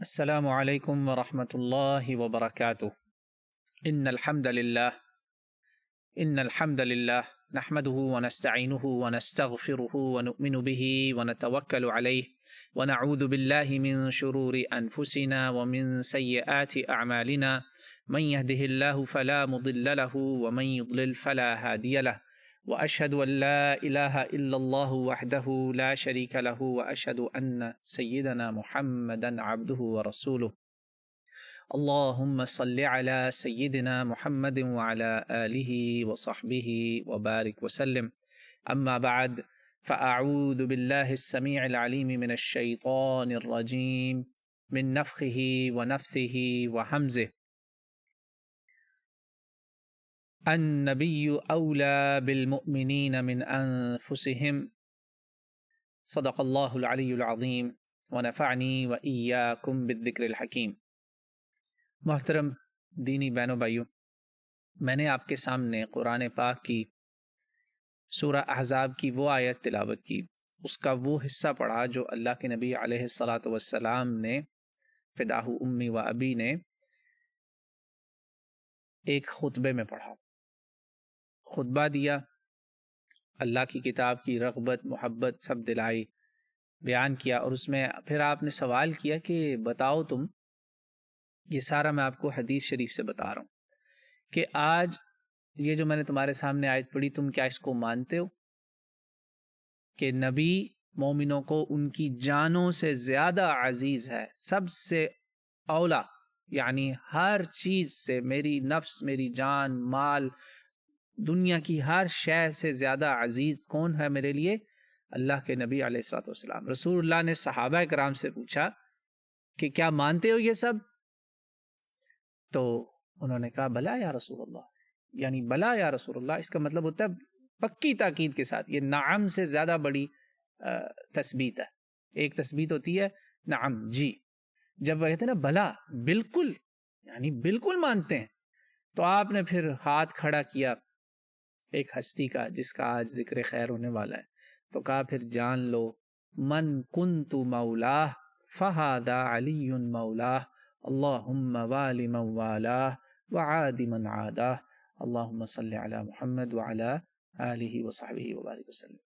السلام علیکم ورحمۃ اللہ وبرکاتہ۔ ان الحمد للہ نحمده ونستعینه ونستغفره ونؤمن به ونتوکل علیہ ونعوذ باللہ من شرور انفسنا ومن سیئات اعمالنا من يهده الله فلا مضل له ومن يضلل فلا هادی له واشهد ان لا الہ الا اللہ وحدہ لا شریک له واشهد ان سیدنا محمدا عبدہ ورسولہ۔ اللہم صل علی سیدنا محمد وعلی آلہ وصحبہ وبارک وسلم، اما بعد فاعوذ باللہ السمیع العلیم من الشیطان الرجیم من نفخہ ونفثہ وحمزہ۔ النبی اولی بالمؤمنین من انفسہم، صدق اللہ العلی العظیم ونفعنی وإیاکم بالذکر الحکیم۔ محترم دینی بہنوں بھائیوں، میں نے آپ کے سامنے قرآن پاک کی سورہ احزاب کی وہ آیت تلاوت کی، اس کا وہ حصہ پڑھا جو اللہ کے نبی علیہ الصلاۃ والسلام نے فداہ امی و ابی نے ایک خطبے میں پڑھا، خطبہ دیا، اللہ کی کتاب کی رغبت محبت سب دلائی، بیان کیا، اور اس میں پھر آپ نے سوال کیا کہ بتاؤ تم، یہ سارا میں آپ کو حدیث شریف سے بتا رہا ہوں کہ آج یہ جو میں نے تمہارے سامنے آیت پڑھی، تم کیا اس کو مانتے ہو کہ نبی مومنوں کو ان کی جانوں سے زیادہ عزیز ہے، سب سے اولا، یعنی ہر چیز سے، میری نفس، میری جان، مال، دنیا کی ہر شے سے زیادہ عزیز کون ہے میرے لیے؟ اللہ کے نبی علیہ الصلوۃ والسلام۔ رسول اللہ نے صحابہ کرام سے پوچھا کہ کیا مانتے ہو یہ سب؟ تو انہوں نے کہا بلا یا رسول اللہ، یعنی بلا یا رسول اللہ، اس کا مطلب ہوتا ہے پکی تاکید کے ساتھ، یہ نعم سے زیادہ بڑی تثبیت ہے۔ ایک تثبیت ہوتی ہے نعم، جی، جب وہ کہتے ہیں نا بلا، بالکل، یعنی بالکل مانتے ہیں، تو آپ نے پھر ہاتھ کھڑا کیا ایک ہستی کا جس کا آج ذکر خیر ہونے والا ہے، تو کہا پھر جان لو من کنت مولاہ فہذا علی مولاہ، اللہم والی من والاہ وعاد من عاداہ، اللہم صلی علی محمد وعلی آلہ وصحبہ وبارک وسلم۔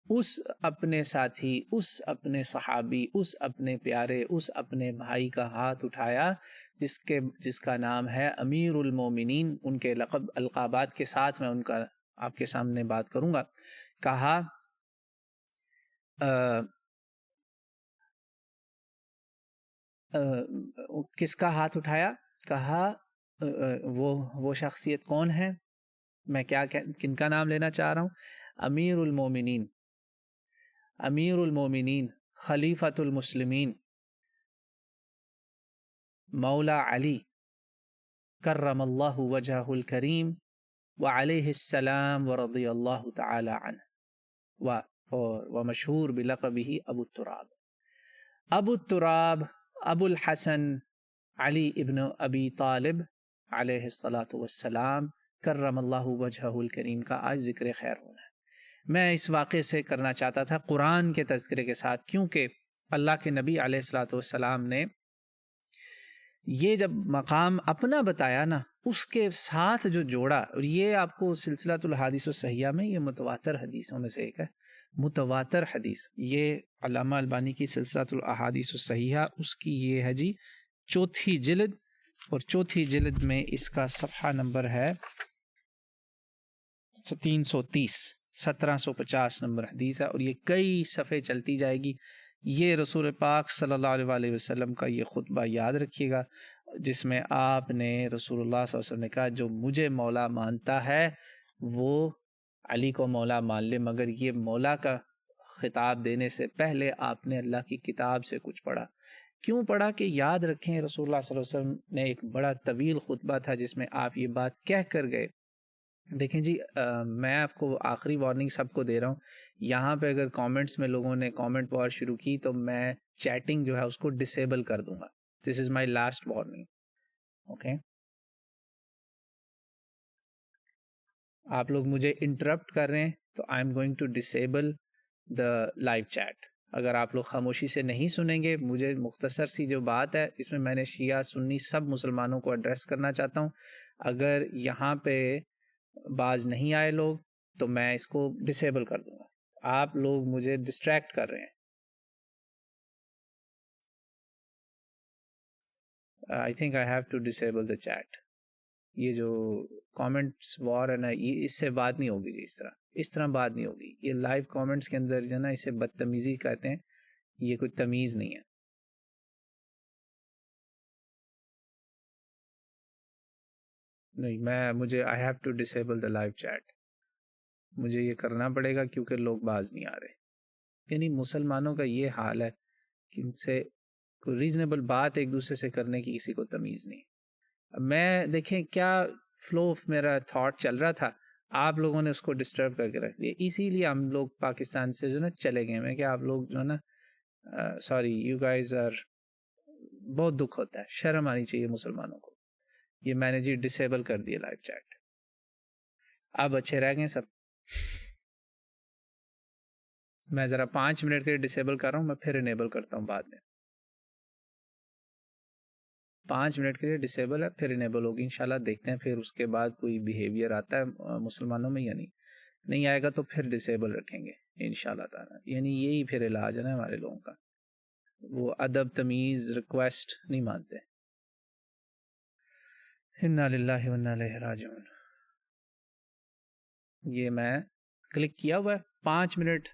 اس اپنے ساتھی، اس اپنے صحابی، اس اپنے پیارے، اس اپنے بھائی کا ہاتھ اٹھایا جس کا نام ہے امیر المومنین، ان کے لقب القابات کے ساتھ میں ان کا آپ کے سامنے بات کروں گا۔ کہا کس کا ہاتھ اٹھایا؟ کہا وہ شخصیت کون ہے؟ میں کن کا نام لینا چاہ رہا ہوں؟ امیر المومنین، امیر المومنین، خلیفۃ المسلمین، مولا علی کرم اللہ وجہہ الکریم وعلیہ السلام ورضی اللہ تعالی عنہ ومشہور بلقبہ ابو التراب، ابو التراب، ابو الحسن علی ابن ابی طالب علیہ الصلاۃ والسلام کرم اللہ وجہہ الکریم کا آج ذکر خیر ہونا ہے۔ میں اس واقعے سے کرنا چاہتا تھا قرآن کے تذکرے کے ساتھ، کیونکہ اللہ کے نبی علیہ الصلاۃ والسلام نے یہ جب مقام اپنا بتایا نا، اس کے ساتھ جو جوڑا، اور یہ آپ کو سلسلۃ الحادیث الصحیحہ میں یہ متواتر حدیثوں میں سے ایک ہے، متواتر حدیث، یہ علامہ البانی کی سلسلۃ الاحادیث الصحیحہ، اس کی یہ ہے جی 4 جلد، اور 4 جلد میں اس کا صفحہ نمبر ہے 330، 1750 نمبر حدیث ہے، اور یہ کئی صفحے چلتی جائے گی۔ یہ رسول پاک صلی اللہ علیہ وآلہ وسلم کا یہ خطبہ یاد رکھیے گا، جس میں آپ نے رسول اللہ صلی اللہ علیہ وسلم نے کہا جو مجھے مولا مانتا ہے وہ علی کو مولا مان لے، مگر یہ مولا کا خطاب دینے سے پہلے آپ نے اللہ کی کتاب سے کچھ پڑھا۔ کیوں پڑھا؟ کہ یاد رکھیں رسول اللہ صلی اللہ علیہ وسلم نے ایک بڑا طویل خطبہ تھا جس میں آپ یہ بات کہہ کر گئے۔ دیکھیں جی، میں آپ کو آخری وارننگ سب کو دے رہا ہوں، یہاں پہ اگر کامنٹس میں لوگوں نے کامنٹ پاور شروع کی تو میں چیٹنگ جو ہے اس کو ڈسیبل کر دوں گا۔ This is my last warning, okay? آپ لوگ مجھے انٹرپٹ کر رہے ہیں تو I am going to disable the live chat, اگر آپ لوگ خاموشی سے نہیں سنیں گے، مجھے مختصر سی جو بات ہے اس میں نے شیعہ سنی سب مسلمانوں کو ایڈریس کرنا چاہتا ہوں. اگر یہاں پہ باز نہیں آئے لوگ تو میں اس کو ڈسیبل کر دوں گا. آپ لوگ مجھے ڈسٹریکٹ کر رہے ہیں. I think I have to disable the chat. یہ جو کامنٹس وار ہے نا، یہ اس سے بات نہیں ہوگی جی. اس طرح بات نہیں ہوگی. یہ لائیو کامنٹس کے اندر جو ہے نا، اسے بدتمیزی کہتے ہیں. یہ کوئی تمیز نہیں ہے. نہیں، مجھے I have to disable the live chat. مجھے یہ کرنا پڑے گا کیونکہ لوگ باز نہیں آ رہے. یعنی مسلمانوں کا یہ حال ہے کہ ان سے کوئی ریزنیبل بات ایک دوسرے سے کرنے کی کسی کو تمیز نہیں. میں دیکھیں کیا فلو آف میرا تھاٹ چل رہا تھا، آپ لوگوں نے اس کو ڈسٹرب کر کے رکھ دیا. اسی لیے ہم لوگ پاکستان سے جو نا چلے گئے ہیں کہ آپ لوگ جو ہے نا، سوری یو گائز آر، بہت دکھ ہوتا ہے. شرم آنی چاہیے مسلمانوں کو. یہ میں نے جی ڈسیبل کر دیا لائیو چیٹ. اب اچھے رہ گئے سب. میں ذرا 5 منٹ کے لیے ڈسیبل کر رہا ہوں، میں پھر انیبل کرتا ہوں بعد میں. 5 منٹ کے لیے ڈسیبل ہے، پھر انیبل ہوگی انشاءاللہ. دیکھتے ہیں پھر اس کے بعد کوئی بیہیویئر آتا ہے مسلمانوں میں یا نہیں آئے گا تو پھر ڈسیبل رکھیں گے انشاءاللہ تعالی. یعنی یہی پھر علاج ہے نا ہمارے لوگوں کا. وہ ادب تمیز ریکویسٹ نہیں مانتے. انا للہ و انا الیہ راجعون. یہ میں کلک کیا ہوا ہے. 5 منٹ،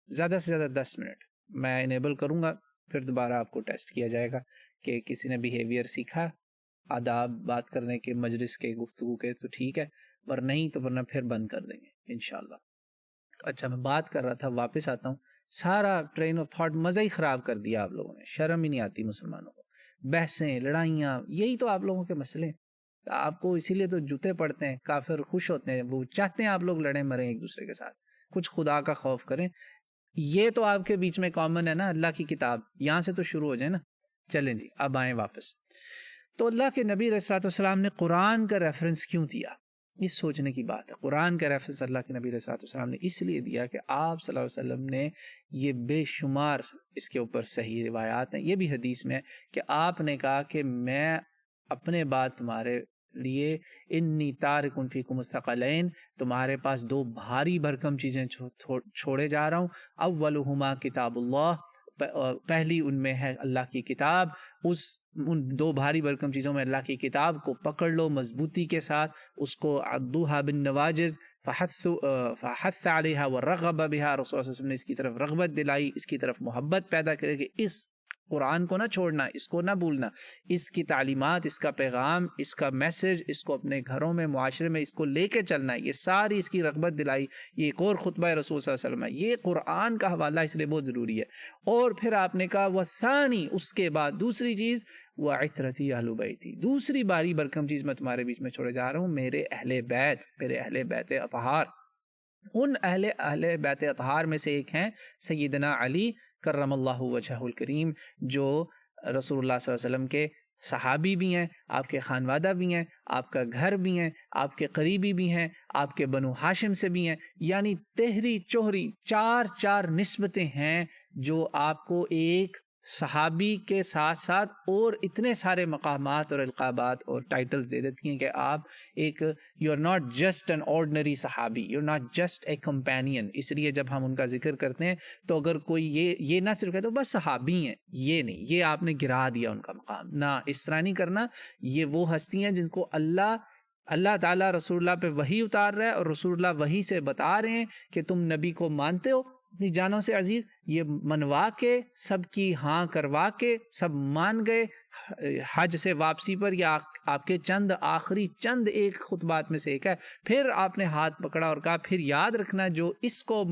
زیادہ سے زیادہ 10 منٹ میں انیبل کروں گا. پھر دوبارہ آپ کو ٹیسٹ کیا جائے گا کہ کسی نے بیہیویئر سیکھا، آداب بات کرنے کے، مجلس کے، گفتگو کے، تو ٹھیک ہے، ور نہیں تو ورنہ پھر بند کر دیں گے انشاءاللہ. اچھا، میں بات کر رہا تھا، واپس آتا ہوں. سارا ٹرین آف تھاٹ مزہ ہی خراب کر دیا آپ لوگوں نے. شرم ہی نہیں آتی مسلمانوں کو. بحثیں، لڑائیاں، یہی تو آپ لوگوں کے مسئلے ہیں. آپ کو اسی لیے تو جوتے پڑتے ہیں. کافر خوش ہوتے ہیں، وہ چاہتے ہیں آپ لوگ لڑیں مریں ایک دوسرے کے ساتھ. کچھ خدا کا خوف کریں. یہ تو آپ کے بیچ میں کامن ہے نا. اللہ کی کتاب یہاں سے تو شروع ہو جائے نا. چلیں جی اب آئیں واپس. تو اللہ کے نبی علیہ الصلوۃ والسلام نے قرآن کا ریفرنس کیوں دیا؟ اس سوچنے کی بات ہے. قرآن کا ریفرنس اللہ کے نبی علیہ الصلوۃ والسلام نے اس لیے دیا کہ آپ صلی اللہ علیہ وسلم نے، یہ بے شمار اس کے اوپر صحیح روایات ہیں، یہ بھی حدیث میں ہے کہ آپ نے کہا کہ میں اپنے بعد تمہارے لیے انی تارکن فیکم الثقلین، تمہارے پاس 2 بھاری بھرکم چیزیں چھوڑے جا رہا ہوں. اولہما کتاب اللہ، پہلی ان میں ہے اللہ کی کتاب. ان 2 بھاری بھرکم چیزوں میں اللہ کی کتاب کو پکڑ لو مضبوطی کے ساتھ، اس کو عضوها بالنواجذ فحث علیہا ورغب بها. رسول اللہ صلی اللہ علیہ وسلم نے اس کی طرف رغبت دلائی، اس کی طرف محبت پیدا کرے کہ اس قرآن کو نہ چھوڑنا، اس کو نہ بھولنا، اس کی تعلیمات، اس کا پیغام، اس کا میسج، اس کو اپنے گھروں میں، معاشرے میں اس کو لے کے چلنا ہے. یہ ساری اس کی رغبت دلائی. یہ ایک اور خطبہ رسول صلی اللہ علیہ وسلم ہے. یہ قرآن کا حوالہ اس لیے بہت ضروری ہے. اور پھر آپ نے کہا وَثَانِي، اس کے بعد دوسری چیز، وَعِتْرَتِي أَهْلُ بَيْتِي، دوسری باری برکم چیز میں تمہارے بیچ میں چھوڑے جا رہا ہوں، میرے اہل بیت، میرے اہل بیت اطہار. ان اہل بیت اطہار میں سے ایک ہیں سیدنا علی کرم اللہ وجہہ الکریم، جو رسول اللہ صلی اللہ علیہ وسلم کے صحابی بھی ہیں، آپ کے خانوادہ بھی ہیں، آپ کا گھر بھی ہیں، آپ کے قریبی بھی ہیں، آپ کے بنو ہاشم سے بھی ہیں. یعنی تہری چوہری 4 نسبتیں ہیں جو آپ کو ایک صحابی کے ساتھ ساتھ اور اتنے سارے مقامات اور القابات اور ٹائٹلز دے دیتی ہیں کہ آپ ایک you are not just an ordinary صحابی، you are not just a companion. اس لیے جب ہم ان کا ذکر کرتے ہیں تو اگر کوئی یہ نہ صرف کہتے تو بس صحابی ہیں، یہ نہیں، یہ آپ نے گرا دیا ان کا مقام. نہ، اس طرح نہیں کرنا. یہ وہ ہستی ہیں جن کو اللہ تعالیٰ رسول اللہ پہ وحی اتار رہا ہے، اور رسول اللہ وحی سے بتا رہے ہیں کہ تم نبی کو مانتے ہو اپنی جانوں سے عزیز. یہ منوا کے، سب کی ہاں کروا کے، سب مان گئے. حج سے واپسی پر یا آپ کے آخری چند ایک خطبات میں سے ایک ہے. پھر آپ نے ہاتھ پکڑا اور کہا پھر یاد رکھنا جو اس کو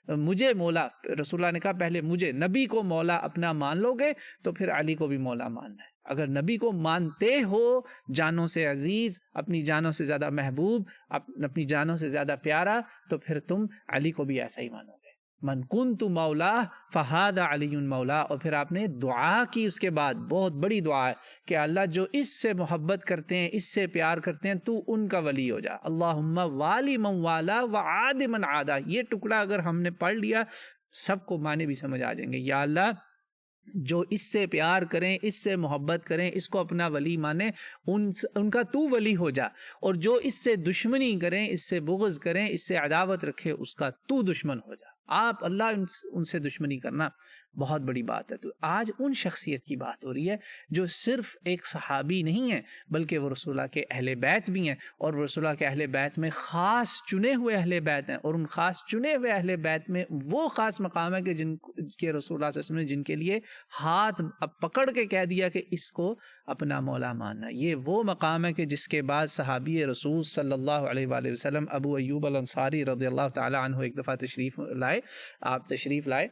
مجھے مولا، رسول اللہ نے کہا پہلے مجھے، نبی کو مولا اپنا مان لو گے تو پھر علی کو بھی مولا ماننا ہے. اگر نبی کو مانتے ہو جانوں سے عزیز، اپنی جانوں سے زیادہ محبوب، اپنی جانوں سے زیادہ پیارا، تو پھر تم علی کو بھی ایسا ہی مانو گے. من کنت مولا فہذا علی مولا. اور پھر آپ نے دعا کی اس کے بعد، بہت بڑی دعا ہے کہ اللہ جو اس سے محبت کرتے ہیں، اس سے پیار کرتے ہیں، تو ان کا ولی ہو جا. اللہم والی من والا وعاد من عادا. یہ ٹکڑا اگر ہم نے پڑھ لیا سب کو معنی بھی سمجھ آ جائیں گے. یا اللہ جو اس سے پیار کریں، اس سے محبت کریں، اس کو اپنا ولی مانیں، ان کا تو ولی ہو جا، اور جو اس سے دشمنی کریں، اس سے بغض کریں، اس سے عداوت رکھے، اس کا تو دشمن ہو جا. آپ اللہ ان سے دشمنی کرنا بہت بڑی بات ہے. تو آج ان شخصیت کی بات ہو رہی ہے جو صرف ایک صحابی نہیں ہے بلکہ وہ رسول اللہ کے اہل بیت بھی ہیں، اور وہ رسول اللہ کے اہل بیت میں خاص چنے ہوئے اہل بیت ہیں، اور ان خاص چنے ہوئے اہل بیت میں وہ خاص مقام ہے کہ جن کے رسول اللہ صلی اللہ علیہ وسلم نے جن کے لیے ہاتھ پکڑ کے کہہ دیا کہ اس کو اپنا مولا ماننا. یہ وہ مقام ہے کہ جس کے بعد صحابی رسول صلی اللہ علیہ وآلہ وسلم ابو ایوب الانصاری رضی اللہ تعالی عنہ ایک دفعہ تشریف لائے.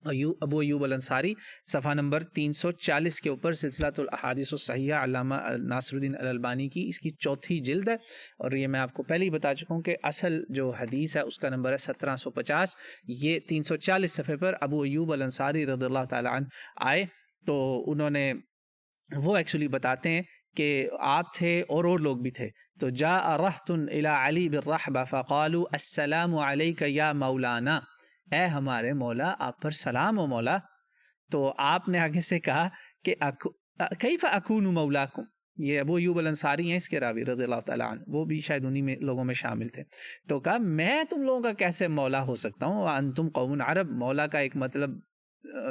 ابو ایوب الانصاری صفحہ نمبر 340 کے اوپر سلسلۃ الاحادیث الصحیحہ علامہ ناصر الدین الالبانی کی اس کی 4 جلد ہے، اور یہ میں آپ کو پہلے ہی بتا چکا ہوں کہ اصل جو حدیث ہے اس کا نمبر ہے 1750. یہ 340 صفحے پر ابو ایوب الانصاری رضی اللہ تعالی عنہ آئے تو انہوں نے وہ ایکچولی بتاتے ہیں کہ آپ تھے اور لوگ بھی تھے. تو جاء رہط الی علی بالرحبہ فقالوا السلام علیک یا مولانا، اے ہمارے مولا، آپ پر سلام ہو مولا. تو آپ نے آگے سے کہا کہ کیف اکون مولاکم، یہ ابو ایوب الانصاری ہیں اس کے راوی رضی اللہ تعالیٰ عنہ، وہ بھی شاید انہی میں لوگوں میں شامل تھے. تو کہا میں تم لوگوں کا کیسے مولا ہو سکتا ہوں، وانتم قوم عرب. مولا کا ایک مطلب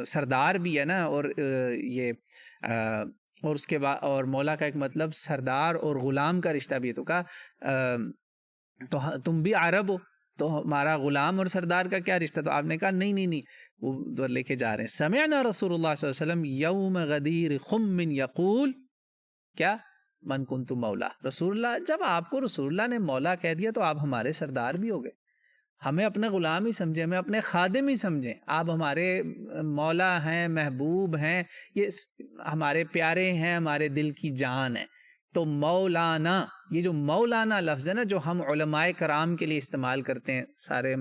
سردار بھی ہے نا، اور یہ اور اس کے بعد اور مولا کا ایک مطلب سردار اور غلام کا رشتہ بھی ہے. تو کہا تو تم بھی عرب ہو تو ہمارا غلام اور سردار کا کیا رشتہ؟ تو آپ نے کہا نہیں وہ ادھر لے کے جا رہے ہیں. سمعنا رسول اللہ صلی اللہ علیہ وسلم یوم غدیر خم یقول کیا من کنت مولا. رسول اللہ، جب آپ کو رسول اللہ نے مولا کہہ دیا تو آپ ہمارے سردار بھی ہو گئے. ہمیں اپنے غلام ہی سمجھیں، ہمیں اپنے خادم ہی سمجھیں. آپ ہمارے مولا ہیں، محبوب ہیں، یہ ہمارے پیارے ہیں، ہمارے دل کی جان ہے. تو مولانا، یہ جو مولانا لفظ ہے نا، جو ہم علماء کرام کے لیے استعمال کرتے ہیں سارے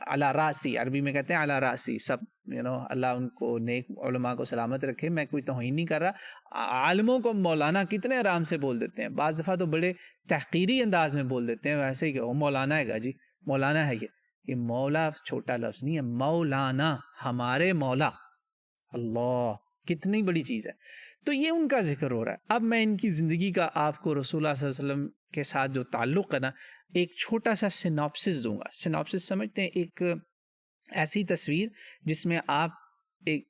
علی راسی، عربی میں کہتے ہیں علی راسی، سب اللہ ان کو نیک علماء کو سلامت رکھے. میں کوئی توہین نہیں کر رہا. عالموں کو مولانا کتنے آرام سے بول دیتے ہیں، بعض دفعہ تو بڑے تحقیری انداز میں بول دیتے ہیں، ویسے ہی کہ وہ مولانا ہے گا جی، مولانا ہے. یہ مولا چھوٹا لفظ نہیں ہے، مولانا ہمارے مولا. اللہ کتنی بڑی چیز ہے. تو یہ ان کا ذکر ہو رہا ہے. اب میں ان کی زندگی کا آپ کو رسول اللہ صلی اللہ علیہ وسلم کے ساتھ جو تعلق ہے نا، ایک چھوٹا سا سینوپسس دوں گا. سینوپسس سمجھتے ہیں؟ ایک ایسی تصویر جس میں آپ ایک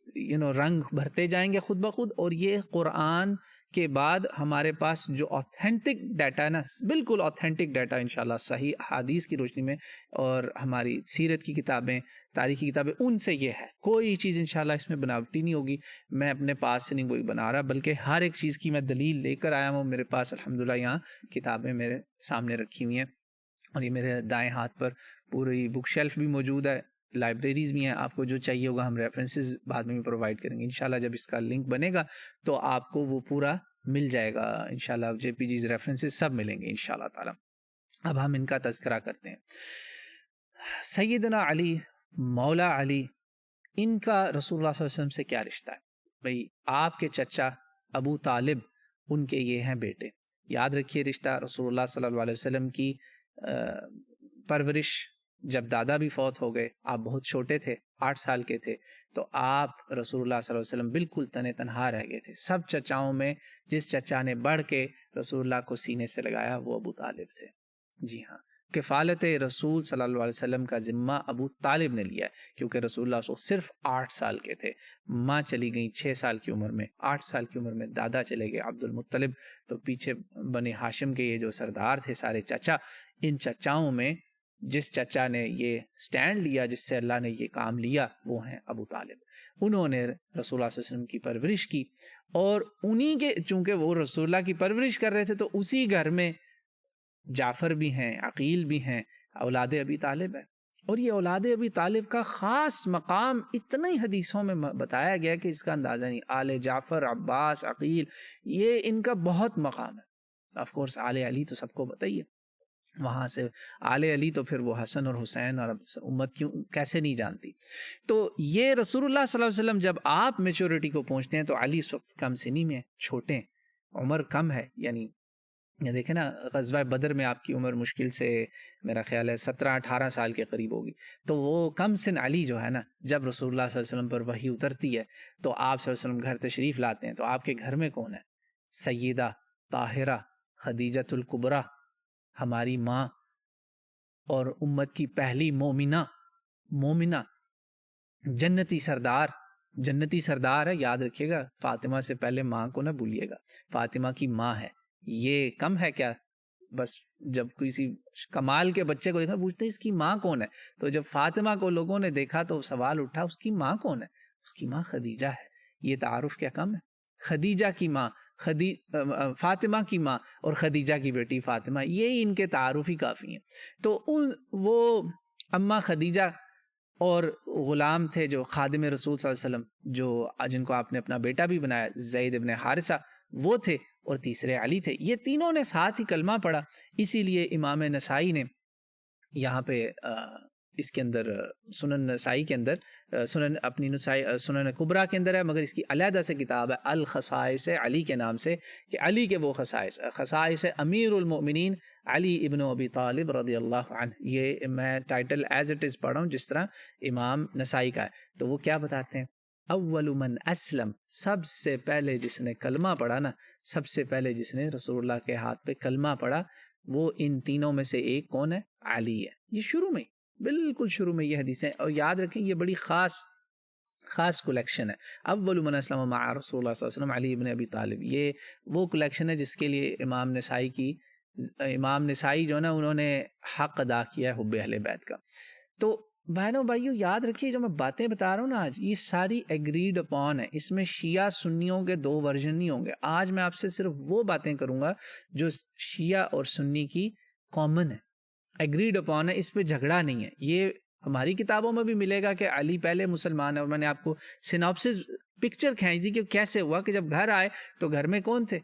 رنگ بھرتے جائیں گے خود بخود، اور یہ قرآن کے بعد ہمارے پاس جو آتھینٹک ڈیٹا ہے نا، بالکل آتھینٹک ڈیٹا انشاءاللہ صحیح حدیث کی روشنی میں، اور ہماری سیرت کی کتابیں، تاریخ کی کتابیں، ان سے یہ ہے. کوئی چیز انشاءاللہ اس میں بناوٹی نہیں ہوگی. میں اپنے پاس سے نہیں کوئی بنا رہا، بلکہ ہر ایک چیز کی میں دلیل لے کر آیا ہوں. میرے پاس الحمدللہ یہاں کتابیں میرے سامنے رکھی ہوئی ہیں، اور یہ میرے دائیں ہاتھ پر پوری بک شیلف بھی موجود ہے، لائبریریز بھی ہیں. آپ کو جو چاہیے ہوگا ہم ریفرنسز بعد میں بھی پرووائڈ کریں گے انشاءاللہ. جب اس کا لنک بنے گا تو آپ کو وہ پورا مل جائے گا انشاءاللہ. جے پی جیز ریفرنسز سب ملیں گے انشاءاللہ تعالی. اب ہم ان کا تذکرہ کرتے ہیں. سیدنا علی، مولا علی، ان کا رسول اللہ صلی اللہ علیہ وسلم سے کیا رشتہ ہے؟ بھئی آپ کے چچا ابو طالب، ان کے یہ ہیں بیٹے. یاد رکھیے رشتہ. رسول اللہ صلی اللہ علیہ وسلم کی پرورش، جب دادا بھی فوت ہو گئے، آپ بہت چھوٹے تھے، 8 سال کے تھے، تو آپ رسول اللہ صلی اللہ علیہ وسلم بالکل تنے تنہا رہ گئے تھے. سب چچاؤں میں جس چچا نے بڑھ کے رسول اللہ کو سینے سے لگایا وہ ابو طالب تھے. جی ہاں، کفالت رسول صلی اللہ علیہ وسلم کا ذمہ ابو طالب نے لیا ہے، کیونکہ رسول اللہ صلی اللہ علیہ وسلم صرف 8 سال کے تھے. ماں چلی گئیں 6 سال کی عمر میں، 8 سال کی عمر میں دادا چلے گئے عبد المطلب. تو پیچھے بنی ہاشم کے یہ جو سردار تھے سارے چچا، ان چچاؤں میں جس چچا نے یہ سٹینڈ لیا، جس سے اللہ نے یہ کام لیا، وہ ہیں ابو طالب. انہوں نے رسول اللہ صلی اللہ علیہ وسلم کی پرورش کی، اور انہی کے، چونکہ وہ رسول اللہ کی پرورش کر رہے تھے تو اسی گھر میں جعفر بھی ہیں، عقیل بھی ہیں، اولاد ابی طالب ہے. اور یہ اولاد ابی طالب کا خاص مقام اتنا ہی حدیثوں میں بتایا گیا کہ اس کا اندازہ نہیں. آل جعفر، عباس، عقیل، یہ ان کا بہت مقام ہے. آف کورس آل علی تو سب کو بتائیے، وہاں سے آل علی تو پھر وہ حسن اور حسین، اور امت کیوں کیسے نہیں جانتی. تو یہ رسول اللہ صلی اللہ علیہ وسلم جب آپ میچورٹی کو پہنچتے ہیں تو علی اس وقت کم سنی میں چھوٹے ہیں، عمر کم ہے، یعنی یہ دیکھیں نا غزوہ بدر میں آپ کی عمر مشکل سے میرا خیال ہے 17-18 سال کے قریب ہوگی، تو وہ کم سن علی جو ہے نا، جب رسول اللہ صلی اللہ علیہ وسلم پر وحی اترتی ہے تو آپ صلی اللہ علیہ وسلم گھر تشریف لاتے ہیں، تو آپ کے گھر میں کون ہے؟ سیدہ طاہرہ خدیجۃ الکبریٰ، ہماری ماں اور امت کی پہلی مومنہ جنتی سردار ہے، یاد رکھیے گا، فاطمہ سے پہلے ماں کو نہ بھولیے گا، فاطمہ کی ماں ہے، یہ کم ہے کیا؟ بس جب کسی کمال کے بچے کو دیکھا پوچھتے ہیں اس کی ماں کون ہے، تو جب فاطمہ کو لوگوں نے دیکھا تو سوال اٹھا اس کی ماں کون ہے؟ اس کی ماں خدیجہ ہے۔ یہ تعارف کیا کم ہے؟ خدیجہ کی ماں، فاطمہ کی ماں اور خدیجہ کی بیٹی فاطمہ، یہ ان کے تعارف ہی کافی ہیں۔ تو وہ اماں خدیجہ اور غلام تھے جو خادم رسول صلی اللہ علیہ وسلم، جو جن کو آپ نے اپنا بیٹا بھی بنایا، زید ابن حارثہ، وہ تھے، اور تیسرے علی تھے۔ یہ تینوں نے ساتھ ہی کلمہ پڑھا، اسی لیے امام نسائی نے یہاں پہ اس کے اندر سنن نسائی کے اندر سنن اپنی نسائی سنن کبریٰ کے اندر ہے، مگر اس کی علیحدہ سے کتاب ہے الخصائص علی کے نام سے، کہ علی کے وہ خصائص امیر المؤمنین علی ابن ابی طالب رضی اللہ عنہ۔ یہ میں ٹائٹل ایز اٹ از پڑھ رہا ہوں جس طرح امام نسائی کا ہے، تو وہ کیا بتاتے ہیں؟ اول من اسلم، سب سے پہلے جس نے کلمہ پڑھا نا، سب سے پہلے جس نے رسول اللہ کے ہاتھ پہ کلمہ پڑھا، وہ ان تینوں میں سے ایک کون ہے؟ علی ہے۔ یہ شروع میں، بالکل شروع میں یہ حدیثیں، اور یاد رکھیں یہ بڑی خاص کلیکشن ہے۔ اول من اسلم مع رسول اللہ صلی اللہ علیہ وسلم علی ابن ابی طالب، یہ وہ کلیکشن ہے جس کے لیے امام نسائی جو نا انہوں نے حق ادا کیا ہے حب اہل بیت کا۔ تو بہنوں بھائیوں یاد رکھیے جو میں باتیں بتا رہا ہوں نا آج، یہ ساری ایگریڈ اپون ہے، اس میں شیعہ سنیوں کے دو ورژن نہیں ہوں گے۔ آج میں آپ سے صرف وہ باتیں کروں گا جو شیعہ اور سنی کی کامن ہے، ایگریڈ اپون ہے، اس پہ جھگڑا نہیں ہے۔ یہ ہماری کتابوں میں بھی ملے گا کہ علی پہلے مسلمان ہے، اور میں نے آپ کو سینopsis پکچر کھینچ دی کہ کیسے ہوا کہ جب گھر آئے تو گھر میں کون تھے؟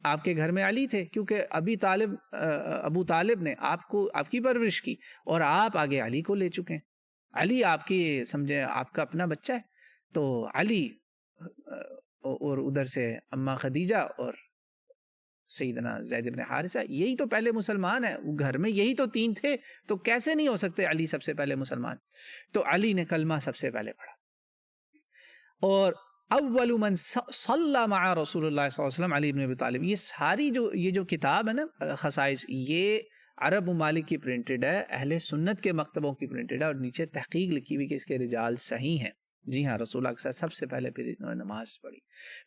آپ کے گھر میں علی تھے، کیونکہ ابو طالب نے آپ کی پرورش کی، اور آپ آگے علی کو لے چکے ہیں۔ علی آپ کی سمجھے آپ کا اپنا بچہ ہے، تو علی اور ادھر سے اماں خدیجہ اور سیدنا زید بن حارثہ، یہی تو پہلے مسلمان ہے، گھر میں یہی تو تین تھے، تو کیسے نہیں ہو سکتے علی سب سے پہلے مسلمان؟ تو علی نے کلمہ سب سے پہلے پڑھا، اور اول من صلی مع رسول اللہ صلی اللہ علیہ وسلم علی بن ابی طالب۔ یہ جو کتاب ہے نا خصائص، یہ عرب ممالک کی پرنٹڈ ہے، اہل سنت کے مکتبوں کی پرنٹڈ ہے، اور نیچے تحقیق لکھی ہوئی کہ اس کے رجال صحیح ہیں۔ جی ہاں، رسول اللہ کے ساتھ سب سے پہلے پھر انہوں نے نماز پڑھی،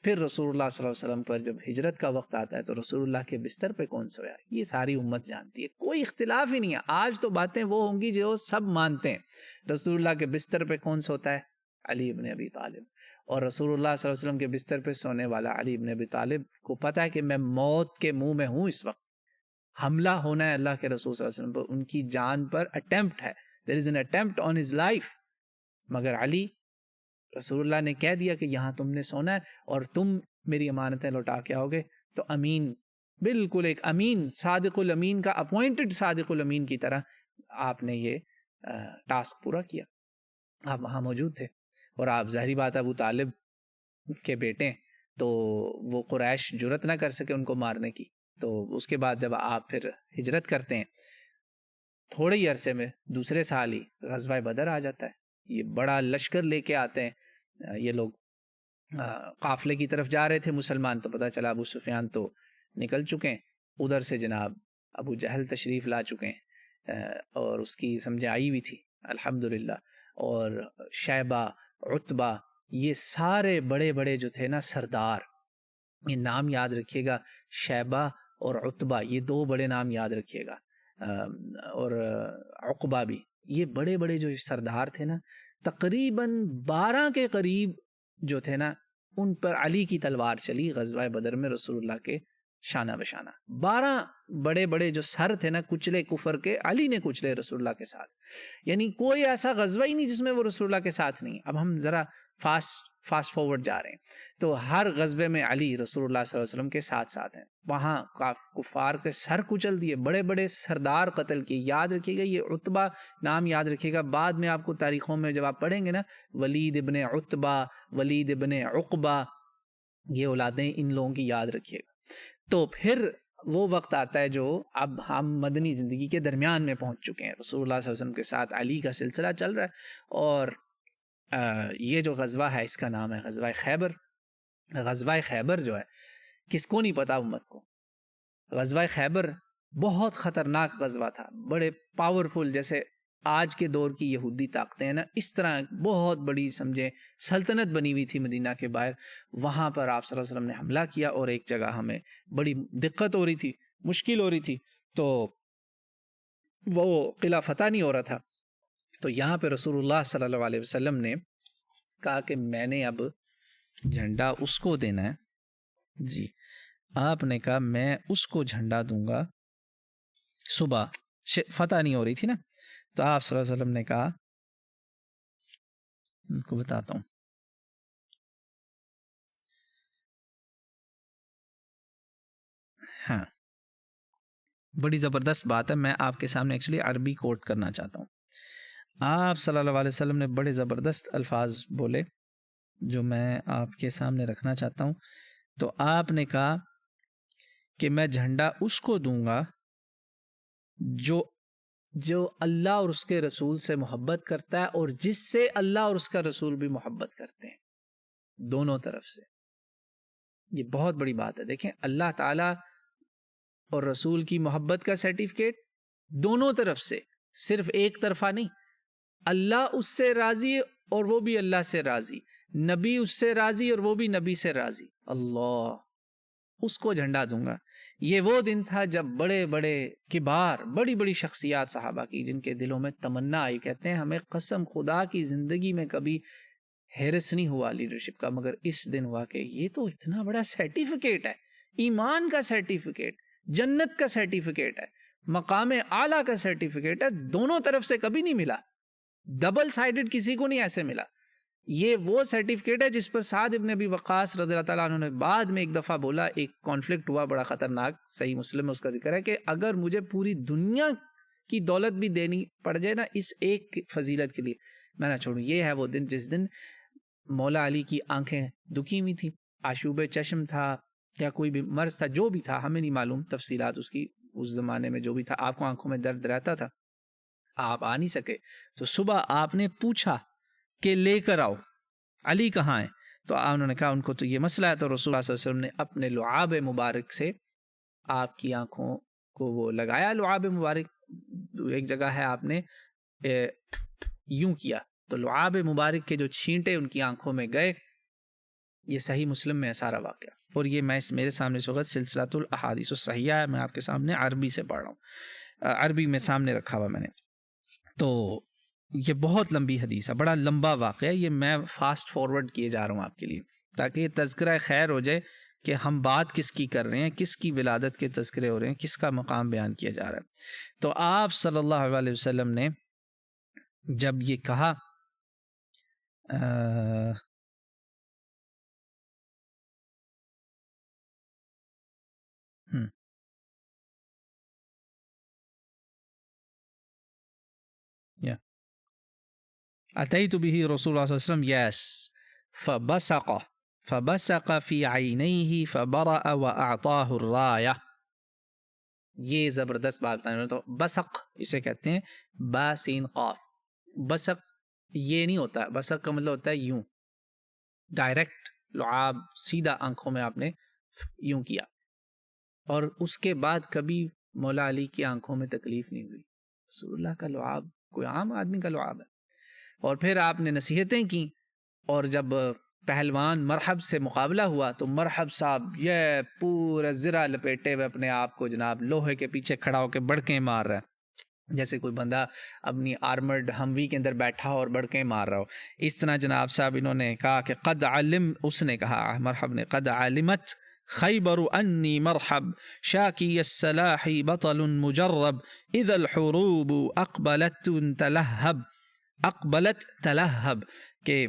پھر رسول اللہ صلی اللہ علیہ وسلم پر جب ہجرت کا وقت آتا ہے تو رسول اللہ کے بستر پہ کون سویا، یہ ساری امت جانتی ہے، کوئی اختلاف ہی نہیں ہے۔ آج تو باتیں وہ ہوں گی جو سب مانتے ہیں۔ رسول اللہ کے بستر پہ کون سوتا ہے؟ علی ابن ابی طالب۔ اور رسول اللہ صلی اللہ علیہ وسلم کے بستر پہ سونے والا علی ابن ابی طالب کو پتا ہے کہ میں موت کے منہ میں ہوں، اس وقت حملہ ہونا ہے اللہ کے رسول صلی اللہ علیہ وسلم پر، ان کی جان پر اٹیمپٹ ہے، there is an attempt on his life، مگر علی، رسول اللہ نے کہہ دیا کہ یہاں تم نے سونا ہے اور تم میری امانتیں لوٹا کے آؤ گے، تو امین، بالکل ایک امین، صادق الامین کا اپوائنٹڈ صادق الامین کی طرح آپ نے یہ ٹاسک پورا کیا، آپ وہاں موجود تھے۔ اور آپ ظاہری بات ابو طالب کے بیٹے، تو وہ قریش جرت نہ کر سکے ان کو مارنے کی، تو اس کے بعد جب آپ پھر ہجرت کرتے ہیں تھوڑے ہی عرصے میں دوسرے سال ہی غزوہ بدر آ جاتا ہے، یہ بڑا لشکر لے کے آتے ہیں یہ لوگ، قافلے کی طرف جا رہے تھے مسلمان، تو پتہ چلا ابو سفیان تو نکل چکے ہیں، ادھر سے جناب ابو جہل تشریف لا چکے ہیں، اور اس کی سمجھے آئی ہوئی تھی الحمدللہ، اور شیبہ، عتبہ، یہ سارے بڑے بڑے جو تھے نا سردار، یہ نام یاد رکھیے گا، شیبہ اور عتبہ، یہ دو بڑے نام یاد رکھیے گا، اور عقبہ بھی، یہ بڑے بڑے جو سردار تھے نا، تقریباً 12 کے قریب جو تھے نا، ان پر علی کی تلوار چلی غزوہ بدر میں رسول اللہ کے شانہ بشانہ۔ 12 بڑے بڑے جو سر تھے نا کچلے کفر کے، علی نے کچلے رسول اللہ کے ساتھ، یعنی کوئی ایسا غزوہ ہی نہیں جس میں وہ رسول اللہ کے ساتھ نہیں۔ اب ہم ذرا فاسٹ فارورڈ جا رہے ہیں، تو ہر غزوے میں علی رسول اللہ صلی اللہ علیہ وسلم کے ساتھ ہیں، وہاں کفار کے سر کچل دیے، بڑے بڑے سردار قتل کیے۔ یاد رکھیے گا یہ عتبہ نام یاد رکھیے گا، بعد میں آپ کو تاریخوں میں جب آپ پڑھیں گے نا، ولید ابن عتبہ، ولید ابن عقبہ، یہ اولادیں ان لوگوں کی یاد رکھیے گا۔ تو پھر وہ وقت آتا ہے جو اب ہم مدنی زندگی کے درمیان میں پہنچ چکے ہیں، رسول اللہ صلی اللہ علیہ وسلم کے ساتھ علی کا سلسلہ چل رہا ہے، اور یہ جو غزوہ ہے اس کا نام ہے غزوہ خیبر۔ غزوہ خیبر جو ہے کس کو نہیں پتا امت کو، غزوہ خیبر بہت خطرناک غزوہ تھا، بڑے پاورفل، جیسے آج کے دور کی یہودی طاقتیں ہیں نا، اس طرح بہت بڑی سمجھے سلطنت بنی ہوئی تھی مدینہ کے باہر۔ وہاں پر آپ صلی اللہ علیہ وسلم نے حملہ کیا، اور ایک جگہ ہمیں بڑی دقت ہو رہی تھی، مشکل ہو رہی تھی، تو وہ قلعہ فتح نہیں ہو رہا تھا۔ تو یہاں پہ رسول اللہ صلی اللہ علیہ وسلم نے کہا کہ میں نے اب جھنڈا اس کو دینا ہے، جی آپ نے کہا میں اس کو جھنڈا دوں گا، صبح فتح نہیں ہو رہی تھی نا، تو آپ صلی اللہ علیہ وسلم نے کہا، ان کو بتاتا ہوں، ہاں بڑی زبردست بات ہے، میں آپ کے سامنے ایکچولی عربی کوٹ کرنا چاہتا ہوں۔ آپ صلی اللہ علیہ وسلم نے بڑے زبردست الفاظ بولے جو میں آپ کے سامنے رکھنا چاہتا ہوں۔ تو آپ نے کہا کہ میں جھنڈا اس کو دوں گا جو اللہ اور اس کے رسول سے محبت کرتا ہے، اور جس سے اللہ اور اس کا رسول بھی محبت کرتے ہیں، دونوں طرف سے۔ یہ بہت بڑی بات ہے، دیکھیں اللہ تعالیٰ اور رسول کی محبت کا سرٹیفکیٹ دونوں طرف سے، صرف ایک طرفہ نہیں۔ اللہ اس سے راضی اور وہ بھی اللہ سے راضی، نبی اس سے راضی اور وہ بھی نبی سے راضی، اللہ اس کو جھنڈا دوں گا۔ یہ وہ دن تھا جب بڑے بڑے کبار، بڑی بڑی شخصیات صحابہ کی، جن کے دلوں میں تمنا آئی، کہتے ہیں ہمیں قسم خدا کی زندگی میں کبھی ہیرس نہیں ہوا لیڈرشپ کا، مگر اس دن ہوا کہ یہ تو اتنا بڑا سرٹیفکیٹ ہے، ایمان کا سرٹیفکیٹ، جنت کا سرٹیفکیٹ ہے، مقام اعلیٰ کا سرٹیفکیٹ ہے، دونوں طرف سے کبھی نہیں ملا، ڈبل سائیڈڈ کسی کو نہیں ایسے ملا۔ یہ وہ سرٹیفکیٹ ہے جس پر سعد ابن ابی وقاص رضی اللہ تعالیٰ عنہ نے بعد میں ایک دفعہ بولا، ایک کانفلکٹ ہوا بڑا خطرناک، صحیح مسلم میں اس کا ذکر ہے کہ اگر مجھے پوری دنیا کی دولت بھی دینی پڑ جائے نا اس ایک فضیلت کے لیے، میں نہ چھوڑوں۔ یہ ہے وہ دن جس دن مولا علی کی آنکھیں دکھی ہوئی تھی، آشوب چشم تھا یا کوئی بھی مرض تھا، جو بھی تھا ہمیں نہیں معلوم تفصیلات اس کی، اس زمانے میں جو بھی تھا، آپ کو آنکھوں میں درد رہتا تھا، آپ آ نہیں سکے، تو صبح آپ نے پوچھا کہ لے کر آؤ، علی کہاں ہے؟ تو انہوں نے کہا ان کو تو یہ مسئلہ ہے، تو رسول اللہ صلی اللہ علیہ وسلم نے اپنے لعاب مبارک سے آپ کی آنکھوں کو وہ لگایا، لعاب مبارک ایک جگہ ہے، آپ نے یوں کیا تو لعاب مبارک کے جو چھینٹے ان کی آنکھوں میں گئے۔ یہ صحیح مسلم میں ہے سارا واقعہ، اور یہ میں میرے سامنے اس وقت سلسلۃ الاحادیث الصحیحہ ہے، میں آپ کے سامنے عربی سے پڑھ رہا ہوں، عربی میں سامنے رکھا ہوا میں نے۔ تو یہ بہت لمبی حدیث ہے، بڑا لمبا واقعہ ہے، یہ میں فاسٹ فارورڈ کیے جا رہا ہوں آپ کے لیے تاکہ یہ تذکرہ خیر ہو جائے کہ ہم بات کس کی کر رہے ہیں، کس کی ولادت کے تذکرے ہو رہے ہیں، کس کا مقام بیان کیا جا رہا ہے۔ تو آپ صلی اللہ علیہ وسلم نے جب یہ کہا اتیت به رسول اللہ صلی اللہ علیہ وسلم، یس، فبصق فی عینیہ فبرأ واعطاہ الرایہ۔ یہ زبردست بات بتانے، تو بصق اسے کہتے ہیں با سین قاف، بصق یہ نہیں ہوتا، بصق کا مطلب ہوتا ہے یوں ڈائریکٹ، لعاب سیدھا آنکھوں میں آپ نے یوں کیا، اور اس کے بعد کبھی مولا علی کی آنکھوں میں تکلیف نہیں ہوئی۔ رسول اللہ کا لعاب کوئی عام آدمی کا لعاب ہے۔ اور پھر آپ نے نصیحتیں کی، اور جب پہلوان مرحب سے مقابلہ ہوا تو مرحب صاحب یہ پورا زرہ لپیٹے ہوئے اپنے آپ کو جناب لوہے کے پیچھے کھڑا ہو کے بڑکیں مار رہا ہے، جیسے کوئی بندہ اپنی آرمرڈ ہموی کے اندر بیٹھا ہو اور بڑکیں مار رہا ہو، اس طرح جناب صاحب انہوں نے کہا کہ قد علم، اس نے کہا مرحب نے، قد علمت خیبر انی مرحب شاکی السلاح بطل مجرب اذا الحروب اقبلت تلہب، کہ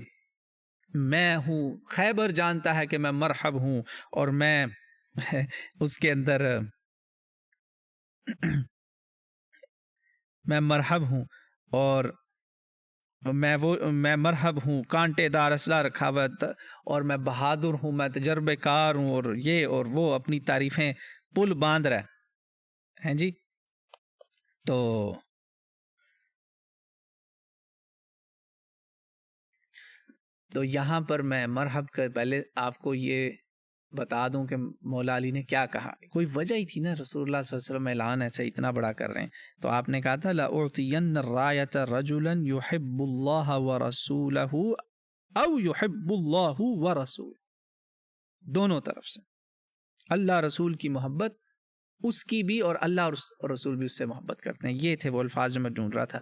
میں ہوں، خیبر جانتا ہے کہ میں مرحب ہوں، اور میں اس کے اندر میں مرحب ہوں، اور میں مرحب ہوں، کانٹے دار اسلحہ رکھا ہوا، اور میں بہادر ہوں، میں تجربے کار ہوں، اور یہ اور وہ اپنی تعریفیں پل باندھ رہا ہے جی. تو یہاں پر میں مرحب کر پہلے آپ کو یہ بتا دوں کہ مولا علی نے کیا کہا. کوئی وجہ ہی تھی نا, رسول اللہ صلی اللہ علیہ وسلم اعلان ایسا اتنا بڑا کر رہے ہیں, تو آپ نے کہا تھا لَأُعْطِيَنَّ الرَّایَةَ رَجُلًا يُحِبُّ اللَّهَ وَرَسُولَهُ أَوْ يُحِبُّ اللَّهُ وَرَسُولُهُ, دونوں طرف سے اللہ رسول کی محبت اس کی بھی, اور اللہ اور رسول بھی اس سے محبت کرتے ہیں. یہ تھے وہ الفاظ جو میں ڈھونڈ رہا تھا.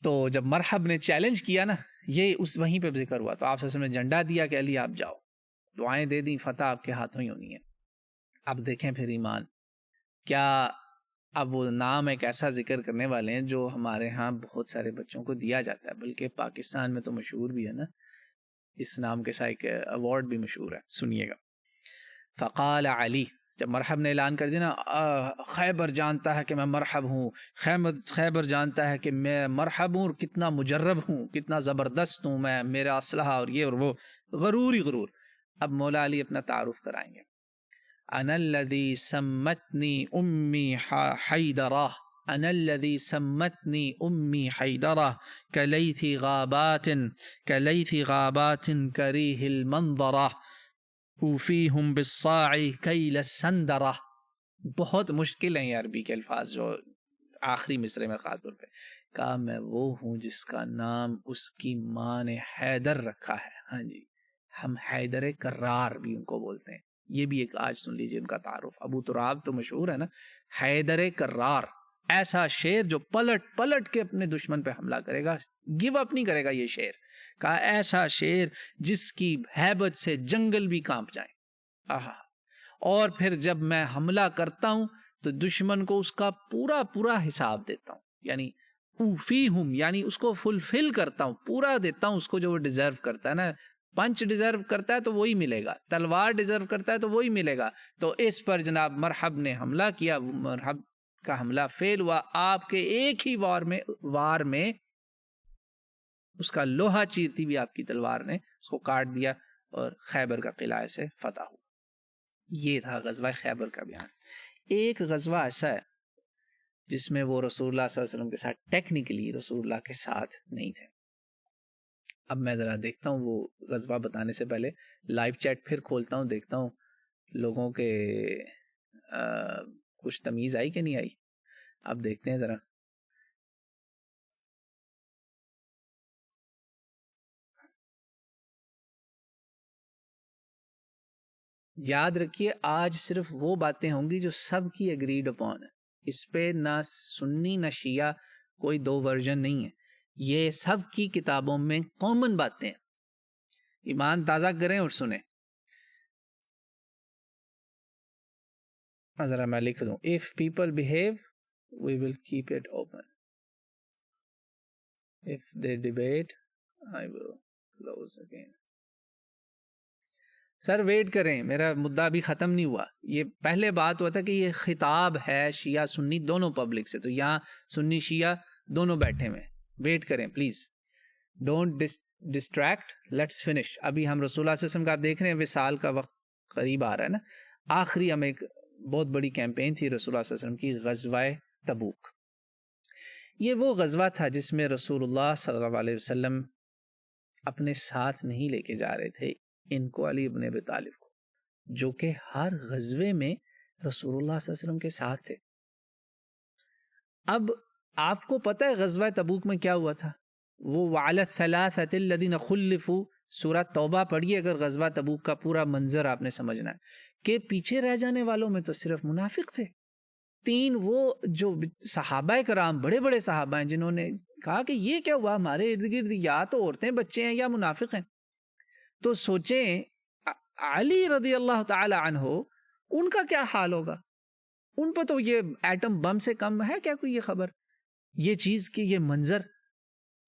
تو جب مرحب نے چیلنج کیا نا, یہ اس وہیں پہ ذکر ہوا, تو آپ صلی اللہ علیہ وسلم نے جھنڈا دیا کہ علی آپ جاؤ, دعائیں دے دیں, فتح آپ کے ہاتھوں ہی ہونی ہے. اب دیکھیں پھر ایمان کیا. اب وہ نام ایک ایسا ذکر کرنے والے ہیں جو ہمارے ہاں بہت سارے بچوں کو دیا جاتا ہے, بلکہ پاکستان میں تو مشہور بھی ہے نا, اس نام کے ساتھ ایک ایوارڈ بھی مشہور ہے, سنیے گا. فقال علی, جب مرحب نے اعلان کر دیا نا, خیبر جانتا ہے کہ میں مرحب ہوں, خیبر جانتا ہے کہ میں مرحب ہوں, اور کتنا مجرب ہوں, کتنا زبردست ہوں میں, میرا اسلحہ اور یہ اور وہ, غرور ہی غرور. اب مولا علی اپنا تعارف کرائیں گے. انا الذی سمتنی امی حیدرہ, انا الذی سمتنی امی حیدرہ کلیث غابات کریہ المنظرہ اوفیہم بالصاع کیل السندرہ. بہت مشکل ہیں یہ عربی کے الفاظ جو آخری مصرے میں خاص طور پہ کہا. میں وہ ہوں جس کا نام اس کی ماں نے حیدر رکھا ہے. ہاں جی, ہم حیدر کرار بھی ان کو بولتے ہیں. یہ بھی ایک آج سن لیجئے ان کا تعارف. ابو تراب تو مشہور ہے نا, حیدر کرار, ایسا شیر جو پلٹ پلٹ کے اپنے دشمن پہ حملہ کرے گا, گیو اپ نہیں کرے گا. یہ شیر کہا ایسا شیر جس کی ہیبت سے جنگل بھی کانپ جائیں. آہا. اور پھر جب میں حملہ کرتا ہوں تو دشمن کو اس کا پورا پورا حساب دیتا ہوں, یعنی اوفیہم, یعنی اس کو فلفل کرتا ہوں, پورا دیتا ہوں اس کو جو وہ ڈیزرو کرتا ہے نا. پنچ ڈیزرو کرتا ہے تو وہی ملے گا, تلوار ڈیزرو کرتا ہے تو وہی ملے گا. تو اس پر جناب مرحب نے حملہ کیا, مرحب کا حملہ فیل ہوا. آپ کے ایک ہی وار میں اس کا لوہا چیرتی بھی آپ کی تلوار نے اس کو کاٹ دیا, اور خیبر کا قلعہ سے فتح ہوا. یہ تھا غزوہ خیبر کا بیان. ایک غزوہ ایسا ہے جس میں وہ رسول اللہ صلی اللہ علیہ وسلم کے ساتھ ٹیکنیکلی رسول اللہ کے ساتھ نہیں تھے. اب میں ذرا دیکھتا ہوں, وہ غزوہ بتانے سے پہلے لائیو چیٹ پھر کھولتا ہوں, دیکھتا ہوں لوگوں کے کچھ تمیز آئی کہ نہیں آئی. اب دیکھتے ہیں ذرا. یاد رکھیے آج صرف وہ باتیں ہوں گی جو سب کی اگریڈ اپون ہے. اس پہ نہ سنی نہ شیعہ کوئی دو ورژن نہیں ہے. یہ سب کی کتابوں میں کامن باتیں ہیں. ایمان تازہ کریں اور سنیں. ذرا میں لکھ دوں, if people behave we will keep it open, if they debate I will close again. Sir wait کریں, میرا مدعا بھی ختم نہیں ہوا. یہ پہلے بات ہوا تھا کہ یہ خطاب ہے شیعہ سنی دونوں پبلک سے, تو یہاں سنی شیعہ دونوں بیٹھے ہوئے. ویٹ کریں please, don't distract, let's finish. ابھی ہم رسول اللہ صلی اللہ علیہ وسلم کا آپ دیکھ رہے ہیں وصال کا وقت قریب آ رہا ہے نا. آخری ہم ایک بہت بڑی کیمپین تھی رسول اللہ صلی اللہ علیہ وسلم کی, غزوہ تبوک. یہ وہ غزوہ تھا جس میں رسول اللہ صلی اللہ علیہ وسلم اپنے ساتھ نہیں لے کے جا رہے تھے ان کو, علی ابن ابی طالب کو, جو کہ ہر غزوے میں رسول اللہ صلی اللہ علیہ وسلم کے ساتھ تھے. اب آپ کو پتہ ہے غزوہ تبوک میں کیا ہوا تھا؟ وہ وعلی الثلاثۃ الذین خلفوا, سورہ توبہ پڑھیے اگر غزوہ تبوک کا پورا منظر آپ نے سمجھنا ہے, کہ پیچھے رہ جانے والوں میں تو صرف منافق تھے. 3 وہ جو صحابہ کرام بڑے بڑے صحابہ ہیں جنہوں نے کہا کہ یہ کیا ہوا, ہمارے ارد گرد یا تو عورتیں بچے ہیں یا منافق ہیں. تو سوچیں علی رضی اللہ تعالی عنہ, ان کا کیا حال ہوگا؟ ان پر تو یہ ایٹم بم سے کم ہے کیا کوئی یہ خبر, یہ چیز کہ یہ منظر.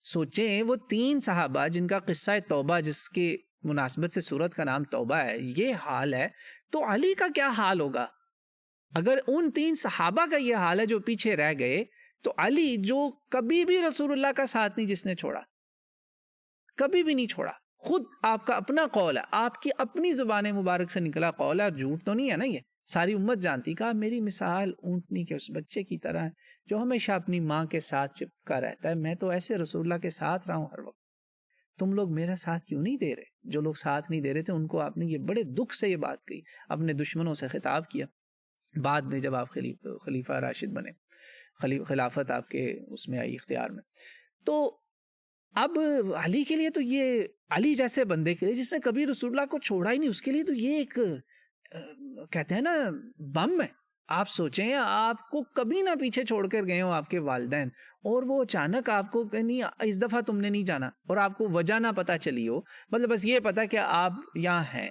سوچیں وہ 3 صحابہ جن کا قصہ توبہ جس کے مناسبت سے سورت کا نام توبہ ہے, یہ حال ہے, تو علی کا کیا حال ہوگا؟ اگر ان 3 صحابہ کا یہ حال ہے جو پیچھے رہ گئے, تو علی جو کبھی بھی رسول اللہ کا ساتھ نہیں جس نے چھوڑا, کبھی بھی نہیں چھوڑا. خود آپ کا اپنا قول ہے, آپ کی اپنی زبان مبارک سے نکلا قول ہے, جھوٹ تو نہیں ہے نا یہ, ساری امت جانتی. کہا میری مثال اونٹنی کے اس بچے کی طرح ہے جو ہمیشہ اپنی ماں کے ساتھ چپکا رہتا ہے. میں تو ایسے رسول اللہ کے ساتھ رہا ہوں ہر وقت. تم لوگ میرا ساتھ کیوں نہیں دے رہے؟ جو لوگ ساتھ نہیں دے رہے تھے ان کو آپ نے یہ بڑے دکھ سے یہ بات کہی, اپنے دشمنوں سے خطاب کیا. بعد میں جب آپ خلیفہ راشد بنے, خلافت آپ کے اس میں آئی اختیار میں, تو اب علی کے لیے تو یہ, علی جیسے بندے کے لیے جس نے کبھی رسول اللہ کو چھوڑا ہی نہیں, اس کے لیے تو یہ ایک کہتے ہیں نا بم ہے. آپ سوچیں آپ کو کبھی نہ پیچھے چھوڑ کر گئے ہوں آپ کے والدین, اور وہ اچانک آپ کو نہیں, اس دفعہ تم نے نہیں جانا, اور آپ کو وجہ نہ پتا چلی ہو, مطلب بس یہ پتا کہ آپ یہاں ہیں,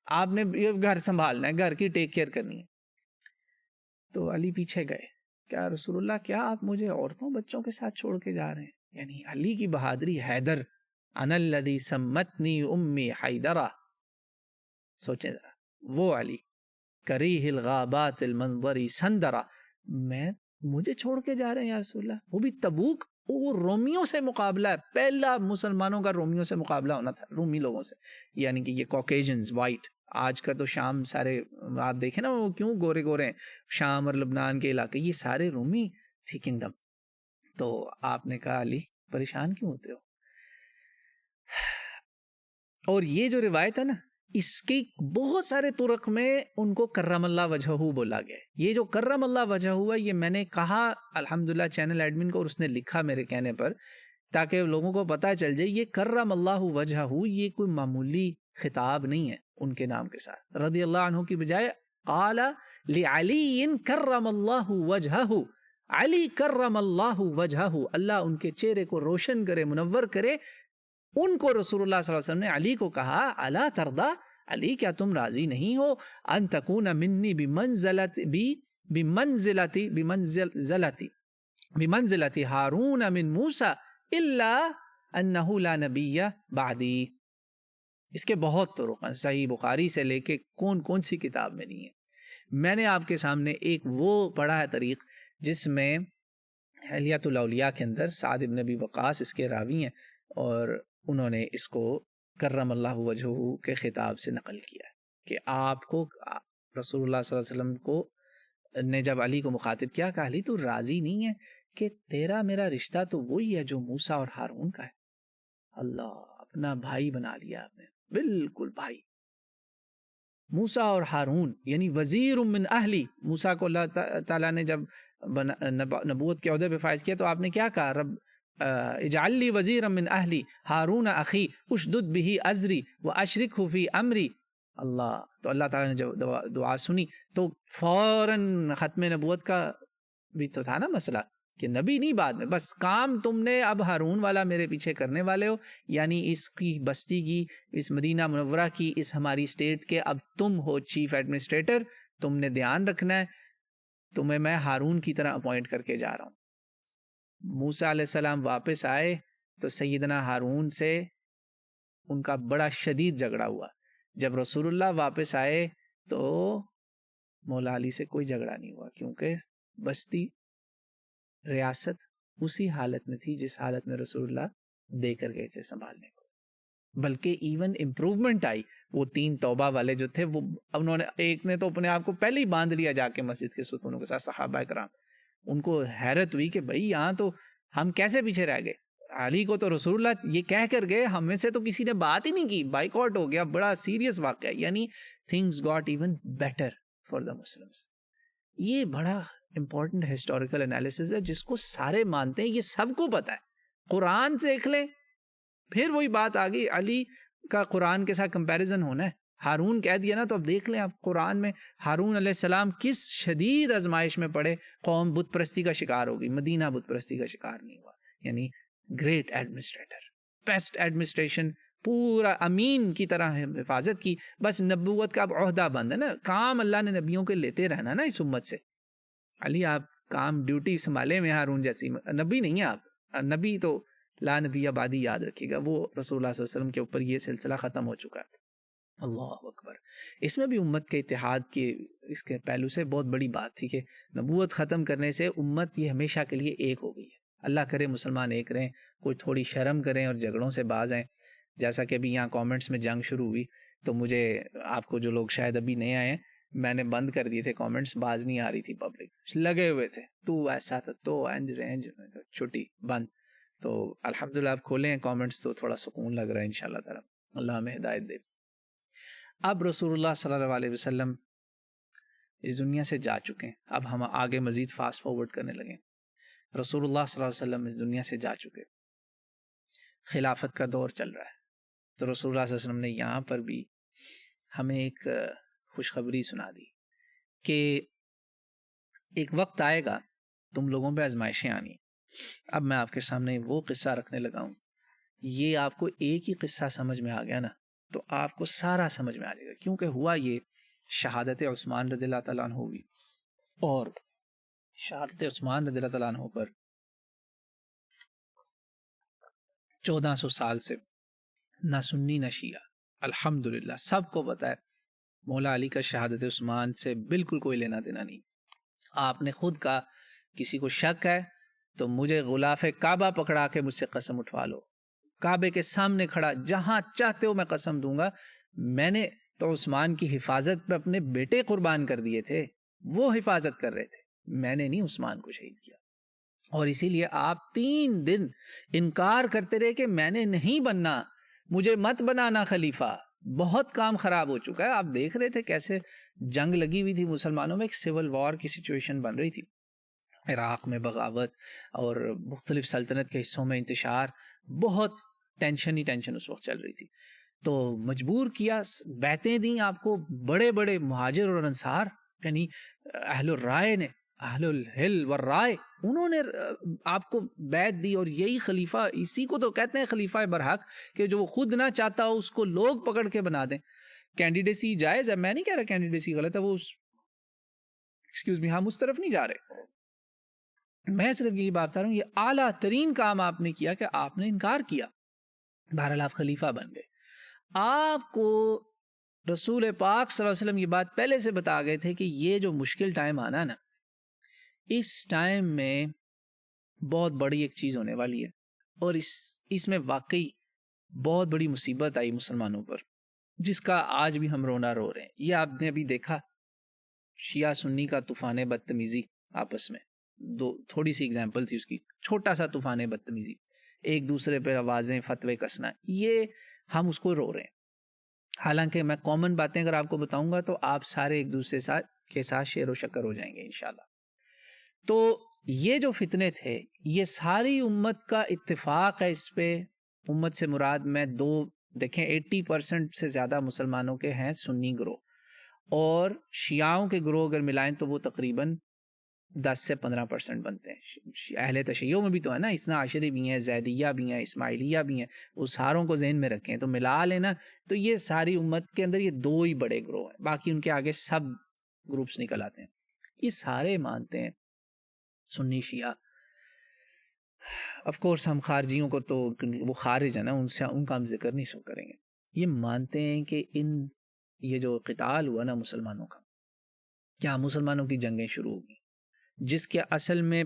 آپ نے گھر سنبھالنا ہے, گھر کی ٹیک کیئر کرنی ہے. تو علی پیچھے گئے, کیا رسول اللہ کیا آپ مجھے عورتوں بچوں کے ساتھ چھوڑ کے جا رہے ہیں؟ یعنی علی کی بہادری. حیدر انا الذی سمتنی امی حیدرہ, سوچیں ذرا, وہ علی کریہ الغابات المنظری سندرہ, مجھے چھوڑ کے جا رہے ہیں یا رسول اللہ, وہ بھی تبوک, وہ رومیوں سے مقابلہ ہے, پہلا مسلمانوں کا رومیوں سے مقابلہ ہونا تھا, رومی لوگوں سے, یعنی کہ یہ کوکیجنز وائٹ. آج کا تو شام سارے آپ دیکھیں نا وہ کیوں گورے گورے ہیں, شام اور لبنان کے علاقے یہ سارے رومی تھی کنگڈم. تو آپ نے کہا علی پریشان کیوں ہوتے ہو؟ اور یہ جو روایت ہے نا, اس کی بہت سارے طرق میں ان کو کرم اللہ وجہہ بولا گیا. یہ جو کرم اللہ وجہہ ہوا, یہ میں نے کہا الحمدللہ چینل ایڈمن کو, اور اس نے لکھا میرے کہنے پر تاکہ لوگوں کو پتہ چل جائے, یہ کرم اللہ وجہہ یہ کوئی معمولی خطاب نہیں ہے ان کے نام کے ساتھ. رضی اللہ عنہ کی بجائے قال لعلی کرم اللہ وجہہ, علی کرم اللہ وجہہ, اللہ ان کے چہرے کو روشن کرے, منور کرے. ان کو رسول اللہ صلی اللہ علیہ وسلم نے علی کو کہا الا ترضا, علی کیا تم راضی نہیں ہو, ان تکون منی بمنزلتی ہارون من موسیٰ الا انہ لا نبی بعدی. اس کے بہت طرق ہیں, صحیح بخاری سے لے کے کون سی کتاب میں نہیں ہے. میں نے آپ کے سامنے ایک وہ پڑھا ہے طریق جس میں حلیۃ الاولیاء کے اندر سعد بن ابی وقاص اس کے راوی ہیں, اور انہوں نے اس کو کرم اللہ وجہہ کے خطاب سے نقل کیا ہے کہ آپ کو رسول اللہ صلی اللہ علیہ وسلم کو نے جب علی کو مخاطب کیا, کہ علی تو راضی نہیں ہے کہ تیرا میرا رشتہ تو وہی ہے جو موسیٰ اور ہارون کا ہے. اللہ, اپنا بھائی بنا لیا آپ نے, بالکل بھائی. موسیٰ اور ہارون یعنی وزیر من اہلی. موسیٰ کو اللہ تعالیٰ نے جب نبوت کے عہدے پہ فائز کیا تو آپ نے کیا کہا, رب اجعل لی وزیرا من اہلی ہارون اخی اشدد بہ ازری واشرکہ فی امری. اللہ, تو اللہ تعالیٰ نے جب دعا سنی تو فوراً ختم نبوت کا بھی تو تھا نا مسئلہ کہ نبی نہیں بعد میں, بس کام تم نے اب ہارون والا میرے پیچھے کرنے والے ہو, یعنی اس کی بستی کی, اس مدینہ منورہ کی, اس ہماری اسٹیٹ کے اب تم ہو چیف ایڈمنسٹریٹر. تم نے دھیان رکھنا ہے, تمہیں میں ہارون کی طرح اپوائنٹ کر کے جا رہا ہوں. موسیٰ علیہ السلام واپس آئے تو سیدنا ہارون سے ان کا بڑا شدید جھگڑا ہوا. جب رسول اللہ واپس آئے تو مولا علی سے کوئی جھگڑا نہیں ہوا, کیونکہ بستی ریاست اسی حالت میں تھی جس حالت میں رسول اللہ دے کر گئے تھے سنبھالنے کو. بلکہ ایون امپروومنٹ آئی. وہ 3 توبہ والے جو تھے, وہ انہوں نے, ایک نے تو اپنے آپ کو پہلے ہی باندھ لیا جا کے مسجد کے ستونوں کے ساتھ, صحابہ کرام. ان کو حیرت ہوئی کہ بھئی یہاں تو ہم کیسے پیچھے رہ گئے, علی کو تو رسول اللہ یہ کہہ کر گئے, ہمیں سے تو کسی نے بات ہی نہیں کی, بائیکاٹ ہو گیا, بڑا سیریس واقعہ. یعنی things got even better for the Muslims. یہ بڑا امپورٹنٹ ہسٹوریکل انالیسس ہے جس کو سارے مانتے ہیں, یہ سب کو پتا ہے. قرآن دیکھ لیں, پھر وہی بات آ گئی, علی کا قرآن کے ساتھ کمپیریزن ہونا ہے. ہارون کہہ دیا نا, تو اب دیکھ لیں آپ قرآن میں ہارون علیہ السلام کس شدید آزمائش میں پڑے, قوم بت پرستی کا شکار ہو گئی, مدینہ بت پرستی کا شکار نہیں ہوا. یعنی گریٹ ایڈمنسٹریٹر, بیسٹ ایڈمنسٹریشن, پورا امین کی طرح حفاظت کی. بس نبوت کا اب عہدہ بند ہے نا, کام اللہ نے نبیوں کے لیتے رہنا نا اس امت سے. علی آپ کام ڈیوٹی سنبھالے میں, ہارون جیسی نبی نہیں ہے آپ, نبی تو لا نبی آبادی یاد رکھیے گا, وہ رسول اللہ صلی اللہ علیہ وسلم کے اوپر یہ سلسلہ ختم ہو چکا ہے. اللہ اکبر. اس میں بھی امت کے اتحاد کے اس کے پہلو سے بہت بڑی بات تھی کہ نبوت ختم کرنے سے امت یہ ہمیشہ کے لیے ایک ہو گئی ہے. اللہ کرے مسلمان ایک رہیں, کوئی تھوڑی شرم کریں اور جھگڑوں سے باز آئیں. جیسا کہ ابھی یہاں کامنٹس میں جنگ شروع ہوئی, تو مجھے آپ کو جو لوگ شاید ابھی نئے آئے ہیں, میں نے بند کر دیے تھے کامنٹس، باز نہیں آ رہی تھی پبلک، لگے ہوئے تھے تو ایسا تھا تو چھٹی بند. تو الحمدللہ آپ کھولے ہیں کامنٹس تو تھوڑا سکون لگ رہا ہے انشاءاللہ تعالی، اللہ ہمیں ہدایت دے. اب رسول اللہ صلی اللہ علیہ وسلم اس دنیا سے جا چکے ہیں، اب ہم آگے مزید فاسٹ فارورڈ کرنے لگے. رسول اللہ صلی اللہ علیہ وسلم اس دنیا سے جا چکے، خلافت کا دور چل رہا ہے. تو رسول اللہ صلی اللہ علیہ وسلم نے یہاں پر بھی ہمیں ایک خوشخبری سنا دی کہ ایک وقت آئے گا تم لوگوں پہ آزمائشیں آنی. اب میں آپ کے سامنے وہ قصہ رکھنے لگا ہوں، یہ آپ کو ایک ہی قصہ سمجھ میں آ گیا نا تو آپ کو سارا سمجھ میں آ جائے گا. کیونکہ ہوا یہ، شہادت عثمان رضی اللہ تعالیٰ عنہ ہوئی، اور شہادت عثمان رضی اللہ تعالیٰ عنہ پر 1400 سال سے نہ سنی نہ شیعہ، الحمدللہ سب کو پتا ہے مولا علی کا شہادت عثمان سے بالکل کوئی لینا دینا نہیں. آپ نے خود کہا کسی کو شک ہے تو مجھے غلاف کعبہ پکڑا کے مجھ سے قسم اٹھوا لو، کعبے کے سامنے کھڑا جہاں چاہتے ہو میں قسم دوں گا. میں نے تو عثمان کی حفاظت پہ اپنے بیٹے قربان کر دیے تھے، وہ حفاظت کر رہے تھے، میں نے نہیں عثمان کو شہید کیا. اور اسی لیے آپ 3 دن انکار کرتے رہے کہ میں نے نہیں بننا، مجھے مت بنانا خلیفہ. بہت کام خراب ہو چکا ہے. آپ دیکھ رہے تھے کیسے جنگ لگی ہوئی تھی مسلمانوں میں، ایک سول وار کی سچویشن بن رہی تھی، عراق میں بغاوت اور مختلف سلطنت کے حصوں میں انتشار، بہت ٹینشن ہی ٹینشن اس وقت چل رہی تھی. تو مجبور کیا، بیعتیں دیں آپ کو بڑے بڑے مہاجر اور انصار، یعنی اہل الرائے نے، اہل الحل والرائے، انہوں نے آپ کو بیعت دی. اور یہی خلیفہ، اسی کو تو کہتے ہیں خلیفہ برحق، کہ جو وہ خود نہ چاہتا ہو اس کو لوگ پکڑ کے بنا دیں. کینڈیڈیسی جائز ہے، میں نہیں کہہ رہا کینڈیڈیسی غلط ہے، وہ ایکسکیوز می، ہم اس طرف نہیں جا رہے. میں صرف یہی بات کر رہا ہوں، یہ اعلیٰ ترین کام آپ نے کیا کہ آپ نے انکار کیا. بہرحال آپ خلیفہ بن گئے. آپ کو رسول پاک صلی اللہ علیہ وسلم یہ بات پہلے سے بتا گئے تھے کہ یہ جو مشکل ٹائم آنا نا، اس ٹائم میں بہت بڑی ایک چیز ہونے والی ہے، اور اس میں واقعی بہت بڑی مصیبت آئی مسلمانوں پر، جس کا آج بھی ہم رونا رو رہے ہیں. یہ آپ نے ابھی دیکھا شیعہ سنی کا طوفان بدتمیزی آپس میں، تھوڑی سی اگزامپل تھی اس کی، چھوٹا سا طوفان بدتمیزی، ایک دوسرے پہ آوازیں فتوے کسنا، یہ ہم اس کو رو رہے ہیں. حالانکہ میں کامن باتیں اگر آپ کو بتاؤں گا تو آپ سارے ایک دوسرے کے ساتھ شیر و شکر ہو جائیں گے انشاءاللہ. تو یہ جو فتنے تھے، یہ ساری امت کا اتفاق ہے اس پہ. امت سے مراد میں دیکھیں 80% سے زیادہ مسلمانوں کے ہیں سنی گروہ، اور شیعوں کے گروہ اگر ملائیں تو وہ تقریباً 10 سے 15% بنتے ہیں. اہل تشیع میں بھی تو ہے نا، اثنا عشری بھی ہیں، زیدیہ بھی ہیں، اسماعیلیہ بھی ہیں، اس ساروں کو ذہن میں رکھیں تو ملا لینا. تو یہ ساری امت کے اندر یہ 2 ہی بڑے گروہ ہیں، باقی ان کے آگے سب گروپس نکل آتے ہیں. یہ سارے مانتے ہیں سنی شیعہ. آف کورس ہم خارجیوں کو تو وہ خارج ہے نا، ان کا ہم ذکر نہیں کریں گے. یہ مانتے ہیں کہ یہ جو قتال ہوا نا مسلمانوں کا، کیا مسلمانوں کی جنگیں شروع ہوگی، جس کے اصل میں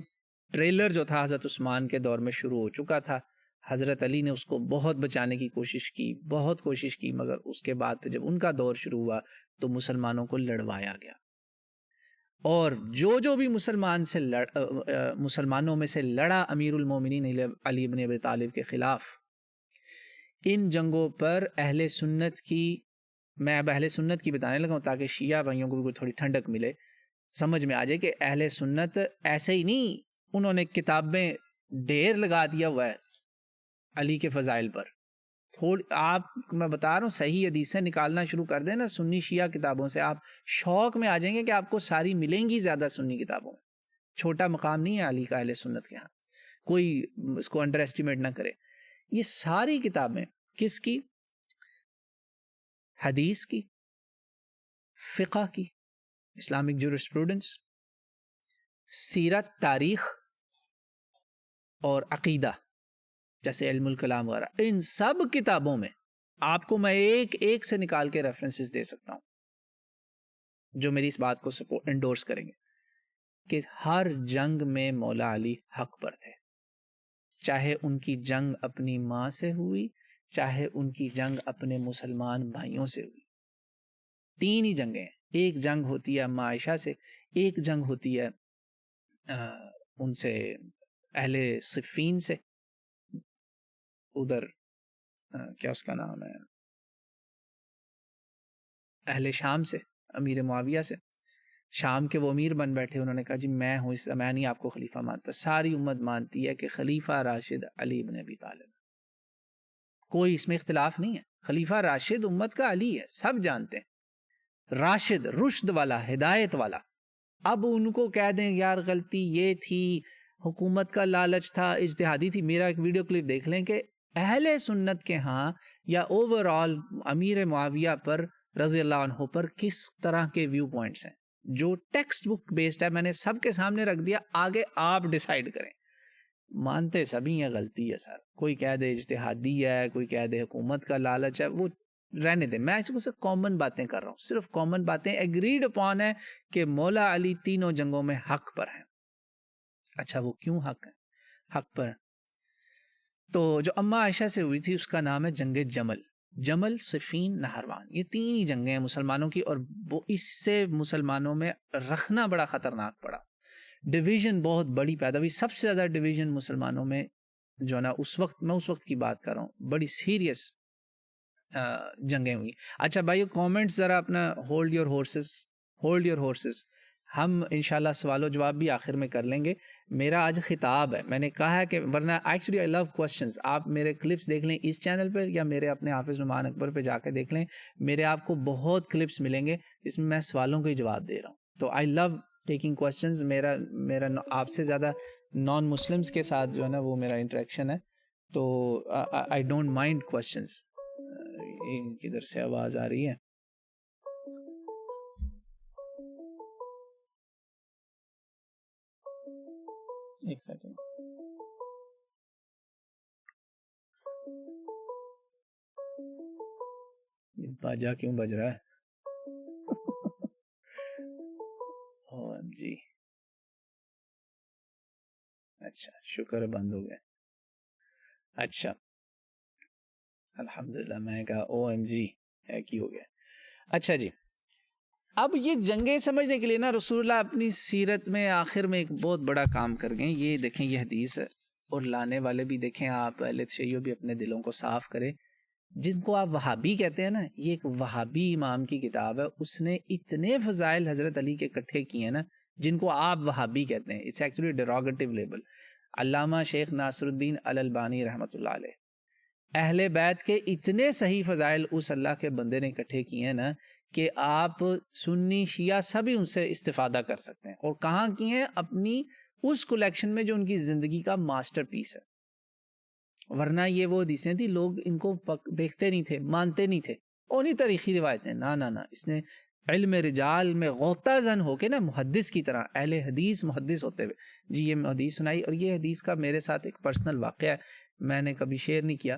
ٹریلر جو تھا حضرت عثمان کے دور میں شروع ہو چکا تھا. حضرت علی نے اس کو بہت بچانے کی کوشش کی، بہت کوشش کی، مگر اس کے بعد پھر جب ان کا دور شروع ہوا تو مسلمانوں کو لڑوایا گیا. اور جو بھی مسلمانوں میں سے لڑا امیر المومنین علی بن ابی طالب کے خلاف، ان جنگوں پر اہل سنت کی، میں اب اہل سنت کی بتانے لگا ہوں تاکہ شیعہ بھائیوں کو بھی تھوڑی ٹھنڈک ملے، سمجھ میں آ جائے کہ اہل سنت ایسے ہی نہیں، انہوں نے کتابیں ڈھیر لگا دیا ہوا ہے علی کے فضائل پر. میں بتا رہا ہوں صحیح حدیثیں نکالنا شروع کر دیں نا سنی شیعہ کتابوں سے، آپ شوق میں آ جائیں گے کہ آپ کو ساری ملیں گی زیادہ سنی کتابوں میں. چھوٹا مقام نہیں ہے علی کا اہل سنت کے ہاں، کوئی اس کو انڈر ایسٹیمیٹ نہ کرے. یہ ساری کتابیں کس کی؟ حدیث کی، فقہ کی، اسلامک جورسپروڈنس، سیرت، تاریخ اور عقیدہ جیسے علم الکلام وغیرہ. ان سب کتابوں میں آپ کو میں ایک سے نکال کے ریفرنسز دے سکتا ہوں جو میری اس بات کو انڈورس کریں گے کہ ہر جنگ میں مولا علی حق پر تھے، چاہے ان کی جنگ اپنی ماں سے ہوئی، چاہے ان کی جنگ اپنے مسلمان بھائیوں سے ہوئی. 3 ہی جنگیں ہیں، ایک جنگ ہوتی ہے اما عائشہ سے، ایک جنگ ہوتی ہے ان سے اہل صفین سے، ادھر کیا اس کا نام ہے، اہل شام سے، امیر معاویہ سے، شام کے وہ امیر بن بیٹھے، انہوں نے کہا جی میں ہوں، میں نہیں آپ کو خلیفہ مانتا، ساری امت مانتی ہے کہ خلیفہ راشد علی بن ابی طالب، کوئی اس میں اختلاف نہیں ہے، خلیفہ راشد امت کا علی ہے، سب جانتے ہیں، راشد، رشد والا، ہدایت والا۔ اب ان کو کہہ دیں یار غلطی یہ تھی، حکومت کا لالچ تھا، اجتہادی تھی، میرا ایک ویڈیو کلپ دیکھ لیں کہ اہل سنت کے ہاں یا اوور آل امیر معاویہ پر رضی اللہ عنہ پر کس طرح کے ویو پوائنٹس ہیں، جو ٹیکسٹ بک بیسڈ ہے، میں نے سب کے سامنے رکھ دیا، آگے آپ ڈیسائیڈ کریں۔ مانتے سبھی ہیں غلطی ہے سر، کوئی کہہ دے اجتہادی ہے، کوئی کہہ دے حکومت کا لالچ ہے، وہ رہنے دیں، میں اس کو صرف کامن باتیں کر رہا ہوں، صرف کامن باتیں ایگریڈ اپون ہے کہ مولا علی تینوں جنگوں میں حق پر ہیں۔ اچھا وہ کیوں حق ہے، حق پر؟ تو جو اما عائشہ سے ہوئی تھی اس کا نام ہے جنگ جمل، جمل، صفین، نہروان، یہ تین ہی جنگیں ہیں مسلمانوں کی، اور وہ اس سے مسلمانوں میں رکھنا بڑا خطرناک پڑا، ڈویژن بہت بڑی پیدا ہوئی، سب سے زیادہ ڈویژن مسلمانوں میں جو نا اس وقت، میں اس وقت کی بات کر رہا ہوں، بڑی سیریس جنگیں ہوئی۔ اچھا بھائیو کامنٹس ذرا اپنا ہولڈ یور ہورسز، ہولڈ یور ہورسز، ہم انشاءاللہ سوال و جواب بھی آخر میں کر لیں گے۔ میرا آج خطاب ہے، میں نے کہا ہے کہ ورنہ ایکچولی آئی لو کوسچنز، آپ میرے کلپس دیکھ لیں اس چینل پہ یا میرے اپنے حافظ نعمان اکبر پہ جا کے دیکھ لیں، میرے آپ کو بہت کلپس ملیں گے جس میں سوالوں کے جواب دے رہا ہوں۔ تو آئی لو ٹیکنگ کوسچنز، میرا آپ سے زیادہ نان مسلمس کے ساتھ جو ہے نا وہ میرا انٹریکشن ہے، تو آئی ڈونٹ مائنڈ کوسچنز۔ کدھر سے آواز آ رہی ہے؟ ایک سیکنڈ، باجا کیوں بج رہا ہے؟ جی اچھا شکر ہے بند ہو گیا، اچھا الحمدللہ، میں کہا او ایم جی ہے کی ہو گیا۔ اچھا جی، اب یہ جنگیں سمجھنے کے لیے نا رسول اللہ اپنی سیرت میں آخر میں ایک بہت بڑا کام کر گئے، یہ دیکھیں یہ حدیث ہے، اور لانے والے بھی دیکھیں، آپ اہل تشیع بھی اپنے دلوں کو صاف کریں، جن کو آپ وہابی کہتے ہیں نا، یہ ایک وہابی امام کی کتاب ہے، اس نے اتنے فضائل حضرت علی کے اکٹھے کیے ہیں نا، جن کو آپ وہابی کہتے ہیں، اٹس ایکچولی ڈیروگیٹو لیبل۔ علامہ شیخ ناصر الدین الالبانی رحمۃ اللہ علیہ، اہل بیت کے اتنے صحیح فضائل اس اللہ کے بندے نے اکٹھے کیے ہیں نا کہ آپ سنی شیعہ سبھی ان سے استفادہ کر سکتے ہیں، اور کہاں کی ہیں؟ اپنی اس کلیکشن میں جو ان کی زندگی کا ماسٹر پیس ہے، ورنہ یہ وہ حدیثیں تھی لوگ ان کو دیکھتے نہیں تھے، مانتے نہیں تھے، انہی تاریخی روایتیں، نہ اس نے علم رجال میں غوطہ زن ہو کے نا، محدث کی طرح، اہل حدیث محدث ہوتے ہوئے جی یہ حدیث سنائی، اور یہ حدیث کا میرے ساتھ ایک پرسنل واقعہ ہے، میں نے کبھی شیئر نہیں کیا،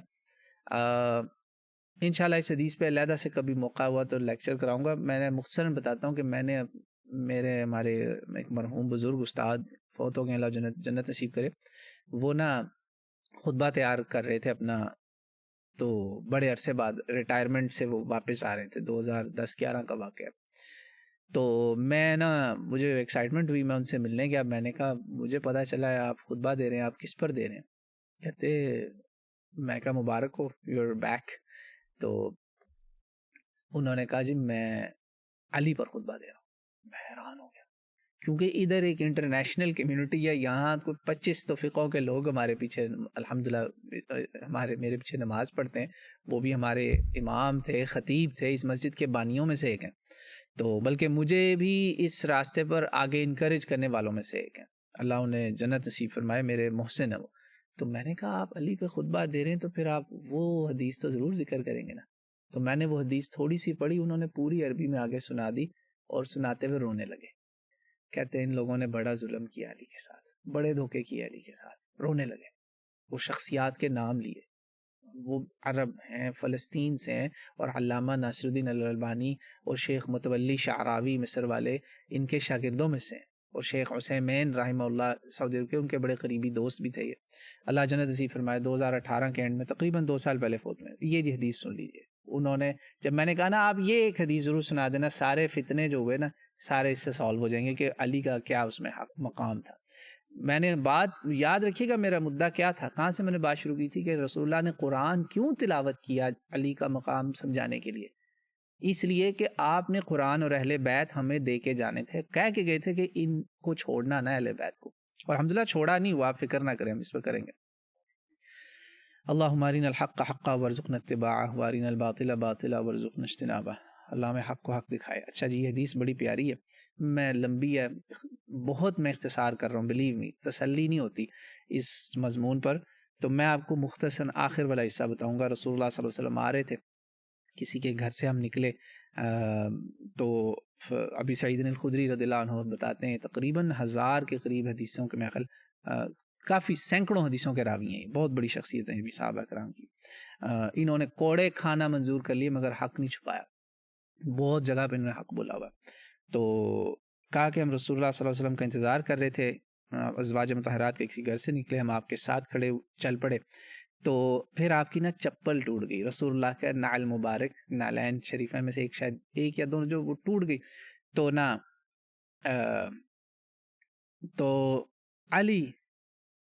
انشاءاللہ اس حدیث پہ علیحدہ سے کبھی موقع ہوا تو لیکچر کراؤں گا۔ میں نے مختصراً بتاتا ہوں کہ میں نے ہمارے ایک مرحوم بزرگ استاد فوت ہو گئے، اللہ جنت نصیب کرے، وہ نا خطبہ تیار کر رہے تھے اپنا، تو بڑے عرصے بعد ریٹائرمنٹ سے وہ واپس آ رہے تھے، 2010-11 کا واقعہ، تو میں نا مجھے ایکسائٹمنٹ ہوئی، میں ان سے ملنے گیا، میں نے کہا مجھے پتا چلا ہے آپ خطبہ دے رہے ہیں، آپ کس پر دے رہے ہیں؟ کہتے میں کہا مبارک ہو، یو آر بیک، تو انہوں نے کہا جی میں علی پر خطبہ دے رہا ہوں، میں حیران ہو گیا، کیونکہ ادھر ایک انٹرنیشنل کمیونٹی ہے، یہاں کوئی 25 تو فقوں کے لوگ ہمارے پیچھے الحمدللہ میرے پیچھے نماز پڑھتے ہیں، وہ بھی ہمارے امام تھے، خطیب تھے، اس مسجد کے بانیوں میں سے ایک ہیں، تو بلکہ مجھے بھی اس راستے پر آگے انکریج کرنے والوں میں سے ایک ہیں، اللہ انہیں جنت نصیب فرمائے، میرے محسن ہیں وہ۔ تو میں نے کہا آپ علی پہ خطبہ دے رہے ہیں تو پھر آپ وہ حدیث تو ضرور ذکر کریں گے نا، تو میں نے وہ حدیث تھوڑی سی پڑھی، انہوں نے پوری عربی میں آگے سنا دی، اور سناتے ہوئے رونے لگے، کہتے ہیں ان لوگوں نے بڑا ظلم کیا علی کے ساتھ، بڑے دھوکے کیے علی کے ساتھ، رونے لگے، وہ شخصیات کے نام لیے، وہ عرب ہیں، فلسطین سے ہیں، اور علامہ ناصر الدین الالبانی اور شیخ متولی شعراوی مصر والے ان کے شاگردوں میں سے ہیں، اور شیخ عثیمین رحمہ اللہ سعودی عرب کے ان کے بڑے قریبی دوست بھی تھے، یہ اللہ جنت نصیب فرمائے، 2018 کے اینڈ میں تقریباً 2 سال پہلے فوت ہوئے، یہ جی حدیث سن لیجئے، انہوں نے جب میں نے کہا نا آپ یہ ایک حدیث ضرور سنا دینا، سارے فتنے جو ہوئے نا سارے اس سے سالو ہو جائیں گے کہ علی کا کیا اس میں حق مقام تھا. میں نے بات یاد رکھیے گا میرا مدعا کیا تھا، کہاں سے میں نے بات شروع کی تھی کہ رسول اللہ نے قرآن کیوں تلاوت کیا علی کا مقام سمجھانے کے لیے. اس لیے کہ آپ نے قرآن اور اہل بیت ہمیں دے کے جانے تھے، کہہ کے گئے تھے کہ ان کو چھوڑنا نہ اہل بیت کو، اور الحمدللہ چھوڑا نہیں ہوا، آپ فکر نہ کریں، ہم اس پہ کریں گے. اللہم ارنا الحق حقا وارزقنا اتباعہ وارنا الباطل باطلا وارزقنا اجتنابہ. اللہ میں حق کو حق دکھائے. اچھا جی، یہ حدیث بڑی پیاری ہے، میں لمبی ہے بہت، میں اختصار کر رہا ہوں، بلیو می تسلی نہیں ہوتی اس مضمون پر، تو میں آپ کو مختصراً آخر والا حصہ بتاؤں گا. رسول اللہ صلی اللہ علیہ وسلم آ رہے تھے، کسی کے گھر سے ہم نکلے تو ابی سعید الخدری رضی اللہ عنہ بتاتے ہیں تقریباً 1000 کے قریب حدیثوں کے محل کافی سینکڑوں حدیثوں کے راوی ہیں، بہت بڑی شخصیت ہیں بھی صحابہ کرام کی. انہوں نے کوڑے کھانا منظور کر لیے مگر حق نہیں چھپایا، بہت جگہ پہ انہوں نے حق بولا ہوا. تو کہا کہ ہم رسول اللہ صلی اللہ علیہ وسلم کا انتظار کر رہے تھے، ازواج مطہرات کے کسی گھر سے نکلے، ہم آپ کے ساتھ کھڑے چل پڑے، تو پھر آپ کی نا چپل ٹوٹ گئی، رسول اللہ کا نعل مبارک، نعلین شریفین میں سے ایک شاید ایک یا دونوں جو وہ ٹوٹ گئی. تو نا تو علی،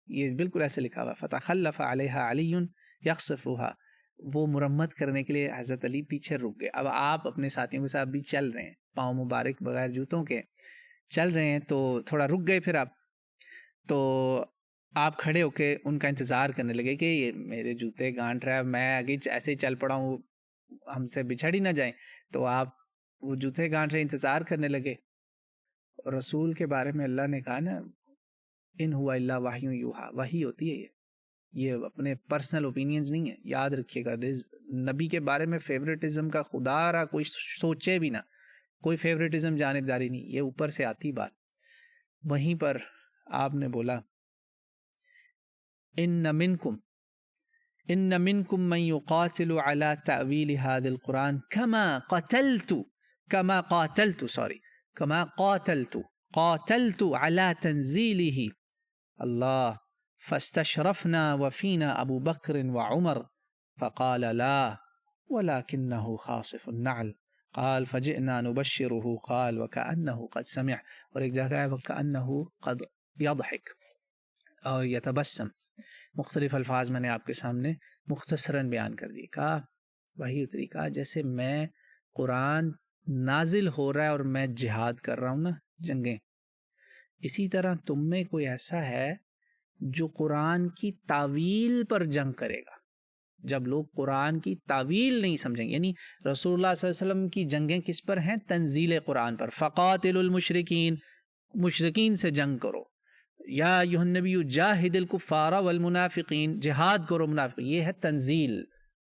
یہ بالکل ایسے لکھا ہوا فتخلف علیہا علی یخصفها، وہ مرمت کرنے کے لیے حضرت علی پیچھے رک گئے. اب آپ اپنے ساتھیوں کے ساتھ بھی چل رہے ہیں، پاؤں مبارک بغیر جوتوں کے چل رہے ہیں، تو تھوڑا رک گئے. پھر تو آپ کھڑے ہو کے ان کا انتظار کرنے لگے کہ یہ میرے جوتے گانٹ رہا ہے، میں آگے ایسے ہی چل پڑا ہوں، ہم سے بچھڑ ہی نہ جائیں. تو آپ وہ جوتے گانٹ رہے انتظار کرنے لگے. رسول کے بارے میں اللہ نے کہا نا ان ہوا الا وحی یوحا، وحی ہوتی ہے یہ اپنے پرسنل اوپینینز نہیں ہے، یاد رکھیے گا. نبی کے بارے میں فیوریٹزم کا خدا رہا کوئی سوچے بھی نہ، کوئی فیوریٹزم جانبداری نہیں، یہ اوپر سے آتی بات. وہیں پر آپ نے بولا ان منکم من یقاتل علی تأویل هذا القرآن کما قاتلت علی تنزیلہ اللہ فاستشرفنا وفینا ابو بکر وعمر فقال لا ولكنه خاصف النعل قال فجئنا نبشره قال وكأنه قد سمع، اور ایک جگہ ہے وكأنه قد يضحك اور يتبسم. مختلف الفاظ میں نے آپ کے سامنے مختصراً بیان کر دی. کہا وہی اتری، کہا جیسے میں قرآن نازل ہو رہا ہے اور میں جہاد کر رہا ہوں نا، جنگیں، اسی طرح تم میں کوئی ایسا ہے جو قرآن کی تعویل پر جنگ کرے گا. جب لوگ قرآن کی تعویل نہیں سمجھیں گے، یعنی رسول اللہ صلی اللہ علیہ وسلم کی جنگیں کس پر ہیں؟ تنزیل قرآن پر. فقاتل المشرکین، مشرکین سے جنگ کرو. یا ایھا النبی جاہد الکفار والمنافقین، جہاد کرو منافق. یہ ہے تنزیل،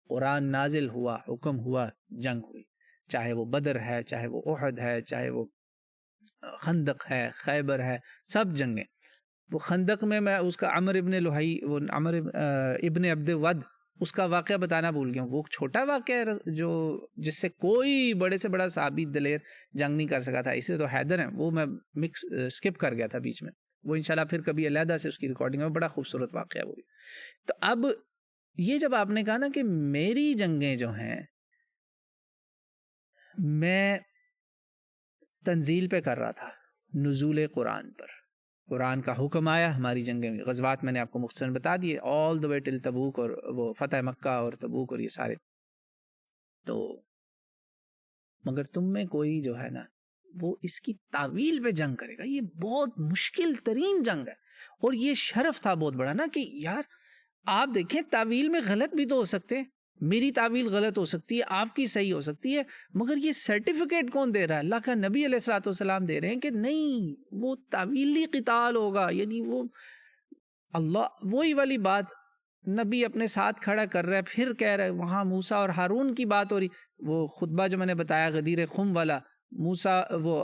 قرآن نازل ہوا، حکم ہوا، جنگ ہوئی، چاہے وہ بدر ہے، چاہے وہ احد ہے، چاہے وہ خندق ہے، خیبر ہے، سب جنگیں. وہ خندق میں اس کا عمر ابن لحی، وہ عمر ابن عبد ود، اس کا واقعہ بتانا بھول گیا ہوں. وہ چھوٹا واقعہ ہے جو جس سے کوئی بڑے سے بڑا صحابی دلیر جنگ نہیں کر سکا تھا، اس لیے تو حیدر ہیں. وہ میں سکپ کر گیا تھا بیچ میں، وہ انشاءاللہ پھر کبھی علیحدہ سے اس کی ریکارڈنگ ہے، بڑا خوبصورت واقعہ ہے وہ بھی. تو اب یہ جب آپ نے کہا نا کہ میری جنگیں جو ہیں میں تنزیل پہ کر رہا تھا، نزول قرآن پر، قرآن کا حکم آیا، ہماری جنگیں، غزوات میں نے آپ کو مختصراً بتا دیے، آل دی وے ٹل تبوک، اور وہ فتح مکہ اور تبوک اور یہ سارے. تو مگر تم میں کوئی جو ہے نا وہ اس کی تعویل پہ جنگ کرے گا. یہ بہت مشکل ترین جنگ ہے، اور یہ شرف تھا بہت بڑا نا کہ یار آپ دیکھیں تعویل میں غلط بھی تو ہو سکتے ہیں، میری تعویل غلط ہو سکتی ہے، آپ کی صحیح ہو سکتی ہے، مگر یہ سرٹیفکیٹ کون دے رہا ہے؟ اللہ کا نبی علیہ الصلوۃ والسلام دے رہے ہیں کہ نہیں، وہ تعویلی قتال ہوگا. یعنی وہ اللہ، وہی والی بات نبی اپنے ساتھ کھڑا کر رہا ہے، پھر کہہ رہا ہے، وہاں موسیٰ اور ہارون کی بات ہو رہی، وہ خطبہ جو میں نے بتایا غدیر خم والا، موسیٰ وہ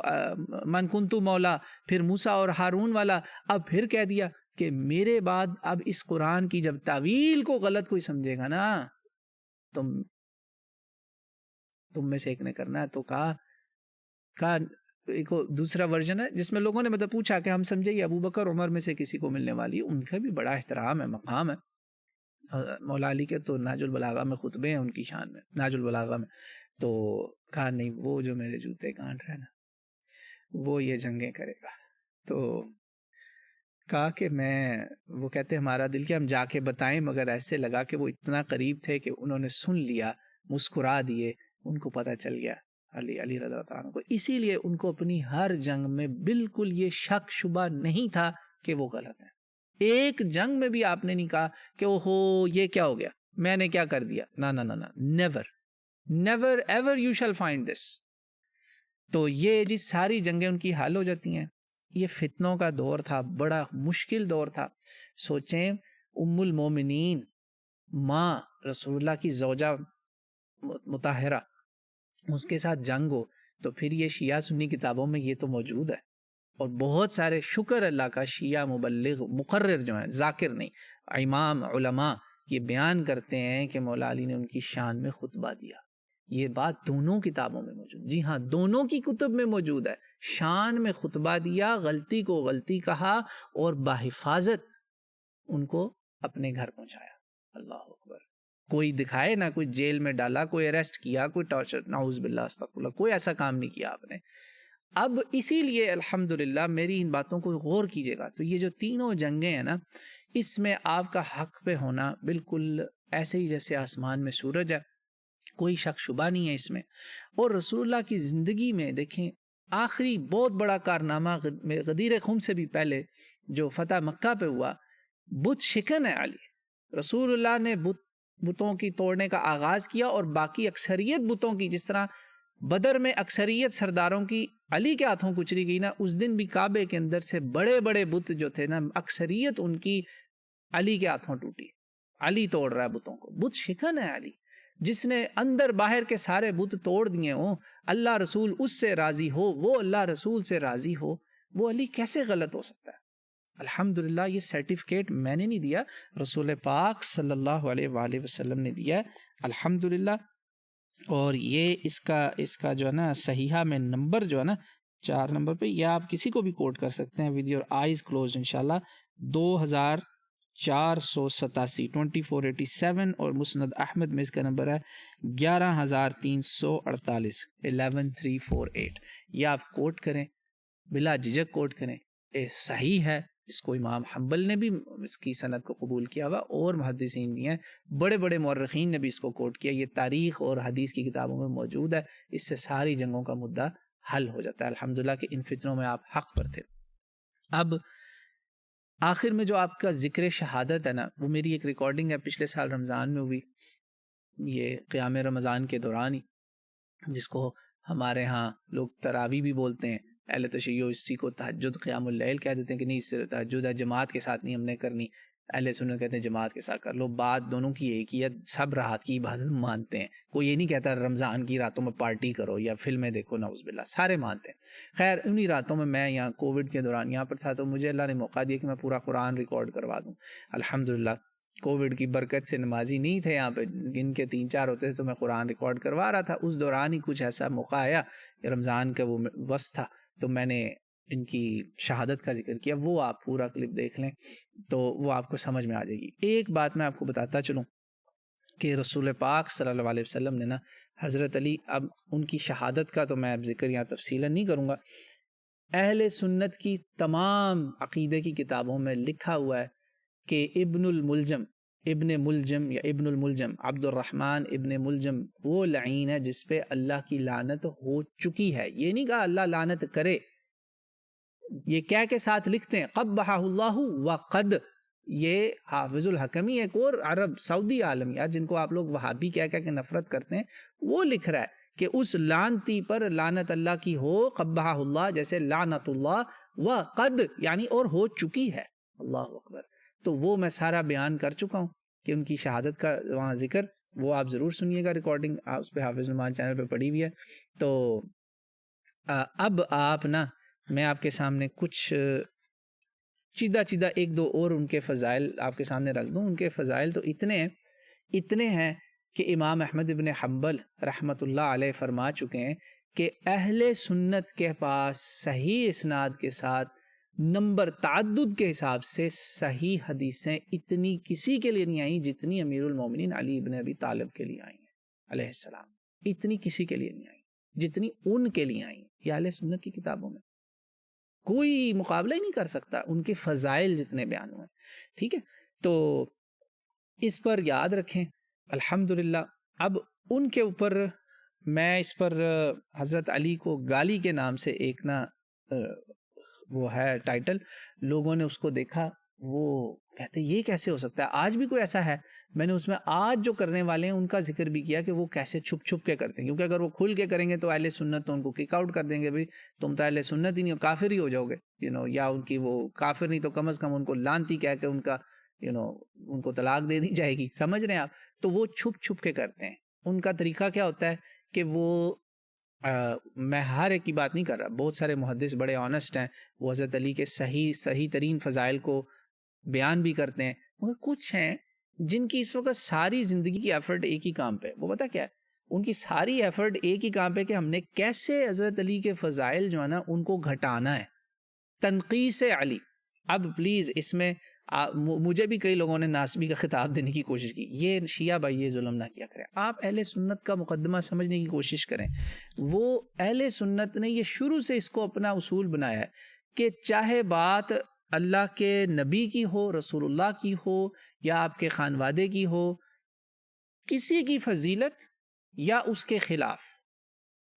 من کنتو مولا، پھر موسیٰ اور ہارون والا. اب پھر کہہ دیا کہ میرے بعد اب اس قرآن کی جب تعویل کو غلط کوئی سمجھے گا نا، تم میں سے ایک نے کرنا ہے. تو کہا ایک دوسرا ورژن ہے جس میں لوگوں نے مطلب پوچھا کہ ہم سمجھے یہ ابو بکر عمر میں سے کسی کو ملنے والی ہے، ان کا بھی بڑا احترام ہے، مقام ہے. مولا علی کے تو نہج البلاغہ میں خطبے ہیں ان کی شان میں، نہج البلاغہ میں، تو کہا نہیں وہ جو میرے جوتے کاٹ رہا ہے نا وہ یہ جنگیں کرے گا. تو کہا کہ وہ کہتے ہمارا دل کہ ہم جا کے بتائیں، مگر ایسے لگا کہ وہ اتنا قریب تھے کہ انہوں نے سن لیا، مسکرا دیے، ان کو پتہ چل گیا علی رضی اللہ عنہ کو. اسی لیے ان کو اپنی ہر جنگ میں بالکل یہ شک شبہ نہیں تھا کہ وہ غلط ہیں. ایک جنگ میں بھی آپ نے نہیں کہا کہ اوہو یہ کیا ہو گیا، میں نے کیا کر دیا، نہ، never ever you shall find this. تو یہ جی ساری جنگیں ان کی حل ہو جاتی ہیں. یہ فتنوں کا دور تھا، بڑا مشکل دور تھا. سوچیں ام المومنین ماں رسول اللہ کی زوجہ مطہرہ، اس کے ساتھ جنگ ہو، تو پھر یہ شیعہ سنی کتابوں میں یہ تو موجود ہے. اور بہت سارے شکر اللہ کا شیعہ مبلغ مقرر جو ہیں، ذاکر نہیں، امام علماء یہ بیان کرتے ہیں کہ مولا علی نے ان کی شان میں خطبہ دیا. یہ بات دونوں کتابوں میں موجود، جی ہاں دونوں کی کتب میں موجود ہے. شان میں خطبہ دیا، غلطی کو غلطی کہا اور بحفاظت ان کو اپنے گھر پہنچایا. اللہ اکبر. کوئی دکھائے نہ، کوئی جیل میں ڈالا، کوئی اریسٹ کیا، کوئی ٹارچر، نعوذ باللہ استغفر اللہ، کوئی ایسا کام نہیں کیا آپ نے. اب اسی لیے الحمدللہ میری ان باتوں کو غور کیجئے گا. تو یہ جو تینوں جنگیں ہیں نا، اس میں آپ کا حق پہ ہونا بالکل ایسے ہی جیسے آسمان میں سورج ہے، کوئی شک شبہ نہیں ہے اس میں. اور رسول اللہ کی زندگی میں دیکھیں آخری بہت بڑا کارنامہ غدیر خم سے بھی پہلے جو فتح مکہ پہ ہوا، بت شکن ہے علی. رسول اللہ نے بتوں کی توڑنے کا آغاز کیا، اور باقی اکثریت بتوں کی، جس طرح بدر میں اکثریت سرداروں کی علی کے ہاتھوں کچلی گئی نا، اس دن بھی کعبے کے اندر سے بڑے بڑے بت جو تھے نا، اکثریت ان کی علی کے ہاتھوں ٹوٹی. علی توڑ رہا ہے بتوں کو. بت شکن ہے علی، جس نے اندر باہر کے سارے بت توڑ دیے ہوں، اللہ رسول اس سے راضی ہو، وہ اللہ رسول سے راضی ہو، وہ علی کیسے غلط ہو سکتا ہے؟ الحمدللہ یہ سرٹیفکیٹ میں نے نہیں دیا، رسول پاک صلی اللہ علیہ وآلہ وسلم نے دیا ہے الحمدللہ. اور یہ اس کا جو ہے نا صحیحہ میں نمبر جو ہے نا 4 نمبر پہ، یہ آپ کسی کو بھی کوٹ کر سکتے ہیں ود یور آئیز کلوزڈ انشاءاللہ، 2487 2487. اور مسند احمد میں اس کا نمبر ہے 11348 11348. یہ آپ کوٹ کریں، بلا جھجک کوٹ کریں، صحیح ہے. اس کو امام حنبل نے بھی اس کی سند کو قبول کیا ہوا، اور محدثین بھی ہیں، بڑے بڑے مورخین نے بھی اس کو کوٹ کیا. یہ تاریخ اور حدیث کی کتابوں میں موجود ہے. اس سے ساری جنگوں کا مدعا حل ہو جاتا ہے الحمدللہ کہ ان فتنوں میں آپ حق پر تھے. اب آخر میں جو آپ کا ذکر شہادت ہے نا، وہ میری ایک ریکارڈنگ ہے پچھلے سال رمضان میں ہوئی، یہ قیام رمضان کے دوران ہی، جس کو ہمارے ہاں لوگ تراویح بھی بولتے ہیں. اہل تشیع اسی کو تہجد قیام اللیل کہہ دیتے ہیں کہ نہیں اس سے تہجد ہے، جماعت کے ساتھ نہیں ہم نے کرنی. اہل سنت کہتے ہیں جماعت کے ساتھ کر لو. بات دونوں کی ایک ہی ہے، سب رات کی عبادت مانتے ہیں. کوئی یہ نہیں کہتا رمضان کی راتوں میں پارٹی کرو یا فلمیں دیکھو، نعوذ باللہ، سارے مانتے ہیں. خیر انہی راتوں میں میں یہاں کووڈ کے دوران یہاں پر تھا، تو مجھے اللہ نے موقع دیا کہ میں پورا قرآن ریکارڈ کروا دوں. الحمدللہ کووڈ کی برکت سے نمازی نہیں تھے یہاں پہ، گن کے 3-4 ہوتے تھے، تو میں قرآن ریکارڈ کروا رہا تھا. اس دوران ہی کچھ ایسا موقع آیا کہ رمضان کا وہ وقت تھا، تو میں نے ان کی شہادت کا ذکر کیا. وہ آپ پورا کلپ دیکھ لیں تو وہ آپ کو سمجھ میں آ جائے گی. ایک بات میں آپ کو بتاتا چلوں کہ رسول پاک صلی اللہ علیہ وسلم نے نا حضرت علی، اب ان کی شہادت کا تو میں اب ذکر یہاں تفصیلا نہیں کروں گا، اہل سنت کی تمام عقیدے کی کتابوں میں لکھا ہوا ہے کہ ابن ملجم یا ابن الملجم عبد الرحمن ابن ملجم وہ لعین ہے جس پہ اللہ کی لعنت ہو چکی ہے. یہ نہیں کہا اللہ لعنت کرے، یہ کیا کے ساتھ لکھتے ہیں قبحہ اللہ وقد. یہ حافظ الحکمی ایک اور عرب سعودی عالم یار جن کو آپ لوگ وہابی کہہ کے نفرت کرتے ہیں، وہ لکھ رہا ہے کہ اس لعنتی پر لعنت اللہ کی ہو، قبحہ اللہ جیسے لعنت اللہ، وقد یعنی اور ہو چکی ہے. اللہ اکبر. تو وہ میں سارا بیان کر چکا ہوں کہ ان کی شہادت کا وہاں ذکر، وہ آپ ضرور سنیے گا، ریکارڈنگ اس پہ حافظ نعمان چینل پہ پڑی ہوئی ہے. تو اب آپ نا میں آپ کے سامنے کچھ چیدہ ایک دو اور ان کے فضائل آپ کے سامنے رکھ دوں. ان کے فضائل تو اتنے ہیں کہ امام احمد ابن حنبل رحمت اللہ علیہ فرما چکے ہیں کہ اہل سنت کے پاس صحیح اسناد کے ساتھ نمبر تعدد کے حساب سے صحیح حدیثیں اتنی کسی کے لیے نہیں آئیں جتنی امیر المومنین علی ابن ابی طالب کے لیے آئی ہیں علیہ السلام. اتنی کسی کے لیے نہیں آئیں جتنی ان کے لیے آئیں. یہ اہل سنت کی کتابوں میں کوئی مقابلہ ہی نہیں کر سکتا ان کے فضائل جتنے بیان ہوئے. ٹھیک ہے, تو اس پر یاد رکھیں. الحمدللہ اب ان کے اوپر میں اس پر حضرت علی کو گالی کے نام سے ایک نا وہ ہے ٹائٹل, لوگوں نے اس کو دیکھا, وہ کہتے یہ کیسے ہو سکتا ہے, آج بھی کوئی ایسا ہے. میں نے اس میں آج جو کرنے والے ہیں ان کا ذکر بھی کیا کہ وہ کیسے چھپ چھپ کے کرتے ہیں, کیونکہ اگر وہ کھل کے کریں گے تو اہل سنت تو ان کو کک آؤٹ کر دیں گے, بھائی تم تو اہل سنت ہی نہیں ہو, کافر ہی ہو جاؤ گے, یا ان کی وہ کافر نہیں تو کم از کم ان کو لانتی کہہ کے ان کا ان کو طلاق دے دی جائے گی. سمجھ رہے ہیں آپ؟ تو وہ چھپ چھپ کے کرتے ہیں. ان کا طریقہ کیا ہوتا ہے کہ وہ میں ہر ایک کی بات نہیں کر رہا, بہت سارے محدث بڑے آنسٹ ہیں, وہ حضرت علی کے صحیح ترین فضائل کو بیان بھی کرتے ہیں, مگر کچھ ہیں جن کی اس وقت ساری زندگی کی ایفرٹ ایک ہی کام پہ. وہ پتہ کیا ہے, ان کی ساری ایفرٹ ایک ہی کام پہ کہ ہم نے کیسے حضرت علی کے فضائل جو ہے نا ان کو گھٹانا ہے, تنقیص علی. اب پلیز اس میں مجھے بھی کئی لوگوں نے ناسبی کا خطاب دینے کی کوشش کی, یہ شیعہ بھائی یہ ظلم نہ کیا کریں, آپ اہل سنت کا مقدمہ سمجھنے کی کوشش کریں. وہ اہل سنت نے یہ شروع سے اس کو اپنا اصول بنایا ہے کہ چاہے بات اللہ کے نبی کی ہو, رسول اللہ کی ہو, یا آپ کے خانوادے کی ہو, کسی کی فضیلت یا اس کے خلاف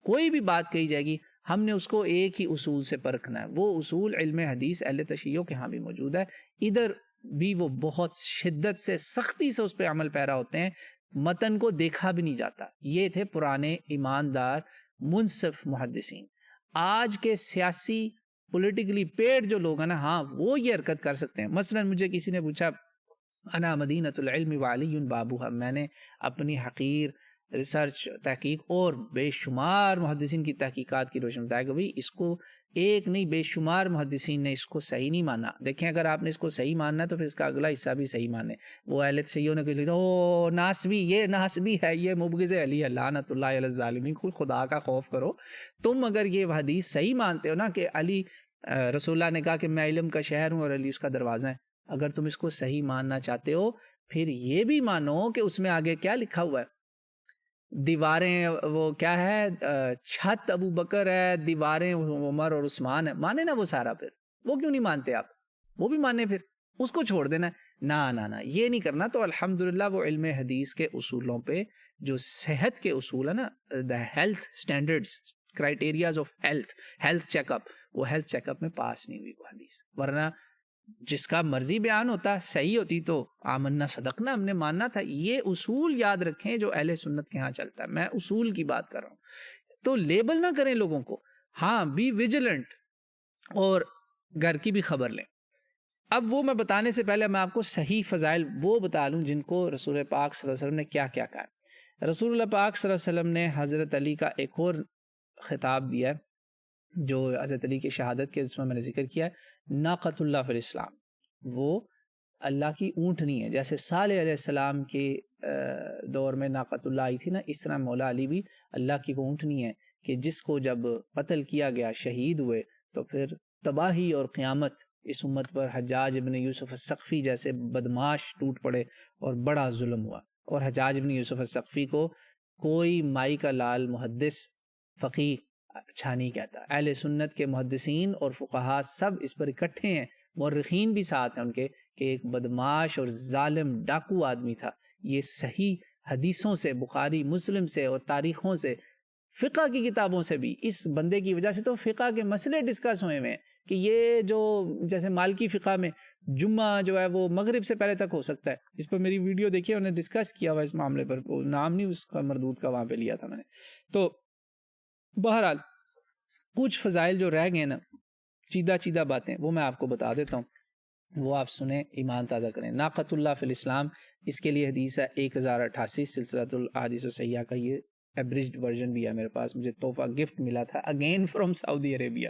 کوئی بھی بات کہی جائے گی, ہم نے اس کو ایک ہی اصول سے پرکھنا ہے. وہ اصول علم حدیث اہل تشیع کے ہاں بھی موجود ہے, ادھر بھی وہ بہت شدت سے سختی سے اس پہ عمل پیرا ہوتے ہیں, متن کو دیکھا بھی نہیں جاتا. یہ تھے پرانے ایماندار منصف محدثین. آج کے سیاسی پولیٹیکلی پیڈ جو لوگ ہیں نا, ہاں وہ یہ حرکت کر سکتے ہیں. مثلا مجھے کسی نے پوچھا انا مدینۃ العلم وعلی بابوہا, میں نے اپنی حقیر ریسرچ تحقیق اور بے شمار محدثین کی تحقیقات کی روشنی بتایا کہ بھئی اس کو ایک نہیں بے شمار محدثین نے اس کو صحیح نہیں مانا. دیکھیں اگر آپ نے اس کو صحیح ماننا ہے تو پھر اس کا اگلا حصہ بھی صحیح مانے. وہ اہل تشیع نے کہا او ناسبی, یہ ناسبی ہے, یہ مبغض علی ہے, لعنت اللہ علی الظالمین. خدا کا خوف کرو. تم اگر یہ حدیث صحیح مانتے ہو نا کہ علی رسول اللہ نے کہا کہ میں علم کا شہر ہوں اور علی اس کا دروازہ ہے, اگر تم اس کو صحیح ماننا چاہتے ہو پھر یہ بھی مانو کہ اس میں آگے کیا لکھا ہوا ہے. دیواریں وہ کیا ہے, چھت ابو بکر ہے, دیواریں عمر اور عثمان ہے, مانے نا وہ سارا. پھر وہ کیوں نہیں مانتے آپ؟ وہ بھی مانے, پھر اس کو چھوڑ دینا. نہ یہ نہیں کرنا. تو الحمدللہ وہ علم حدیث کے اصولوں پہ جو صحت کے اصول ہے نا, the health standards, criterias of health check up, وہ ہیلتھ چیک اپ میں پاس نہیں ہوئی وہ حدیث. ورنہ جس کا مرضی بیان ہوتا صحیح ہوتی تو آمنا صدقنا, ہم نے ماننا تھا. یہ اصول یاد رکھیں جو اہل سنت کے ہاں چلتا ہے. میں اصول کی بات کر رہا ہوں, تو لیبل نہ کریں لوگوں کو. ہاں بی ویجیلنٹ, اور گھر کی بھی خبر لیں. اب وہ میں بتانے سے پہلے میں آپ کو صحیح فضائل وہ بتا لوں جن کو رسول پاک صلی اللہ علیہ وسلم نے کیا کیا کہا. رسول اللہ پاک صلی اللہ علیہ وسلم نے حضرت علی کا ایک اور خطاب دیا ہے جو حضرت علی کی شہادت کے جس میں نے ذکر کیا ہے, ناقۃ اللہ فی الاسلام. وہ اللہ کی اونٹنی ہے. جیسے صالح علیہ السلام کے دور میں ناقۃ اللہ آئی تھی نا, اس طرح مولا علی بھی اللہ کی وہ اونٹنی ہے کہ جس کو جب قتل کیا گیا, شہید ہوئے, تو پھر تباہی اور قیامت اس امت پر حجاج ابن یوسف الثقفی جیسے بدماش ٹوٹ پڑے اور بڑا ظلم ہوا. اور حجاج ابن یوسف الثقفی کو کوئی مائی کا لال محدث فقیہ اچھا نہیں کہتا. اہل سنت کے محدثین اور فقہاء سب اس پر اکٹھے ہیں, مورخین بھی ساتھ ہیں ان کے, کہ ایک بدماش اور ظالم ڈاکو آدمی تھا. یہ صحیح حدیثوں سے, بخاری مسلم سے اور تاریخوں سے, فقہ کی کتابوں سے بھی اس بندے کی وجہ سے تو فقہ کے مسئلے ڈسکس ہوئے ہیں کہ یہ جو جیسے مالکی فقہ میں جمعہ جو ہے وہ مغرب سے پہلے تک ہو سکتا ہے. اس پر میری ویڈیو دیکھیے, انہوں نے ڈسکس کیا ہوا اس معاملے پر, نام نہیں اس کا مردود کا وہاں پہ لیا تھا میں نے. تو بہرحال کچھ فضائل جو رہ گئے نا, چیدہ باتیں, وہ میں آپ کو بتا دیتا ہوں, وہ آپ سنیں, ایمان تازہ کریں. ناقۃ اللہ فی الاسلام, اس کے لیے حدیث ہے 1088 سلسلۃ الاحادیث الصحیحہ کا. یہ ایبریجڈ ورژن بھی ہے میرے پاس, مجھے تحفہ گفٹ ملا تھا اگین فرام سعودی عربیہ.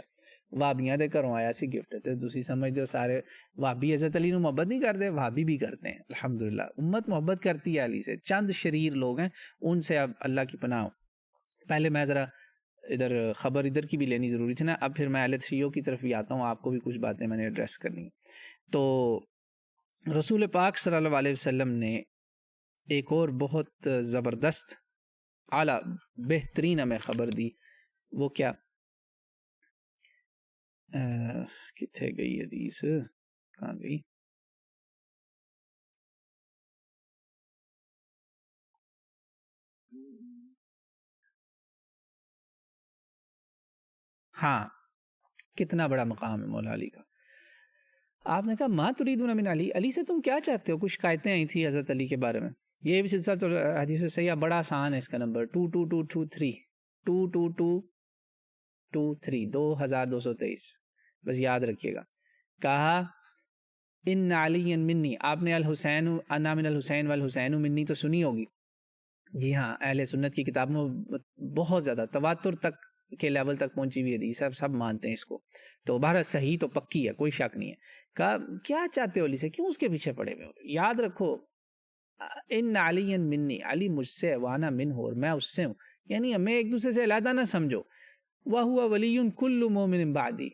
وابیاں دے گھروں آیا سی گفٹ, تے دوسری سمجھ دو سارے وابی حضرت علی نو محبت نہیں کرتے, وابی بھی کرتے ہیں. الحمدللہ امت محبت کرتی ہے علی سے. چند شریر لوگ ہیں, ان سے اب اللہ کی پناہ ہو. پہلے میں ذرا ادھر خبر ادھر کی بھی لینی ضروری تھی نا. اب پھر میں اہل تشیع کی طرف بھی آتا ہوں, آپ کو بھی کچھ باتیں میں نے ایڈریس کرنی ہیں. تو رسول پاک صلی اللہ علیہ وسلم نے ایک اور بہت زبردست اعلیٰ بہترین ہمیں خبر دی. وہ کیا, کتنے گئی حدیث, کہاں گئی, ہاں کتنا بڑا مقام ہے مولا علی کا. آپ نے کہا ما تریدون من علی, علی سے تم کیا چاہتے ہو. کچھ شکایتیں آئی تھی حضرت علی کے بارے میں. یہ بھی سلسلہ تو حدیث سیاح بڑا آسان ہے, اس کا نمبر 22223 22223 2223, بس یاد رکھیے گا. کہا ان علی منی, آپ نے الحسین انا من الحسین والحسین منی تو سنی ہوگی. جی ہاں, اہل سنت کی کتابوں میں بہت زیادہ تواتر تک کے لیول تک پہنچی ہوئی حدیث ہے, سب مانتے ہیں اس کو. تو بہرحال صحیح تو پکی ہے, کوئی شک نہیں ہے. کہا کیا چاہتے ہو علی سے, کیوں اس کے پیچھے پڑے ہوئے ہو. یاد رکھو ان علی منی, علی مجھ سے, وانا من ہو, اور میں اس سے ہوں. یعنی ہمیں ایک دوسرے سے علیحدہ نہ سمجھو. وَهُوَ وَلِيٌّ كُلُّ مُؤْمِنٍ بَعْدِي,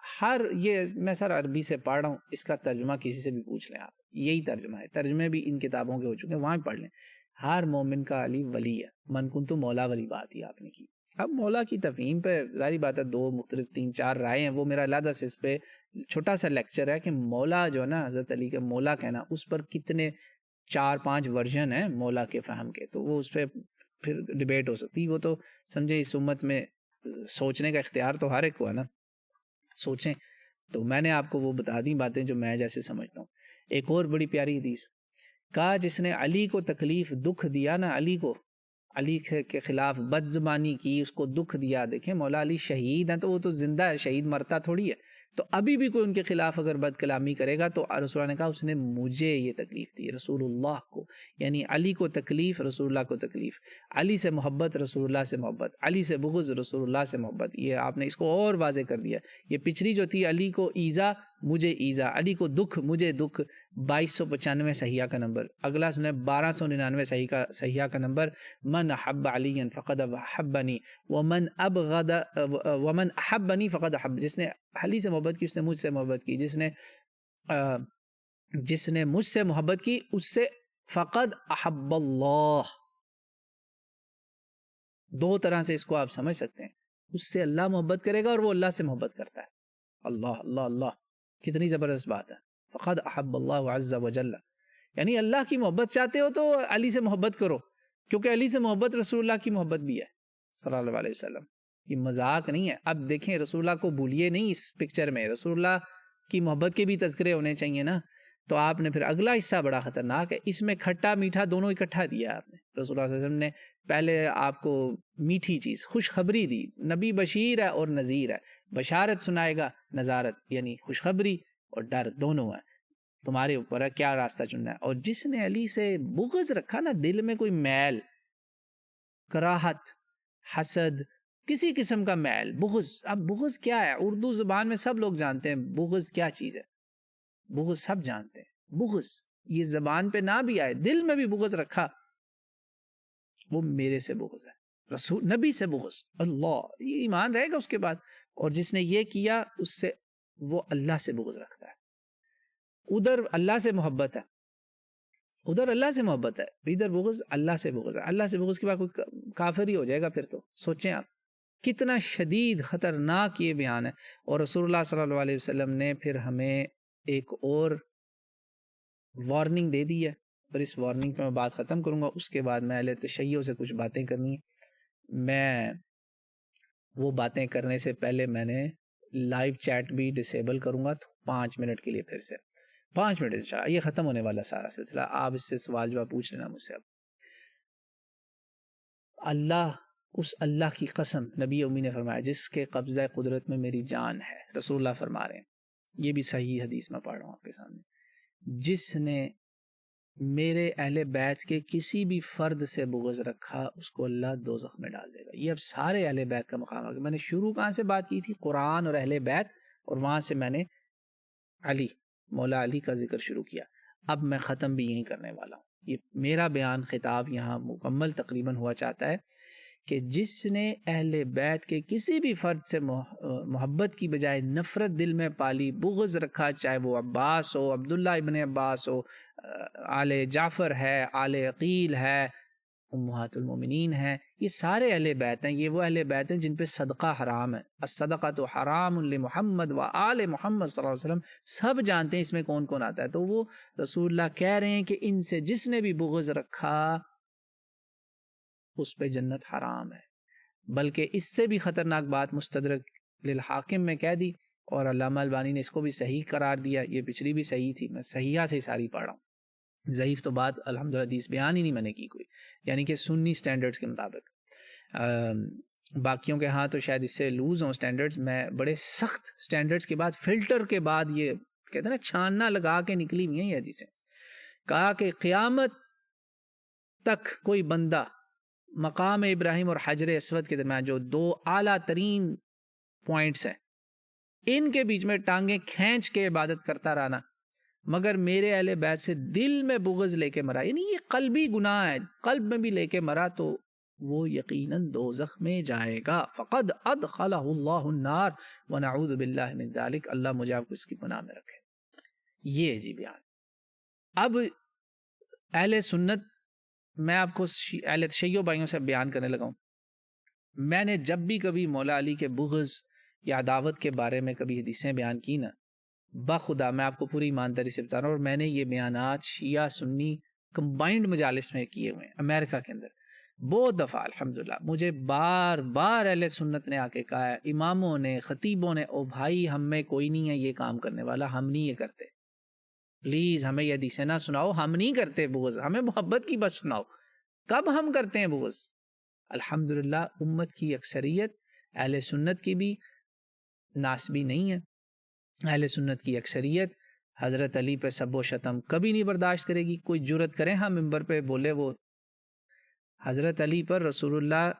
ہر, یہ میں سر عربی سے پڑھ رہا ہوں, اس کا ترجمہ کسی سے بھی پوچھ لیں آپ, یہی ترجمہ ہے. ترجمے بھی ان کتابوں کے ہو چکے ہیں, وہاں پڑھ لیں. ہر مومن کا علی ولی ہے. من کن تو مولا والی بات ہی آپ نے کی. اب مولا کی تفہیم پہ ظاہری بات ہے دو مختلف 3-4 رائے ہیں, وہ میرا علیحدہ سے اس پہ چھوٹا سا لیکچر ہے کہ مولا جو ہے نا, حضرت علی کے مولا کہنا, اس پر کتنے 4-5 ورژن ہیں مولا کے فہم کے, تو وہ اس پہ پھر ڈیبیٹ ہو سکتی. وہ تو سمجھے اس امت میں سوچنے کا اختیار تو ہر ایک کو ہے نا, سوچیں. تو میں نے آپ کو وہ بتا دی باتیں جو میں جیسے سمجھتا ہوں. ایک اور بڑی پیاری حدیث, کہا جس نے علی کو تکلیف دکھ دیا نا, علی کو, علی کے خلاف بد زبانی کی, اس کو دکھ دیا. دیکھیں مولا علی شہید ہیں تو وہ تو زندہ ہے, شہید مرتا تھوڑی ہے. تو ابھی بھی کوئی ان کے خلاف اگر بد کلامی کرے گا تو رسول اللہ نے کہا اس نے مجھے یہ تکلیف دی, رسول اللہ کو, یعنی علی کو تکلیف, رسول اللہ کو تکلیف. علی سے محبت, رسول اللہ سے محبت. علی سے بغض, رسول اللہ سے محبت. یہ آپ نے اس کو اور واضح کر دیا. یہ پچھلی جو تھی علی کو ایذا, مجھے ایذا, علی کو دکھ, مجھے دکھ, 2295 صحیحہ کا نمبر. اگلا سنیں 1299 صحیحہ کا نمبر, من احب علی فقد احبنی ومن ابغض ومن احبنی فقد احب. جس نے علی سے محبت کی اس نے مجھ سے محبت کی, جس نے مجھ سے محبت کی اس سے فقد احب اللہ. دو طرح سے اس کو آپ سمجھ سکتے ہیں, اس سے اللہ محبت کرے گا اور وہ اللہ سے محبت کرتا ہے. اللہ اللہ اللہ, کتنی زبردست بات ہے. فقد احب اللہ عز وجل, یعنی اللہ کی محبت چاہتے ہو تو علی سے محبت کرو, کیونکہ علی سے محبت رسول اللہ کی محبت بھی ہے صلی اللہ علیہ وسلم. یہ مذاق نہیں ہے. اب دیکھیں رسول اللہ کو بھولیے نہیں اس پکچر میں, رسول اللہ کی محبت کے بھی تذکرے ہونے چاہیے نا. تو آپ نے پھر اگلا حصہ بڑا خطرناک ہے, اس میں کھٹا میٹھا دونوں اکٹھا دیا آپ نے. رسول اللہ صلی اللہ علیہ وسلم نے پہلے آپ کو میٹھی چیز, خوشخبری دی. نبی بشیر ہے اور نذیر ہے, بشارت سنائے گا, نذارت یعنی خوشخبری اور ڈر دونوں ہے. تمہارے اوپر ہے کیا راستہ چننا ہے. اور جس نے علی سے بغض رکھا نا, دل میں کوئی میل, کراہت, حسد, کسی قسم کا میل, بغض. اب بغض کیا ہے, اردو زبان میں سب لوگ جانتے ہیں بغض کیا چیز ہے. بغض سب جانتے ہیں. بغض یہ زبان پہ نہ بھی آئے, دل میں بھی بغض رکھا, وہ میرے سے بغض ہے, رسول نبی سے بغض, اللہ, یہ ایمان رہے گا اس کے بعد. اور جس نے یہ کیا اس سے وہ اللہ سے بغض رکھتا ہے. ادھر اللہ سے محبت ہے, ادھر اللہ سے محبت ہے, ادھر بغض, اللہ سے بغض ہے. اللہ سے بغض کے بعد کوئی کافر ہی ہو جائے گا پھر تو. سوچیں آپ کتنا شدید خطرناک یہ بیان ہے. اور رسول اللہ صلی اللہ علیہ وسلم نے پھر ہمیں ایک اور وارننگ دے دی ہے, اور اس وارننگ پہ میں بات ختم کروں گا. اس کے بعد میں اہل تشیع سے کچھ باتیں کرنی ہیں. میں وہ باتیں کرنے سے پہلے میں نے لائیو چیٹ بھی ڈسیبل کروں گا 5 منٹ کے لیے, پھر سے 5 منٹ انشاءاللہ. یہ ختم ہونے والا سارا سلسلہ, آپ اس سے سوال جواب پوچھ لینا مجھ سے. اب اللہ, اس اللہ کی قسم, نبی امی نے فرمایا جس کے قبضہ قدرت میں میری جان ہے, رسول اللہ فرما رہے ہیں, یہ بھی صحیح حدیث میں پڑھ رہا ہوں آپ کے سامنے, جس نے میرے اہل بیت کے کسی بھی فرد سے بغض رکھا اس کو اللہ دوزخ میں ڈال دے گا. یہ اب سارے اہل بیت کا مقام ہے. میں نے شروع کہاں سے بات کی تھی, قرآن اور اہل بیت, اور وہاں سے میں نے علی, مولا علی کا ذکر شروع کیا. اب میں ختم بھی یہیں کرنے والا ہوں. یہ میرا بیان خطاب یہاں مکمل تقریباً ہوا چاہتا ہے کہ جس نے اہل بیت کے کسی بھی فرد سے محبت کی بجائے نفرت دل میں پالی، بغض رکھا، چاہے وہ عباس ہو، عبداللہ ابن عباس ہو، آل جعفر ہے، آل عقیل ہے، امہات المومنین ہیں، یہ سارے اہل بیت ہیں. یہ وہ اہل بیت ہیں جن پہ صدقہ حرام ہے. الصدقۃ حرام لمحمد و آل محمد صلی اللہ علیہ وسلم. سب جانتے ہیں اس میں کون کون آتا ہے. تو وہ رسول اللہ کہہ رہے ہیں کہ ان سے جس نے بھی بغض رکھا اس پہ جنت حرام ہے. بلکہ اس سے بھی خطرناک بات مستدرک للحاکم میں کہہ دی، اور علامہ البانی نے اس کو بھی صحیح قرار دیا. یہ پچھلی بھی صحیح تھی، میں صحیحہ سے ساری پڑھ رہا ہوں. ضعیف تو بات الحمدللہ حدیث بیان ہی نہیں میں نے کی کوئی، یعنی کہ سنی سٹینڈرڈز کے مطابق. باقیوں کے ہاں تو شاید اس سے لوز ہوں سٹینڈرڈز. میں بڑے سخت سٹینڈرڈز کے بعد، فلٹر کے بعد، یہ کہتے ہیں نا چھاننا لگا کے نکلی ہوئی ہیں یہ حدیثیں. کہا کہ قیامت تک کوئی بندہ مقام ابراہیم اور حجر اسود کے درمیان جو دو اعلیٰ ترین پوائنٹس ہیں، ان کے بیچ میں ٹانگیں کھینچ کے عبادت کرتا رہنا، مگر میرے اہل بیت سے دل میں بغض لے کے مرا، یعنی یہ قلبی گناہ ہے، قلب میں بھی لے کے مرا، تو وہ یقیناً دوزخ میں جائے گا. فقد ادخلہ اللہ النار ونعوذ باللہ من ذلک. اللہ مجھے آپ کو اس کی پناہ میں رکھے. یہ ہے جی بیان. اب اہل سنت، میں آپ کو اہل تشیع بھائیوں سے بیان کرنے لگا ہوں. میں نے جب بھی کبھی مولا علی کے بغض یا عداوت کے بارے میں کبھی حدیثیں بیان کی نا، بخدا میں آپ کو پوری ایمانداری سے بتا رہا ہوں، اور میں نے یہ بیانات شیعہ سنی کمبائنڈ مجالس میں کیے ہوئے ہیں امریکہ کے اندر بہت دفعہ. الحمدللہ مجھے بار بار اہل سنت نے آ کے کہا ہے، اماموں نے، خطیبوں نے، او بھائی ہم میں کوئی نہیں ہے یہ کام کرنے والا، ہم نہیں یہ کرتے، پلیز ہمیں یہ حدیثیں نہ سناؤ، ہم نہیں کرتے بغض، ہمیں محبت کی بس سناؤ. کب ہم کرتے ہیں بغض؟ الحمدللہ امت کی اکثریت اہل سنت کی بھی ناسبی نہیں ہے. اہل سنت کی اکثریت حضرت علی پہ سب و شتم کبھی نہیں برداشت کرے گی. کوئی جرت کرے ہم ممبر پہ بولے وہ حضرت علی پر رسول اللہ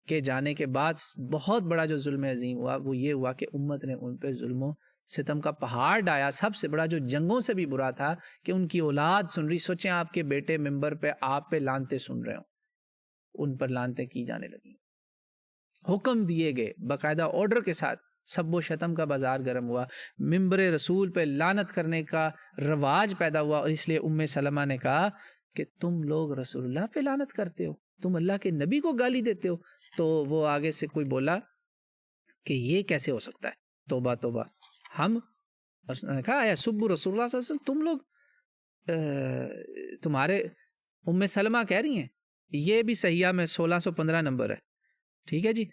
کے جانے کے بعد بہت بڑا جو ظلم عظیم ہوا وہ یہ ہوا کہ امت نے ان پہ ظلم و ستم کا پہاڑ ڈایا. سب سے بڑا جو جنگوں سے بھی برا تھا کہ ان کی اولاد سن رہی. سوچیں آپ کے بیٹے ممبر پہ آپ پہ لانتے سن رہے ہوں، ان پر لانتے کی جانے لگی. حکم دیے گئے باقاعدہ آرڈر کے ساتھ، سب و شتم کا بازار گرم ہوا، ممبر رسول پہ لعنت کرنے کا رواج پیدا ہوا. اور اس لیے ام سلمہ نے کہا کہ تم لوگ رسول اللہ پہ لعنت کرتے ہو، تم اللہ کے نبی کو گالی دیتے ہو. تو وہ آگے سے کوئی بولا کہ یہ کیسے ہو سکتا ہے، توبہ توبہ. ہم کہا یا سب رسول اللہ صلی اللہ علیہ وسلم، تم لوگ تمہارے ام سلمہ کہہ رہی ہیں، یہ بھی صحیحہ میں 1615 نمبر ہے، ٹھیک ہے جی.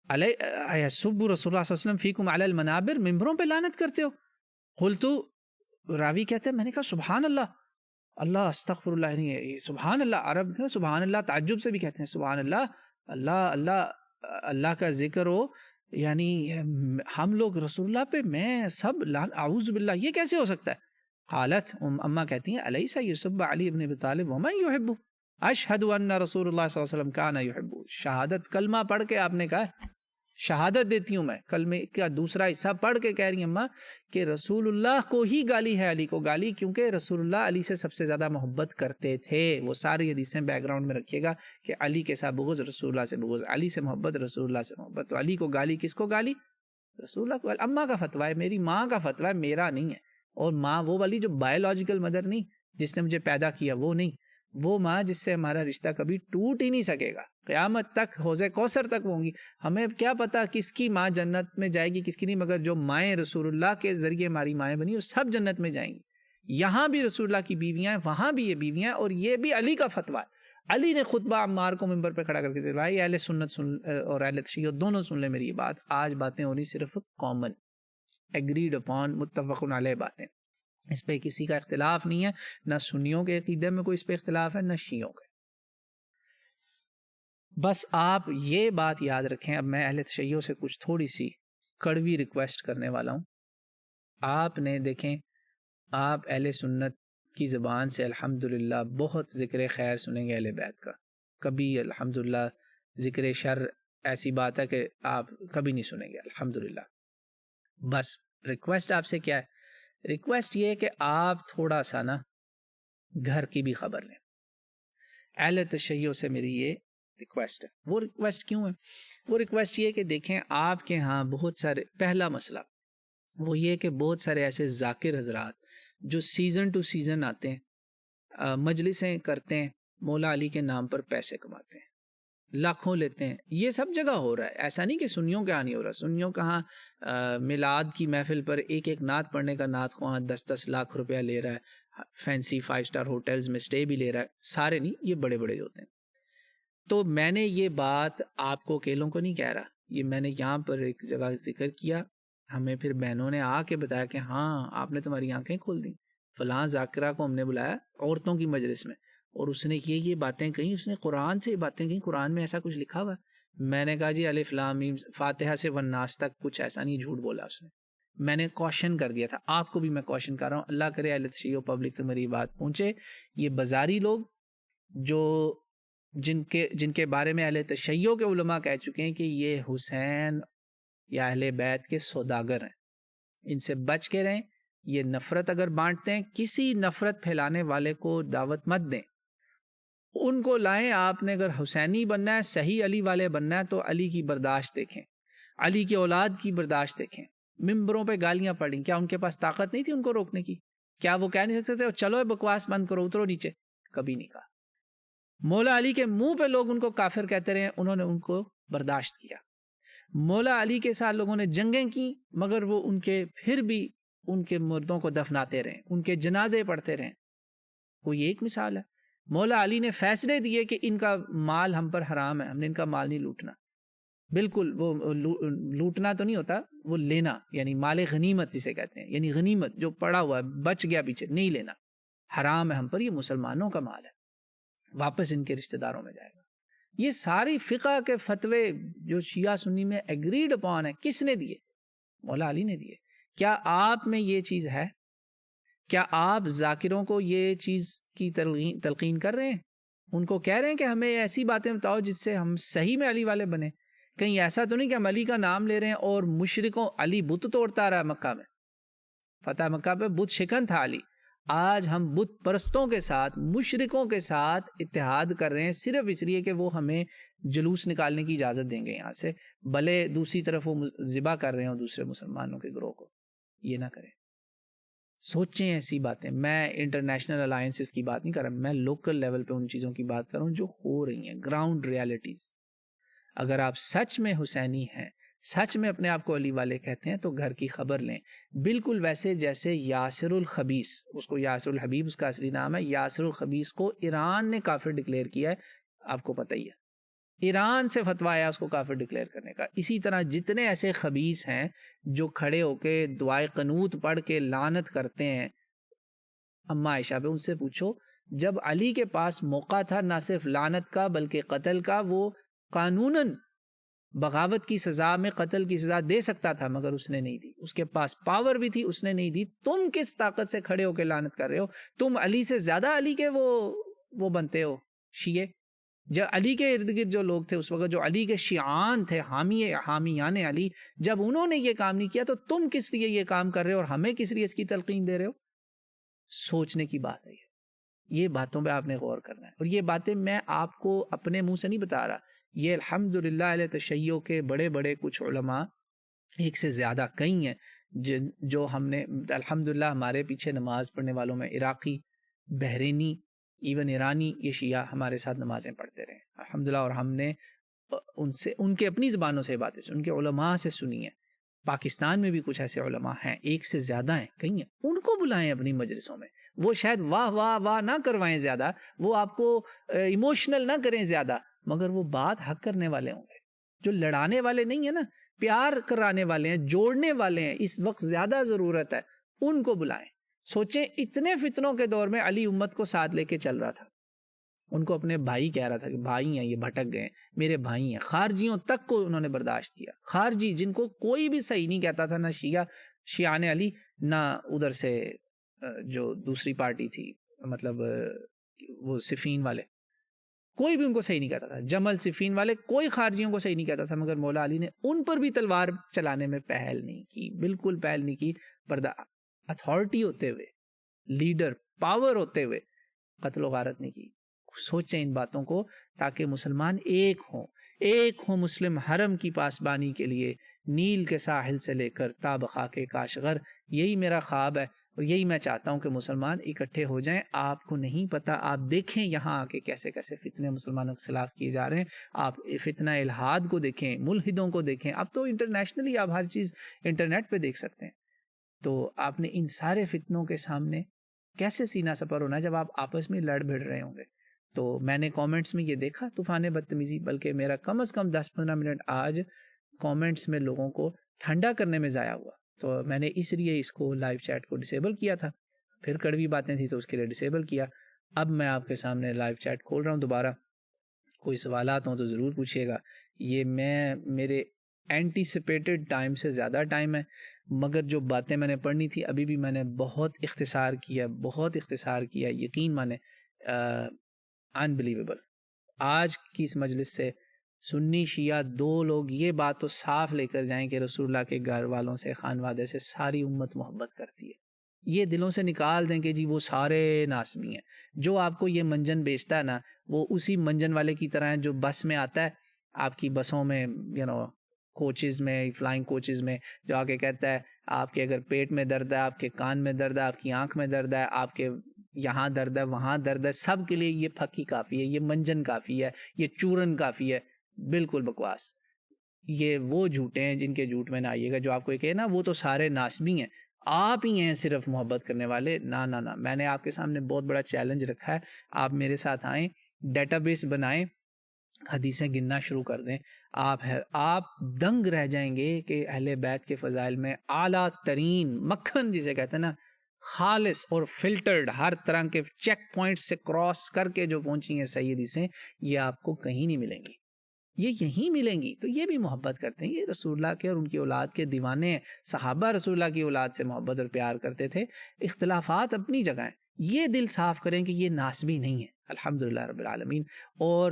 سب رسول اللہ صلی اللہ علیہ وسلم فیکم علی المنابر، ممبروں پہ لعنت کرتے ہو. قلتو، راوی کہتے ہیں میں نے کہا سبحان اللہ، اللہ استغفر اللہ، نہیں سبحان اللہ. عرب ہے سبحان اللہ، تعجب سے بھی کہتے ہیں سبحان اللہ، اللہ اللہ اللہ کا ذکر ہو، یعنی ہم لوگ رسول اللہ پہ میں سب اعوذ باللہ، یہ کیسے ہو سکتا ہے؟ حالت اماں کہتی ہیں الیس یسب علی ابن ابی طالب ومن یحب، اشہد ان رسول اللہ صلی اللہ علیہ وسلم کان یحب. شہادت کلمہ پڑھ کے آپ نے کہا، شہادت دیتی ہوں میں، کلمے کا دوسرا حصہ پڑھ کے کہہ رہی ہیں اماں کہ رسول اللہ کو ہی گالی ہے، علی کو گالی، کیونکہ رسول اللہ علی سے سب سے زیادہ محبت کرتے تھے. وہ ساری حدیثیں بیک گراؤنڈ میں رکھیے گا کہ علی کے ساتھ بغض، رسول اللہ سے بغض، علی سے محبت، رسول اللہ سے محبت. تو علی کو گالی، کس کو گالی؟ رسول اللہ کو. اماں کا فتویٰ ہے، میری ماں کا فتویٰ ہے، میرا نہیں ہے. اور ماں وہ والی جو بایولوجیکل مدر نہیں، جس نے مجھے پیدا کیا، وہ نہیں، وہ ماں جس سے ہمارا رشتہ کبھی ٹوٹ ہی نہیں سکے گا قیامت تک، حوض کوثر تک ہوں گی. ہمیں کیا پتا کس کی ماں جنت میں جائے گی کس کی نہیں، مگر جو مائیں رسول اللہ کے ذریعے ہماری مائیں بنی وہ سب جنت میں جائیں گی. یہاں بھی رسول اللہ کی بیویاں ہیں، وہاں بھی یہ بیویاں ہیں، اور یہ بھی علی کا فتویٰ ہے. علی نے خطبہ عمار کو ممبر پہ کھڑا کر کے بھائی اہل سنت سن اور اہل تشیع دونوں سن لے میری بات. آج باتیں ہو رہی صرف کامن، ایگریڈ اپون، متفق علیہ باتیں، اس پہ کسی کا اختلاف نہیں ہے، نہ سنیوں کے عقیدے میں کوئی اس پہ اختلاف ہے، نہ شیعوں کے. بس آپ یہ بات یاد رکھیں. اب میں اہل تشیع سے کچھ تھوڑی سی کڑوی ریکویسٹ کرنے والا ہوں. آپ نے دیکھیں، آپ اہل سنت کی زبان سے الحمدللہ بہت ذکر خیر سنیں گے اہل بیت کا، کبھی الحمدللہ ذکر شر ایسی بات ہے کہ آپ کبھی نہیں سنیں گے الحمدللہ. بس ریکویسٹ آپ سے کیا ہے؟ ریکویسٹ یہ ہے کہ آپ تھوڑا سا نا گھر کی بھی خبر لیں. اہل تشیع سے میری یہ ریکویسٹ ہے. وہ ریکویسٹ کیوں ہے؟ وہ ریکویسٹ یہ کہ دیکھیں آپ کے ہاں بہت سارے، پہلا مسئلہ وہ یہ کہ بہت سارے ایسے ذاکر حضرات جو سیزن ٹو سیزن آتے ہیں، مجلسیں کرتے ہیں، مولا علی کے نام پر پیسے کماتے ہیں، لاکھوں لیتے ہیں. یہ سب جگہ ہو رہا ہے، ایسا نہیں کہ سنیوں کے ہاں نہیں ہو رہا. سنیوں کا ہاں میلاد کی محفل پر ایک ایک نعت پڑھنے کا نعت خواں 10-10 لاکھ روپیہ لے رہا ہے، فینسی 5 اسٹار ہوٹلز میں سٹے بھی لے رہا ہے. سارے نہیں، یہ بڑے بڑے ہوتے ہیں. تو میں نے یہ بات آپ کو اکیلوں کو نہیں کہہ رہا، یہ میں نے یہاں پر ایک جگہ ذکر کیا، ہمیں پھر بہنوں نے آ کے بتایا کہ ہاں آپ نے تمہاری آنکھیں کھول دیں. فلاں ذاکرہ کو ہم نے بلایا عورتوں کی مجلس میں، اور اس نے یہ باتیں کہیں، اس نے قرآن سے یہ باتیں کہیں، قرآن میں ایسا کچھ لکھا ہوا ہے. میں نے کہا جی الف لام میم فاتحہ سے والناس تک کچھ ایسا نہیں، جھوٹ بولا اس نے. میں نے کوشچن کر دیا تھا، آپ کو بھی میں کوشچن کر رہا ہوں، اللہ کرے اہل تشیع و پبلک تک میری بات پہنچے. یہ بازاری لوگ جو جن کے بارے میں اہل تشیع کے علماء کہہ چکے ہیں کہ یہ حسین یا اہل بیت کے سوداگر ہیں، ان سے بچ کے رہیں. یہ نفرت اگر بانٹتے ہیں، کسی نفرت پھیلانے والے کو دعوت مت دیں، ان کو لائیں. آپ نے اگر حسینی بننا ہے، صحیح علی والے بننا ہے، تو علی کی برداشت دیکھیں، علی کی اولاد کی برداشت دیکھیں. ممبروں پہ گالیاں پڑیں، کیا ان کے پاس طاقت نہیں تھی ان کو روکنے کی؟ کیا وہ کہہ نہیں سکتے تھے چلو بکواس بند کرو، اترو نیچے؟ کبھی نہیں کہا. مولا علی کے منہ پہ لوگ ان کو کافر کہتے رہے، انہوں نے ان کو برداشت کیا. مولا علی کے ساتھ لوگوں نے جنگیں کی، مگر وہ ان کے پھر بھی ان کے مردوں کو دفناتے رہے، ان کے جنازے پڑھتے رہے. کوئی ایک مثال ہے. مولا علی نے فیصلے دیے کہ ان کا مال ہم پر حرام ہے، ہم نے ان کا مال نہیں لوٹنا. بالکل، وہ لوٹنا تو نہیں ہوتا، وہ لینا، یعنی مال غنیمت جسے کہتے ہیں، یعنی غنیمت جو پڑا ہوا ہے بچ گیا پیچھے، نہیں لینا، حرام ہے ہم پر، یہ مسلمانوں کا مال ہے، واپس ان کے رشتہ داروں میں جائے گا. یہ ساری فقہ کے فتوے جو شیعہ سنی میں ایگریڈ اپون ہے، کس نے دیے؟ مولا علی نے دیے. کیا آپ میں یہ چیز ہے؟ کیا آپ ذاکروں کو یہ چیز کی تلقین کر رہے ہیں؟ ان کو کہہ رہے ہیں کہ ہمیں ایسی باتیں بتاؤ جس سے ہم صحیح میں علی والے بنے؟ کہیں ایسا تو نہیں کہ ہم علی کا نام لے رہے ہیں اور مشرکوں، علی بت توڑتا رہا مکہ میں، فتح مکہ پہ بت شکن تھا علی. آج ہم بت پرستوں کے ساتھ، مشرکوں کے ساتھ اتحاد کر رہے ہیں، صرف اس لیے کہ وہ ہمیں جلوس نکالنے کی اجازت دیں گے یہاں سے، بھلے دوسری طرف وہ ذبح کر رہے ہوں دوسرے مسلمانوں کے گروہ کو. یہ نہ کریں. سوچیں ایسی باتیں. میں انٹرنیشنل الائنسز کی بات نہیں کر رہا، میں لوکل لیول پہ ان چیزوں کی بات کر رہا ہوں جو ہو رہی ہیں، گراؤنڈ ریالٹیز. اگر آپ سچ میں حسینی ہیں، سچ میں اپنے آپ کو علی والے کہتے ہیں، تو گھر کی خبر لیں. بالکل ویسے جیسے یاسر الخبیث، اس کو یاسر الحبیب اس کا اصلی نام ہے، یاسر الخبیث کو ایران نے کافر ڈکلیئر کیا ہے، آپ کو پتہ ہی ہے، ایران سے فتویٰ آیا اس کو کافر ڈکلیئر کرنے کا. اسی طرح جتنے ایسے خبیث ہیں جو کھڑے ہو کے دعائے قنوت پڑھ کے لعنت کرتے ہیں اما عائشہ پہ، ان سے پوچھو جب علی کے پاس موقع تھا نہ صرف لعنت کا بلکہ قتل کا، وہ قانوناً بغاوت کی سزا میں قتل کی سزا دے سکتا تھا، مگر اس نے نہیں دی. اس کے پاس پاور بھی تھی، اس نے نہیں دی. تم کس طاقت سے کھڑے ہو کے لعنت کر رہے ہو؟ تم علی سے زیادہ علی کے وہ بنتے ہو شیعہ. جب علی کے ارد گرد جو لوگ تھے اس وقت، جو علی کے شیعان تھے، حامیان علی، جب انہوں نے یہ کام نہیں کیا تو تم کس لیے یہ کام کر رہے ہو اور ہمیں کس لیے اس کی تلقین دے رہے ہو؟ سوچنے کی بات ہے یہ باتوں پہ آپ نے غور کرنا ہے. اور یہ باتیں میں آپ کو اپنے منہ سے نہیں بتا رہا، یہ الحمدللہ اہل تشیع کے بڑے بڑے کچھ علماء، ایک سے زیادہ کئی ہیں، جو ہم نے الحمدللہ ہمارے پیچھے نماز پڑھنے والوں میں عراقی، بحرینی، ایون ایرانی، یہ شیعہ ہمارے ساتھ نمازیں پڑھتے رہے الحمدللہ. اور ہم نے ان کے اپنی زبانوں سے باتیں ان کے علماء سے سنی ہیں. پاکستان میں بھی کچھ ایسے علماء ہیں، ایک سے زیادہ ہیں، کئی ہیں. ان کو بلائیں اپنی مجلسوں میں. وہ شاید واہ واہ واہ نہ کروائیں زیادہ، وہ آپ کو ایموشنل نہ کریں زیادہ، مگر وہ بات حق کرنے والے ہوں گے، جو لڑانے والے نہیں ہیں نا، پیار کرانے والے ہیں، جوڑنے والے ہیں. اس وقت زیادہ ضرورت ہے، ان کو بلائیں. سوچیں اتنے فتنوں کے دور میں علی امت کو ساتھ لے کے چل رہا تھا، ان کو اپنے بھائی کہہ رہا تھا کہ بھائی ہیں یہ بھٹک گئے، میرے بھائی ہیں. خارجیوں تک کو انہوں نے برداشت کیا، خارجی جن کو کوئی بھی صحیح نہیں کہتا تھا، نہ شیعان علی، نہ ادھر سے جو دوسری پارٹی تھی، مطلب وہ صفین والے، کوئی بھی ان کو صحیح نہیں کہتا تھا. جمل صفین والے کوئی خارجیوں کو صحیح نہیں کہتا تھا، مگر مولا علی نے ان پر بھی تلوار چلانے میں پہل نہیں کی، بالکل پہل نہیں کی. اتھارٹی ہوتے ہوئے، لیڈر، پاور ہوتے ہوئے قتل و غارت نہیں کی. سوچیں ان باتوں کو، تاکہ مسلمان ایک ہوں مسلم حرم کی پاسبانی کے لیے، نیل کے ساحل سے لے کر تا بخاک کاشغر. یہی میرا خواب ہے اور یہی میں چاہتا ہوں کہ مسلمان اکٹھے ہو جائیں. آپ کو نہیں پتہ، آپ دیکھیں یہاں آ کے کیسے کیسے فتنے مسلمانوں کے خلاف کیے جا رہے ہیں. آپ فتنہ الحاد کو دیکھیں، ملحدوں کو دیکھیں. اب تو انٹرنیشنلی آپ ہر چیز انٹرنیٹ پہ دیکھ سکتے ہیں. تو آپ نے ان سارے فتنوں کے سامنے کیسے سینہ سپر ہونا ہے جب آپ آپس میں لڑ بھڑ رہے ہوں گے. تو میں نے کامنٹس میں یہ دیکھا طوفان بدتمیزی، بلکہ میرا کم از کم 10-15 منٹ آج کامنٹس میں لوگوں کو ٹھنڈا کرنے میں ضائع ہوا. تو میں نے اس لیے اس کو لائیو چیٹ کو ڈسیبل کیا تھا. پھر کڑوی باتیں تھیں تو اس کے لیے ڈسیبل کیا. اب میں آپ کے سامنے لائیو چیٹ کھول رہا ہوں دوبارہ. کوئی سوالات ہوں تو ضرور پوچھیے گا. یہ میرے اینٹیسپیٹڈ ٹائم سے زیادہ ٹائم ہے، مگر جو باتیں میں نے پڑھنی تھی ابھی بھی میں نے بہت اختصار کیا. یقین مانے انبلیویبل. آج کی اس مجلس سے سنی شیعہ دو لوگ یہ بات تو صاف لے کر جائیں کہ رسول اللہ کے گھر والوں سے، خانوادے سے ساری امت محبت کرتی ہے. یہ دلوں سے نکال دیں کہ جی وہ سارے ناسمی ہیں. جو آپ کو یہ منجن بیچتا ہے نا، وہ اسی منجن والے کی طرح ہے جو بس میں آتا ہے، آپ کی بسوں میں کوچز میں، فلائنگ کوچز میں، جو آ کے کہتا ہے آپ کے اگر پیٹ میں درد ہے، آپ کے کان میں درد ہے، آپ کی آنکھ میں درد ہے، آپ کے یہاں درد ہے، وہاں درد ہے، سب کے لیے یہ پھکی کافی ہے، یہ منجن کافی ہے، یہ چورن کافی ہے. بالکل بکواس. یہ وہ جھوٹے ہیں جن کے جھوٹ میں نہ آئیے گا. جو آپ کو یہ کہے نا وہ تو سارے ناسمی ہیں، آپ ہی ہیں صرف محبت کرنے والے. نہ میں نے آپ کے سامنے بہت بڑا چیلنج رکھا ہے. آپ میرے ساتھ آئیں، ڈیٹا بیس بنائیں، حدیثیں گننا شروع کر دیں. آپ دنگ رہ جائیں گے کہ اہل بیت کے فضائل میں اعلیٰ ترین مکھن جسے کہتے ہیں نا، خالص اور فلٹرڈ، ہر طرح کے چیک پوائنٹ سے کراس کر کے جو پہنچی ہیں صحیح حدیثیں، یہ آپ کو کہیں نہیں ملیں گی، یہ یہیں ملیں گی. تو یہ بھی محبت کرتے ہیں، یہ رسول اللہ کے اور ان کی اولاد کے دیوانے ہیں. صحابہ رسول اللہ کی اولاد سے محبت اور پیار کرتے تھے. اختلافات اپنی جگہ ہیں، یہ دل صاف کریں کہ یہ ناسبی نہیں ہے. الحمدللہ رب العالمین. اور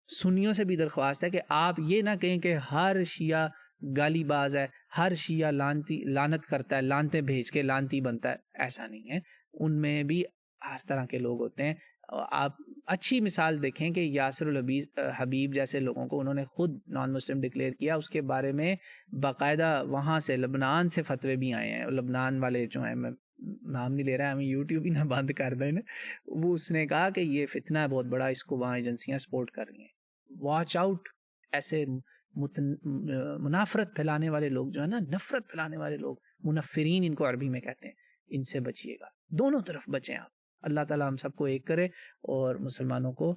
سنیوں سے بھی درخواست ہے کہ آپ یہ نہ کہیں کہ ہر شیعہ گالی باز ہے، ہر شیعہ لانت کرتا ہے، لانتیں بھیج کے لانتی بنتا ہے. ایسا نہیں ہے، ان میں بھی ہر طرح کے لوگ ہوتے ہیں. آپ اچھی مثال دیکھیں کہ یاسر حبیب جیسے لوگوں کو انہوں نے خود نان مسلم ڈکلیئر کیا، اس کے بارے میں باقاعدہ وہاں سے لبنان سے فتوے بھی آئے ہیں. لبنان والے جو ہیں، میں نام نہیں لے رہا، ہمیں یوٹیوب ہی نہ بند کر دیں، وہ اس نے کہا کہ یہ فتنہ ہے بہت بڑا، اس کو وہاں ایجنسیاں سپورٹ کر رہی ہیں. Watch out. ایسے منافرت پھیلانے والے لوگ جو ہے نا، نفرت پھیلانے والے لوگ، منفرین ان کو عربی میں کہتے ہیں، ان سے بچیے گا. دونوں طرف بچیں آپ. اللہ تعالی ہم سب کو ایک کرے اور مسلمانوں کو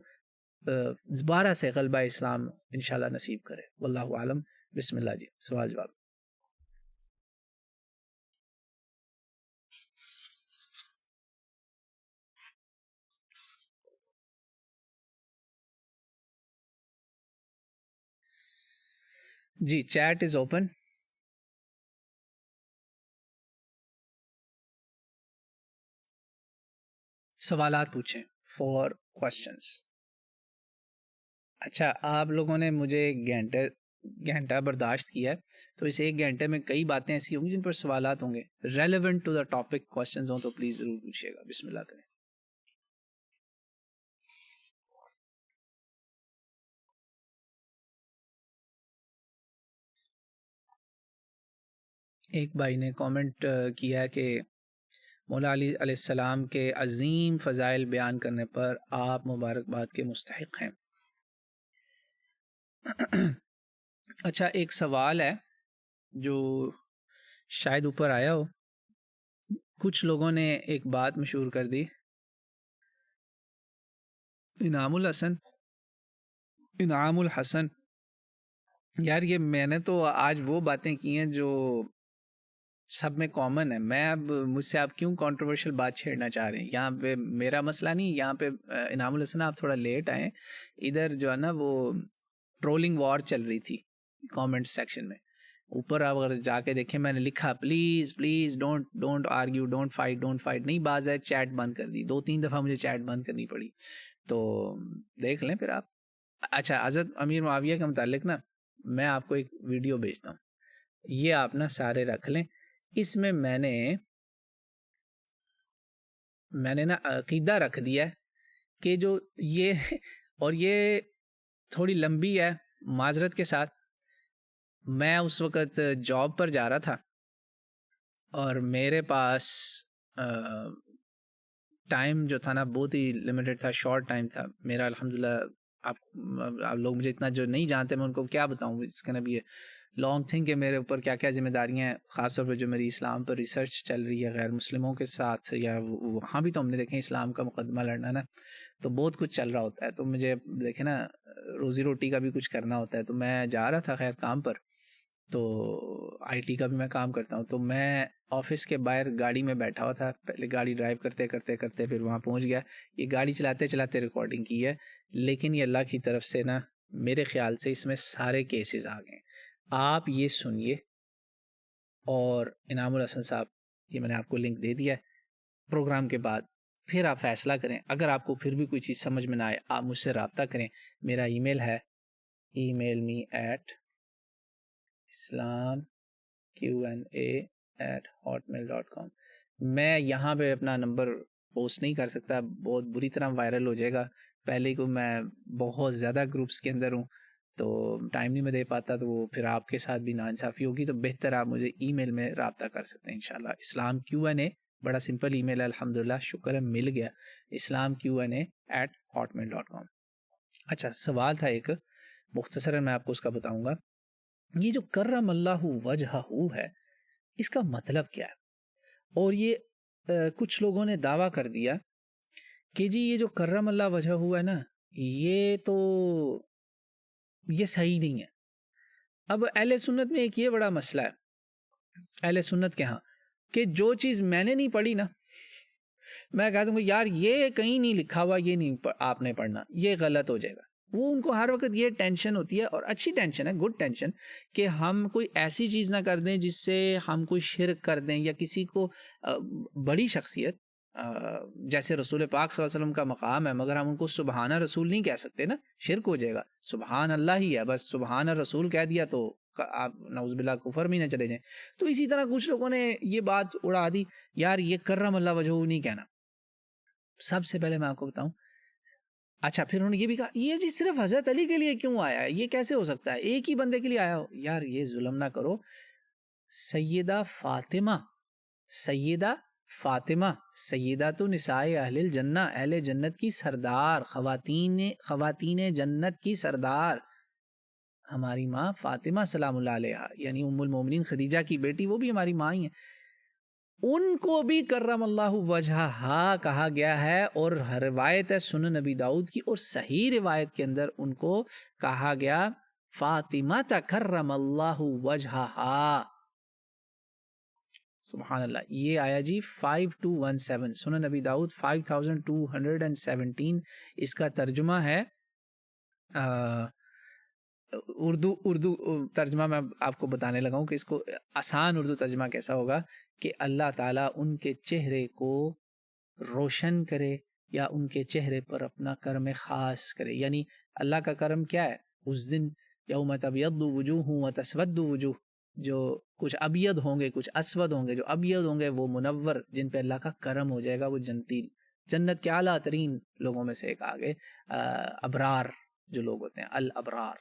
دوبارہ سے غلبہ اسلام انشاءاللہ نصیب کرے. واللہ عالم. بسم اللہ جی، سوال جواب. جی چیٹ از اوپن. سوالات پوچھیں فور کوسچنس. اچھا، آپ لوگوں نے مجھے گھنٹہ برداشت کیا ہے، تو اس ایک گھنٹے میں کئی باتیں ایسی ہوں گی جن پر سوالات ہوں گے. Relevant to the topic questions ہوں تو پلیز ضرور پوچھیے گا. بسم اللہ کریں. ایک بھائی نے کامنٹ کیا کہ مولا علی علیہ السلام کے عظیم فضائل بیان کرنے پر آپ مبارکباد کے مستحق ہیں. اچھا، ایک سوال ہے جو شاید اوپر آیا ہو. کچھ لوگوں نے ایک بات مشہور کر دی. انعام الحسن، یار یہ میں نے تو آج وہ باتیں کی ہیں جو سب میں کامن ہے. میں اب مجھ سے آپ کیوں کنٹروورشل بات چھیڑنا چاہ رہے ہیں؟ یہاں پہ میرا مسئلہ نہیں، یہاں پہ انعام الحسن آپ تھوڑا لیٹ آئے. ادھر جو ہے نا وہ ٹرولنگ وار چل رہی تھی کامنٹ سیکشن میں. اوپر آپ اگر جا کے دیکھیں، میں نے لکھا please please don't argue, don't fight نہیں. باز ہے چیٹ بند کر دی، 2-3 دفعہ مجھے چیٹ بند کرنی پڑی. تو دیکھ لیں پھر آپ. اچھا، حضرت امیر معاویہ کے متعلق نا میں آپ کو ایک ویڈیو بھیجتا ہوں، یہ آپ نا سارے رکھ لیں. اس میں میں نے نا عقیدہ رکھ دیا ہے کہ جو یہ اور یہ تھوڑی لمبی ہے معذرت کے ساتھ. میں اس وقت جاب پر جا رہا تھا اور میرے پاس ٹائم جو تھا نا بہت ہی لمیٹڈ تھا, شارٹ ٹائم تھا میرا الحمدللہ. آپ لوگ مجھے اتنا جو نہیں جانتے میں ان کو کیا بتاؤں, اس کا بھی لانگ تھنگ کہ میرے اوپر کیا کیا ذمہ داریاں ہیں, خاص طور پہ جو میری اسلام پر ریسرچ چل رہی ہے غیر مسلموں کے ساتھ, یا وہاں بھی تو ہم نے دیکھیں اسلام کا مقدمہ لڑنا نا, تو بہت کچھ چل رہا ہوتا ہے. تو مجھے دیکھیں نا روزی روٹی کا بھی کچھ کرنا ہوتا ہے. تو میں جا رہا تھا خیر کام پر, تو آئی ٹی کا بھی میں کام کرتا ہوں. تو میں آفس کے باہر گاڑی میں بیٹھا ہوا تھا, پہلے گاڑی ڈرائیو کرتے کرتے کرتے پھر وہاں پہنچ گیا. یہ گاڑی چلاتے چلاتے ریکارڈنگ کی ہے, لیکن یہ اللہ کی طرف سے نا میرے خیال سے اس میں سارے کیسز آ گئے. آپ یہ سنیے, اور انعام الحسن صاحب یہ میں نے آپ کو لنک دے دیا ہے پروگرام کے بعد, پھر آپ فیصلہ کریں. اگر آپ کو پھر بھی کوئی چیز سمجھ میں نہ آئے آپ مجھ سے رابطہ کریں. میرا ای میل ہے islamqa@hotmail.com. میں یہاں پہ اپنا نمبر پوسٹ نہیں کر سکتا, بہت بری طرح وائرل ہو جائے گا. پہلے کو میں بہت زیادہ گروپس کے اندر ہوں تو ٹائم نہیں میں دے پاتا, تو وہ پھر آپ کے ساتھ بھی ناانصافی ہوگی. تو بہتر آپ مجھے ای میل میں رابطہ کر سکتے ہیں انشاءاللہ. اسلام Q&A بڑا سمپل ای میل ہے الحمدللہ, شکر ہے مل گیا. islamqa@hotmail.com. اچھا سوال تھا ایک, مختصراً میں آپ کو اس کا بتاؤں گا. یہ جو کرم اللہ وجہہ ہے اس کا مطلب کیا ہے؟ اور یہ کچھ لوگوں نے دعویٰ کر دیا کہ جی یہ جو کرم اللہ وجہہ ہے نا یہ تو یہ صحیح نہیں ہے. اب اہل سنت میں ایک یہ بڑا مسئلہ ہے اہل سنت کے ہاں, کہ جو چیز میں نے نہیں پڑھی نا میں کہتا ہوں یار یہ کہیں نہیں لکھا ہوا, یہ نہیں آپ نے پڑھنا, یہ غلط ہو جائے گا. وہ ان کو ہر وقت یہ ٹینشن ہوتی ہے, اور اچھی ٹینشن ہے, گڈ ٹینشن, کہ ہم کوئی ایسی چیز نہ کر دیں جس سے ہم کوئی شرک کر دیں, یا کسی کو بڑی شخصیت جیسے رسول پاک صلی اللہ علیہ وسلم کا مقام ہے مگر ہم ان کو سبحانہ رسول نہیں کہہ سکتے نا, شرک ہو جائے گا. سبحان اللہ ہی ہے, بس سبحانہ رسول کہہ دیا تو آپ نعوذ باللہ کفر میں نہ چلے جائیں. تو اسی طرح کچھ لوگوں نے یہ بات اڑا دی, یار یہ کرم اللہ وجہہ نہیں کہنا. سب سے پہلے میں آپ کو بتاؤں, اچھا پھر انہوں نے یہ بھی کہا یہ جی صرف حضرت علی کے لیے کیوں آیا ہے, یہ کیسے ہو سکتا ہے, ایک ہی بندے کے لیے آیا ہو. یار یہ ظلم نہ کرو. سیدہ فاطمہ سیدات نساء اہل الجنہ, اہل جنت کی سردار, خواتین جنت کی سردار ہماری ماں فاطمہ سلام اللہ علیہا, یعنی ام المومنین خدیجہ کی بیٹی, وہ بھی ہماری ماں ہی ہیں. ان کو بھی کرم اللہ وجہہا کہا گیا ہے, اور روایت ہے سنن نبی داؤد کی, اور صحیح روایت کے اندر ان کو کہا گیا فاطمہ تکرم اللہ وجہہا. سبحان اللہ. یہ آیا جی 5217 سنن نبی داؤد 5217. اس کا ترجمہ ہے اردو ترجمہ میں آپ کو بتانے لگا ہوں کہ اس کو آسان اردو ترجمہ کیسا ہوگا, کہ اللہ تعالیٰ ان کے چہرے کو روشن کرے یا ان کے چہرے پر اپنا کرم خاص کرے. یعنی اللہ کا کرم کیا ہے اس دن, یوم تبیض وجوہ و تسود وجوہ, جو کچھ ابید ہوں گے کچھ اسود ہوں گے. جو ابید ہوں گے وہ منور, جن پہ اللہ کا کرم ہو جائے گا, وہ جنت کے اعلیٰ ترین لوگوں میں سے ایک آگے ابرار جو لوگ ہوتے ہیں الابرار.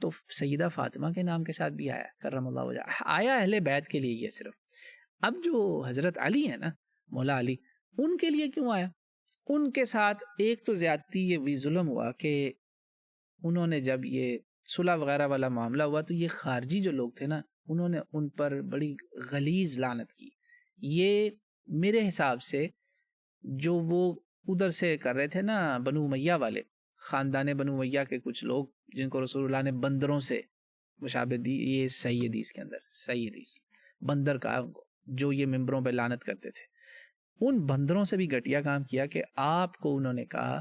تو سیدہ فاطمہ کے نام کے ساتھ بھی آیا کرم اللہ وجہ, آیا اہل بیت کے لیے یہ صرف. اب جو حضرت علی ہے نا, مولا علی, ان کے لیے کیوں آیا؟ ان کے ساتھ ایک تو زیادتی یہ بھی ظلم ہوا کہ انہوں نے جب یہ صلح وغیرہ والا معاملہ ہوا تو یہ خارجی جو لوگ تھے نا انہوں نے ان پر بڑی غلیظ لعنت کی. یہ میرے حساب سے جو وہ ادھر سے کر رہے تھے نا بنو امیہ والے, خاندان بنو امیہ کے کچھ لوگ جن کو رسول اللہ نے بندروں سے مشابہ دی, یہ صحیح حدیث کے اندر صحیح حدیث بندر کہا ان کو, جو یہ ممبروں پہ لعنت کرتے تھے. ان بندروں سے بھی گھٹیا کام کیا کہ آپ کو انہوں نے کہا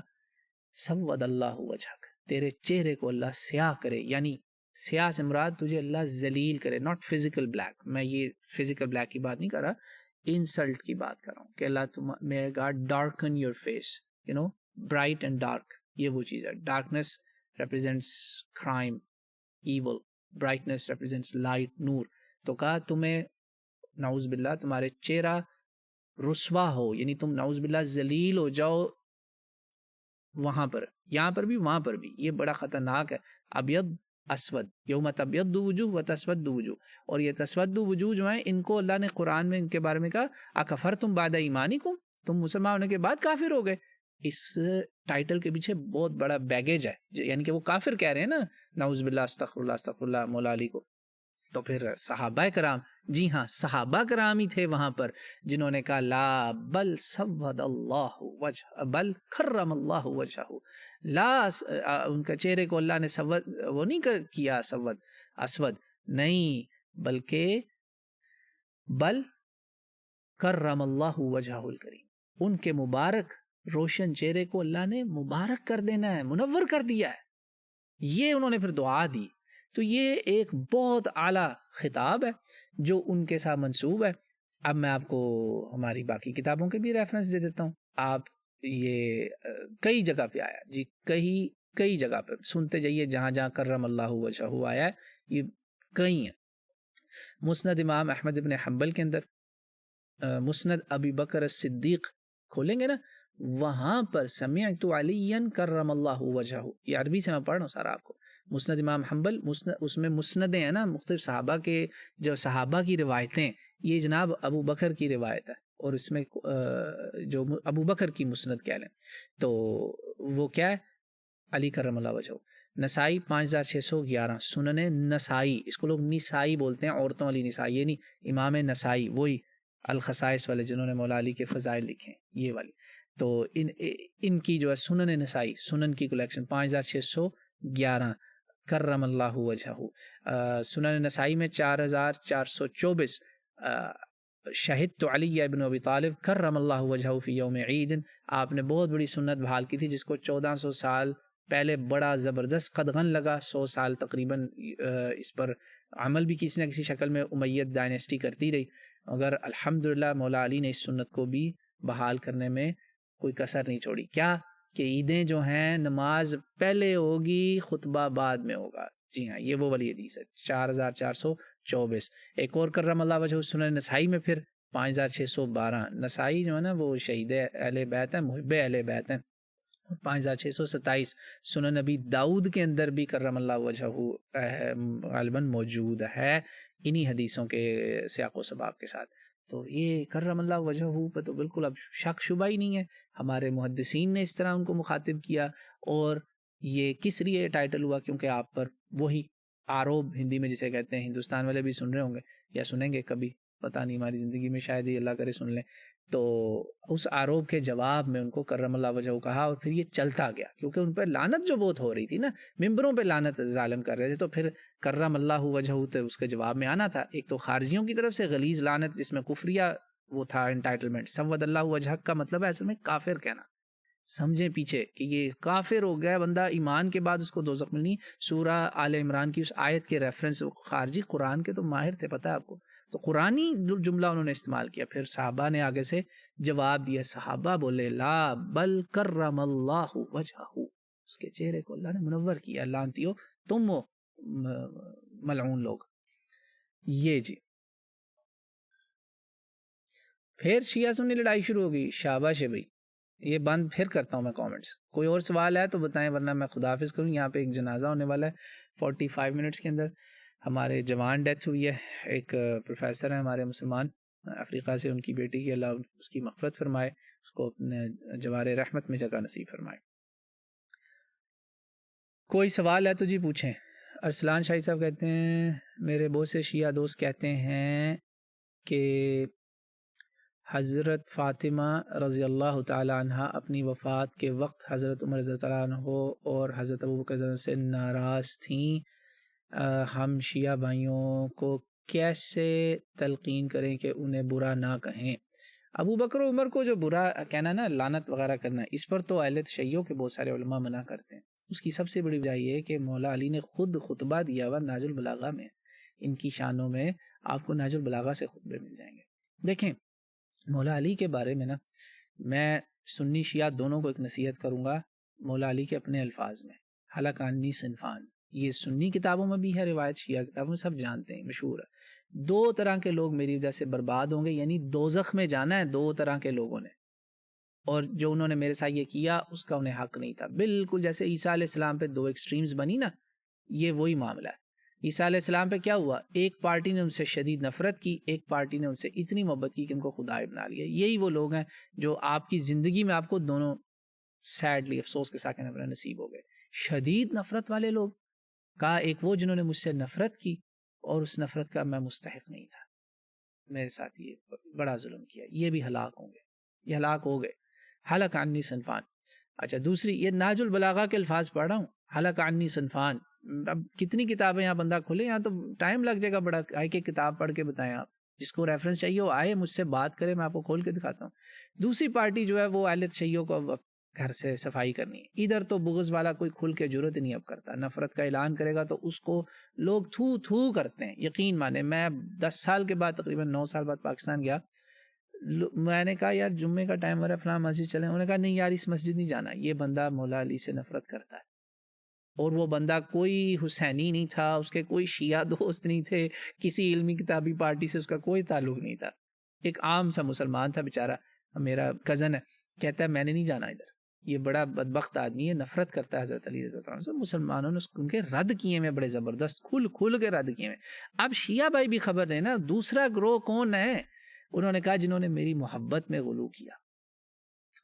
سود اللہ وجہک, تیرے چہرے کو اللہ سیاہ کرے. یعنی سیاہ سے مراد تجھے اللہ ذلیل کرے, ناٹ فزیکل بلیک. میں یہ فزیکل بلیک کی بات نہیں کر رہا, انسلٹ کی بات کر رہا ہوں کہ اللہ may God darken your face, you know, bright and dark. یہ وہ چیز ہے. Darkness represents crime, evil. brightness represents light, نور. تو کہا تمہیں نعوذ باللہ تمہارے چہرہ رسوا ہو, یعنی تم نعوذ باللہ ذلیل ہو جاؤ وہاں پر، یہاں پر بھی وہاں پر بھی، یہ بڑا خطرناک ہے. ابید اسود، یوم تبیض وجوہ و تسود وجوہ، اور یہ تسود وجوہ جو ہیں ان کو اللہ نے قرآن میں ان کے بارے میں کہا اکفرتم بعد ایمانکم، تم مسلمان ہونے کے بعد کافر ہو گئے. اس ٹائٹل کے پیچھے بہت بڑا بیگیج ہے، یعنی کہ وہ کافر کہہ رہے ہیں نا، نعوذ باللہ، استغفر اللہ مولا علی کو. تو پھر صحابہ کرام، جی ہاں صحابہ کرام ہی تھے وہاں پر جنہوں نے کہا لا بل سود اللہ وجہ، بل کرم اللہ وجہ، لا ان کا چہرے کو اللہ نے سود وہ نہیں کیا سود اسود نہیں، بلکہ بل کرم اللہ وجہ الکریم، ان کے مبارک روشن چہرے کو اللہ نے مبارک کر دینا ہے، منور کر دیا ہے. یہ انہوں نے پھر دعا دی. تو یہ ایک بہت اعلیٰ خطاب ہے جو ان کے ساتھ منسوب ہے. اب میں آپ کو ہماری باقی کتابوں کے بھی ریفرنس دے دیتا ہوں. آپ یہ کئی جگہ پہ آیا جی، کئی جگہ پہ سنتے جائیے، جہاں جہاں کرم اللہ وجہہ آیا ہے یہ کئی ہیں. مسند امام احمد ابن حنبل کے اندر، مسند ابی بکر صدیق کھولیں گے نا، وہاں پر سمعت علی کرم اللہ وجہہ، یہ عربی سے میں پڑھ رہا ہوں سارا آپ کو. مسند امام حنبل، اس میں مسندیں ہیں نا، مختلف صحابہ کے جو صحابہ کی روایتیں، یہ جناب ابو بکر کی روایت ہے، اور اس میں جو ابو بکر کی مسند کہہ لیں تو وہ کیا ہے، علی کرم اللہ وجہہ. نسائی 5611، سنن نسائی، اس کو لوگ نسائی بولتے ہیں، عورتوں والی نسائی، یہ نہیں، امام نسائی وہی الخصائص والے جنہوں نے مولا علی کے فضائل لکھے ہیں یہ والی. تو ان کی جو ہے سنن نسائی، سنن کی کلیکشن 5611 کرم اللہ وجہہ. سنن نسائی میں 4424 شہدت علی ابن ابی طالب کرم اللہ وجہہ فی یوم عید، آپ نے بہت بڑی سنت بحال کی تھی جس کو 1400 سال پہلے بڑا زبردست قدغن لگا، 100 سال تقریباً اس پر عمل بھی کسی نہ کسی شکل میں امیت ڈائنیسٹی کرتی رہی، مگر الحمدللہ مولا علی نے اس سنت کو بھی بحال کرنے میں کوئی کسر نہیں چھوڑی. کیا کہ عیدیں جو ہیں نماز پہلے ہوگی خطبہ بعد میں ہوگا. جی ہاں یہ وہ والی حدیث ہے 4424. ایک اور کرم اللہ وجہ سنن نسائی میں پھر 5612. نسائی جو ہے نا وہ شہید اہل بیت ہیں، محب اہل بیت ہیں. 5627 سنن نبی داؤد کے اندر بھی کرم اللہ وجہہ غالباً موجود ہے انہی حدیثوں کے سیاق و سباق کے ساتھ. تو یہ کرم اللہ وجہہ پہ تو بالکل اب شک شبہ ہی نہیں ہے. ہمارے محدثین نے اس طرح ان کو مخاطب کیا، اور یہ کس لیے ٹائٹل ہوا، کیونکہ آپ پر وہی آروب ہندی میں جسے کہتے ہیں، ہندوستان والے بھی سن رہے ہوں گے یا سنیں گے کبھی، پتہ نہیں ہماری زندگی میں شاید ہی اللہ کرے سن لیں. تو اس آروب کے جواب میں ان کو کرم اللہ وجہہ کہا، اور پھر یہ چلتا گیا کیونکہ ان پہ لعنت جو بہت ہو رہی تھی نا، ممبروں پہ لعنت ظالم کر رہے تھے، تو پھر کرم اللہ وجہہ تو اس کے جواب میں آنا تھا. ایک تو خارجیوں کی طرف سے غلیظ لعنت جس میں کفریہ وہ تھا انٹائٹلمنٹ، سود اللہ وجہہ کا مطلب ہے اصل میں کافر کہنا. سمجھیں پیچھے کہ یہ کافر ہو گیا بندہ، ایمان کے بعد اس کو دوزخ ملنی. سورہ آل عمران کی اس آیت کے ریفرنس، خارجی قرآن کے تو ماہر تھے پتہ ہے آپ کو، تو قرآنی جملہ انہوں نے استعمال کیا. پھر صحابہ نے آگے سے جواب دیا، صحابہ بولے لا بل کرم اللہ وجہہ، اس کے چہرے کو اللہ نے منور کیا. لعنتیو تم ہو ملعون لوگ. یہ جی پھر شیعہ سنی لڑائی شروع ہوگی. شاباش ہے بھائی، یہ بند پھر کرتا ہوں میں کامنٹس. کوئی اور سوال ہے تو بتائیں ورنہ میں خداحافظ کروں. یہاں پہ ایک جنازہ ہونے والا ہے 45 منٹس کے اندر. ہمارے جوان ڈیتھ ہوئی ہے، ایک پروفیسر ہیں ہمارے مسلمان افریقہ سے، ان کی بیٹی کی اللہ اس کی مغفرت فرمائے، اس کو اپنے جوار رحمت میں جگہ نصیب فرمائے. کوئی سوال ہے تو جی پوچھیں. ارسلان شاہی صاحب کہتے ہیں میرے بہت سے شیعہ دوست کہتے ہیں کہ حضرت فاطمہ رضی اللہ تعالی عنہ اپنی وفات کے وقت حضرت عمر رضی اللہ تعالیٰ عنہ اور حضرت ابوبکر سے ناراض تھیں. ہم شیعہ بھائیوں کو کیسے تلقین کریں کہ انہیں برا نہ کہیں؟ ابو بکر و عمر کو جو برا کہنا نا، لعنت وغیرہ کرنا، اس پر تو اہل تشیع کے بہت سارے علماء منع کرتے ہیں. اس کی سب سے بڑی وجہ یہ ہے کہ مولا علی نے خود خطبہ دیا ہوا ناج البلاغہ میں، ان کی شانوں میں آپ کو ناج البلاغہ سے خطبے مل جائیں گے. دیکھیں مولا علی کے بارے میں نا، میں سنی شیعہ دونوں کو ایک نصیحت کروں گا مولا علی کے اپنے الفاظ میں. حلق عنی صنفان، یہ سنی کتابوں میں بھی ہے روایت، شیعہ کتابوں میں سب جانتے ہیں، مشہور ہے. 2 طرح کے لوگ میری وجہ سے برباد ہوں گے، یعنی دوزخ میں جانا ہے 2 طرح کے لوگوں نے. اور جو انہوں نے میرے ساتھ یہ کیا اس کا انہیں حق نہیں تھا. بالکل جیسے عیسیٰ علیہ السلام پہ 2 ایکسٹریمز بنی نا, یہ وہی معاملہ ہے. عیسیٰ علیہ السلام پہ کیا ہوا, ایک پارٹی نے ان سے شدید نفرت کی, ایک پارٹی نے ان سے اتنی محبت کی کہ ان کو خدا بنا لیا. یہی وہ لوگ ہیں جو آپ کی زندگی میں آپ کو دونوں سیڈلی افسوس کے ساتھ کہنا نصیب ہو گئے. شدید نفرت والے لوگ کا ایک وہ جنہوں نے مجھ سے نفرت کی اور اس نفرت کا میں مستحق نہیں تھا, میرے ساتھ یہ بڑا ظلم کیا, یہ بھی ہلاک ہوں گے, یہ ہلاک ہو گئے. حلق عنی صنفان. اچھا دوسری, یہ ناج البلاغہ کے الفاظ پڑھ رہا ہوں, حلق عنی صنفان. اب کتنی کتابیں یہاں بندہ کھولے, یہاں تو ٹائم لگ جائے گا بڑا. ایک ایک کتاب پڑھ کے بتائیں آپ, جس کو ریفرنس چاہیے وہ آئے مجھ سے بات کرے, میں آپ کو کھول کے دکھاتا ہوں. دوسری پارٹی جو ہے وہ اہل تشیع کو گھر سے صفائی کرنی ہے. ادھر تو بغض والا کوئی کھل کے جرت نہیں اب کرتا, نفرت کا اعلان کرے گا تو اس کو لوگ تھو تھو کرتے ہیں. یقین مانے میں 10 سال کے بعد, تقریباً 9 سال بعد پاکستان گیا, میں نے کہا یار جمعے کا ٹائم ہو رہا ہے, فلاں مسجد چلیں. انہوں نے کہا نہیں یار اس مسجد نہیں جانا, یہ بندہ مولا علی سے نفرت کرتا ہے. اور وہ بندہ کوئی حسینی نہیں تھا, اس کے کوئی شیعہ دوست نہیں تھے, کسی علمی کتابی پارٹی سے اس کا کوئی تعلق نہیں تھا, ایک عام سا مسلمان تھا بیچارہ. میرا کزن ہے, کہتا ہے میں نے نہیں جانا ادھر, یہ بڑا بدبخت آدمی ہے, نفرت کرتا ہے حضرت علی رضی اللہ عنہ سے. مسلمانوں نے ان کے رد کیے ہیں بڑے زبردست, کھل کے رد کیے ہیں. اب شیعہ بھائی بھی خبر نہیں نا دوسرا گروہ کون ہے. انہوں نے کہا جنہوں نے میری محبت میں غلو کیا,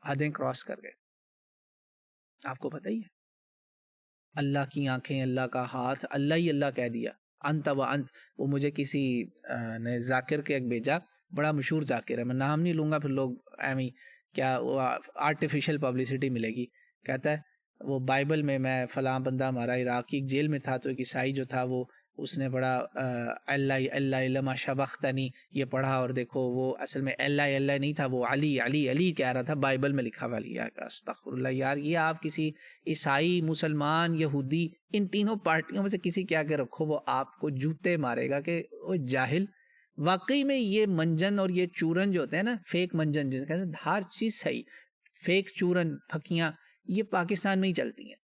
حدیں کراس کر گئے. آپ کو پتہ ہی ہے, اللہ کی آنکھیں, اللہ کا ہاتھ, اللہ ہی اللہ کہہ دیا. انت و انت, وہ مجھے کسی نے ذاکر کے ایک بھیجا, بڑا مشہور ذاکر ہے, میں نام نہیں لوں گا پھر لوگ ایویں کیا وہ آرٹیفیشل پبلسٹی ملے گی. کہتا ہے وہ بائبل میں فلاں بندہ ہمارا عراق کی ایک جیل میں تھا, تو ایک عیسائی جو تھا وہ اس نے بڑا اللہ لما شبختنی یہ پڑھا, اور دیکھو وہ اصل میں اللہ نہیں تھا, وہ علی کہہ رہا تھا, بائبل میں لکھا ہوا. استغفر اللہ یار, یہ آپ کسی عیسائی, مسلمان, یہودی, ان تینوں پارٹیوں میں سے کسی کیا کے رکھو, وہ آپ کو جوتے مارے گا کہ وہ جاہل. واقعی میں یہ منجن اور یہ چورن جو ہوتے ہیں نا, فیک منجن جس کہتے ہیں, ہر چیز صحیح, فیک چورن پھکیاں یہ پاکستان میں ہی چلتی ہیں.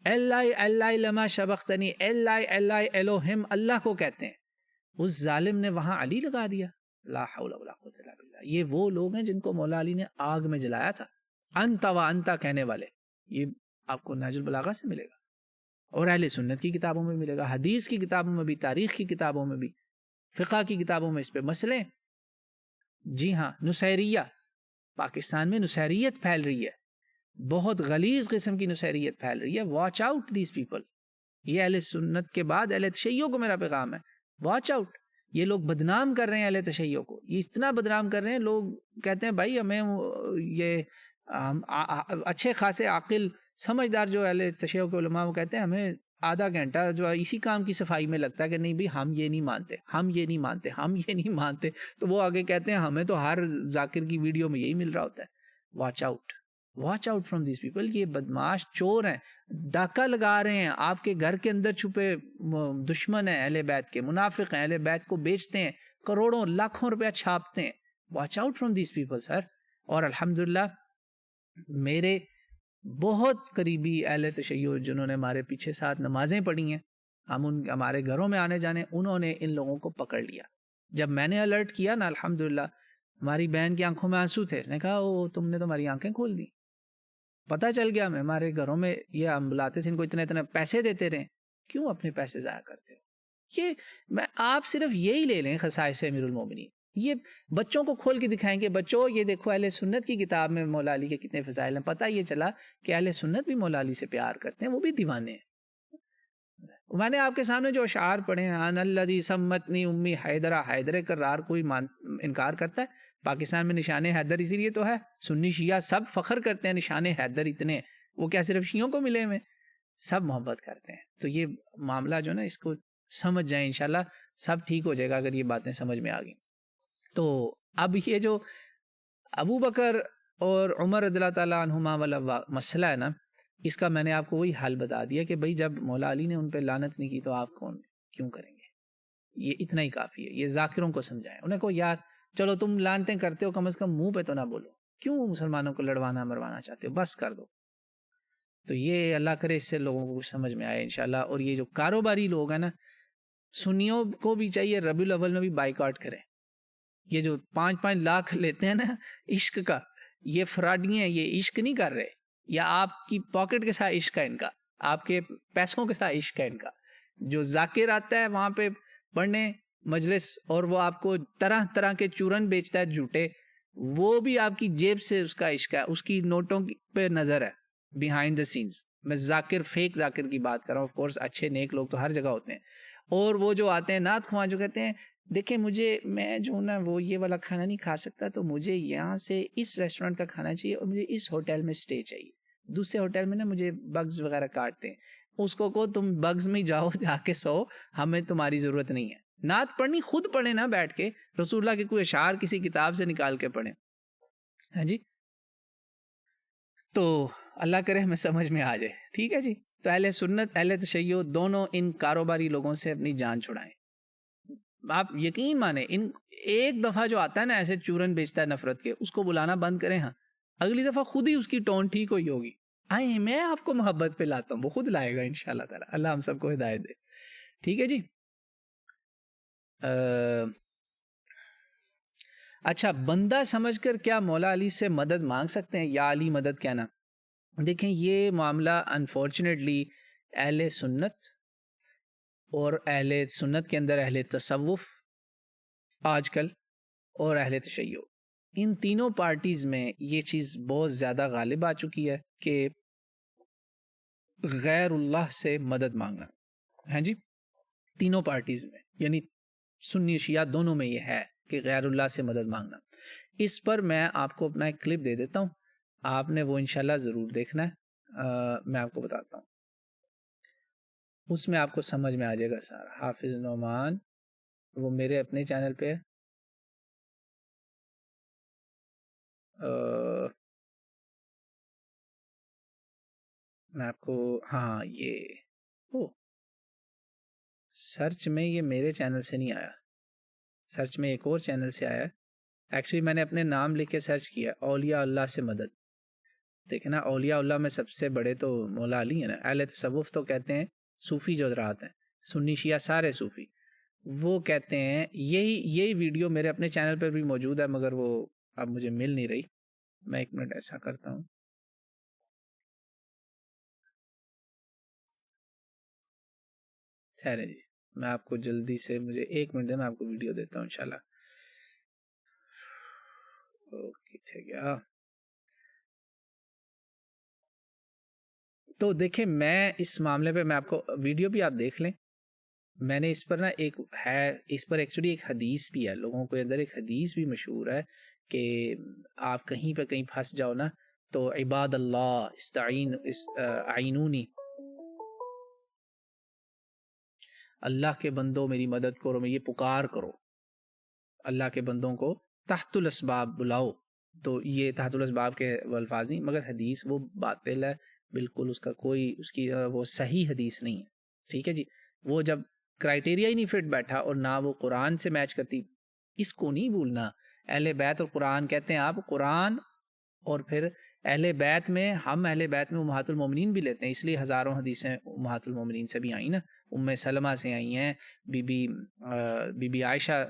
اللہ لما شبختنی, اللہ الوہم, اللہ کو کہتے ہیں. اس ظالم نے وہاں علی لگا دیا. لا حول ولا قوت الا باللہ. یہ وہ لوگ ہیں جن کو مولا علی نے آگ میں جلایا تھا. انت و انتا کہنے والے, یہ آپ کو نہج البلاغہ سے ملے گا, اور اہل سنت کی کتابوں میں ملے گا, حدیث کی کتابوں میں بھی, تاریخ کی کتابوں میں بھی, فقہ کی کتابوں میں اس پہ مسئلے. جی ہاں, نصیریہ, پاکستان میں نصیریت پھیل رہی ہے, بہت غلیظ قسم کی نصیریت پھیل رہی ہے. Watch out these people. یہ اہل سنت کے بعد اہل تشیع کو میرا پیغام ہے, واچ آؤٹ. یہ لوگ بدنام کر رہے ہیں اہل تشیع کو, یہ اتنا بدنام کر رہے ہیں. لوگ کہتے ہیں بھائی ہمیں یہ اچھے خاصے عاقل سمجھدار جو اہل تشیع کے علماء وہ کہتے ہیں ہمیں آدھا گھنٹہ جو اسی کام کی صفائی میں لگتا ہے کہ نہیں بھی ہم یہ نہیں مانتے, ہم یہ نہیں مانتے, ہم یہ نہیں مانتے. تو وہ آگے کہتے ہیں ہمیں تو ہر ذاکر کی ویڈیو میں یہی مل رہا ہوتا ہے. Watch out, watch out from these people. یہ بدماش چور ہیں, ڈاکہ لگا رہے ہیں, آپ کے گھر کے اندر چھپے دشمن ہیں اہل بیت کے, منافق ہیں, اہل بیت کو بیچتے ہیں, کروڑوں لاکھوں روپیہ چھاپتے ہیں. Watch out from these people sir. اور الحمدللہ میرے بہت قریبی اہل تشیع جنہوں نے ہمارے پیچھے ساتھ نمازیں پڑھی ہیں, ہمارے گھروں میں آنے جانے, انہوں نے ان لوگوں کو پکڑ لیا. جب میں نے الرٹ کیا نا, الحمدللہ ہماری بہن کی آنکھوں میں آنسو تھے, نے کہا وہ تم نے تو ہماری آنکھیں کھول دی. پتہ چل گیا ہمیں, ہمارے گھروں میں یہ ہم بلاتے تھے ان کو, اتنے پیسے دیتے رہے, کیوں اپنے پیسے ضائع کرتے ہو. یہ میں آپ صرف یہی لے لیں خصائص امیر المومنین, یہ بچوں کو کھول کے دکھائیں گے, بچوں یہ دیکھو اہل سنت کی کتاب میں مولا علی کے کتنے فضائل ہیں. پتہ یہ چلا کہ اہل سنت بھی مولا علی سے پیار کرتے ہیں, وہ بھی دیوانے ہیں. میں نے آپ کے سامنے جو اشعار پڑھے ہیں, ان الذی سمتنی امی حیدرہ, حیدر کرار کوئی انکار کرتا ہے؟ پاکستان میں نشان حیدر اسی لیے تو ہے, سنی شیعہ سب فخر کرتے ہیں نشان حیدر اتنے, وہ کیا صرف شیعوں کو ملے ہوئے, سب محبت کرتے ہیں. تو یہ معاملہ جو نا اس کو سمجھ جائیں, انشاءاللہ سب ٹھیک ہو جائے گا اگر یہ باتیں سمجھ میں آ گئیں. تو اب یہ جو ابو بکر اور عمر رضی اللہ تعالیٰ عنہما والا مسئلہ ہے نا, اس کا میں نے آپ کو وہی حل بتا دیا کہ بھئی جب مولا علی نے ان پہ لعنت نہیں کی تو آپ کیوں کریں گے. یہ اتنا ہی کافی ہے. یہ ذاکروں کو سمجھائیں, انہیں کو یار چلو تم لعنتیں کرتے ہو, کم از کم منہ پہ تو نہ بولو, کیوں مسلمانوں کو لڑوانا مروانا چاہتے ہو, بس کر دو. تو یہ اللہ کرے اس سے لوگوں کو کچھ سمجھ میں آئے انشاءاللہ. اور یہ جو کاروباری لوگ ہیں نا, سنیوں کو بھی چاہیے ربیع الاول میں بھی بائیکاٹ کریں. یہ جو 5-5 لاکھ لیتے ہیں نا عشق کا, یہ فراڈی ہیں، یہ عشق نہیں کر رہے، یا آپ کی پاکٹ کے ساتھ عشق ہے ان کا، آپ کے پیسوں کے ساتھ عشق ہے ان کا. جو ذاکر آتا ہے وہاں پہ پڑھنے مجلس اور وہ آپ کو طرح طرح کے چورن بیچتا ہے جھوٹے، وہ بھی آپ کی جیب سے اس کا عشق ہے، اس کی نوٹوں پہ نظر ہے بیہائنڈ دا سینز. میں ذاکر، فیک ذاکر کی بات کر رہا ہوں. آف کورس اچھے نیک لوگ تو ہر جگہ ہوتے ہیں. اور وہ جو آتے ہیں نعت خواں جو کہتے ہیں دیکھیں مجھے، میں جو نا وہ یہ والا کھانا نہیں کھا سکتا، تو مجھے یہاں سے اس ریسٹورینٹ کا کھانا چاہیے اور مجھے اس ہوٹل میں اسٹے چاہیے. دوسرے ہوٹل میں نا مجھے بگز وغیرہ کاٹتے ہیں. اس کو کہو تم بگز میں جاؤ جا کے سو، ہمیں تمہاری ضرورت نہیں ہے. نعت پڑھنی خود پڑھیں نا بیٹھ کے، رسول اللہ کے کوئی اشعار کسی کتاب سے نکال کے پڑھیں. ہاں جی، تو اللہ کرے ہمیں سمجھ میں آ جائے. ٹھیک ہے جی. تو اہل سنت اہل تشیع دونوں ان کاروباری لوگوں سے اپنی جان چھڑائیں. آپ یقین مانیں، ان ایک دفعہ جو آتا ہے نا ایسے چورن بیچتا ہے نفرت کے، اس کو بلانا بند کریں. ہاں اگلی دفعہ خود ہی اس کی ٹون ٹھیک ہوئی ہوگی. آئیں میں آپ کو محبت پہ لاتا ہوں، وہ خود لائے گا انشاءاللہ تعالی. اللہ ہم سب کو ہدایت دے. ٹھیک ہے جی. اچھا، بندہ سمجھ کر کیا مولا علی سے مدد مانگ سکتے ہیں؟ یا علی مدد کہنا. دیکھیں یہ معاملہ انفارچونیٹلی اہل سنت اور اہل سنت کے اندر اہل تصوف آج کل اور اہل تشیع، ان تینوں پارٹیز میں یہ چیز بہت زیادہ غالب آ چکی ہے کہ غیر اللہ سے مدد مانگنا. ہاں جی، تینوں پارٹیز میں، یعنی سنی شیعہ دونوں میں یہ ہے کہ غیر اللہ سے مدد مانگنا. اس پر میں آپ کو اپنا ایک کلپ دے دیتا ہوں، آپ نے وہ انشاءاللہ ضرور دیکھنا ہے. میں آپ کو بتاتا ہوں، اس میں آپ کو سمجھ میں آ جائے گا سارا. حافظ نعمان، وہ میرے اپنے چینل پہ میں آپ کو، ہاں یہ سرچ میں یہ میرے چینل سے نہیں آیا، سرچ میں ایک اور چینل سے آیا. ایکچولی میں نے اپنے نام لکھ کے سرچ کیا، اولیاء اللہ سے مدد. دیکھیں نا، اولیاء اللہ میں سب سے بڑے تو مولا علی ہیں نا. اہل تصوف تو کہتے ہیں، صوفی جو حضرات ہیں، سنی شیعہ سارے صوفی، وہ کہتے ہیں یہی ویڈیو میرے اپنے چینل پر بھی موجود ہے، مگر وہ اب مجھے مل نہیں رہی. میں ایک منٹ ایسا کرتا ہوں، ٹھہرے جی، میں آپ کو جلدی سے، مجھے ایک منٹ دے، میں آپ کو ویڈیو دیتا ہوں انشاءاللہ. اوکے ٹھیک ہے. تو دیکھیں میں اس معاملے پہ، میں آپ کو ویڈیو بھی آپ دیکھ لیں. میں نے اس پر نا ایک ہے، اس پر ایکچولی ایک حدیث بھی ہے، لوگوں کے اندر ایک حدیث بھی مشہور ہے کہ آپ کہیں پہ کہیں پھنس جاؤ نا تو عباد اللہ اعینونی، اللہ کے بندوں میری مدد کرو، میں یہ پکار کرو، اللہ کے بندوں کو تحت الاسباب بلاؤ. تو یہ تحت الاسباب کے الفاظ نہیں، مگر حدیث وہ باطل ہے بالکل، اس کا کوئی، اس کی وہ صحیح حدیث نہیں ہے. ٹھیک ہے جی. وہ جب کرائٹیریا ہی نہیں فٹ بیٹھا اور نہ وہ قرآن سے میچ کرتی. اس کو نہیں بھولنا، اہل بیت اور قرآن کہتے ہیں آپ، قرآن اور پھر اہل بیت میں، ہم اہل بیت میں امہات المومنین بھی لیتے ہیں، اس لیے ہزاروں حدیثیں امہات المومنین سے بھی آئیں نا. ام سلمہ سے آئی ہیں، بی بی عائشہ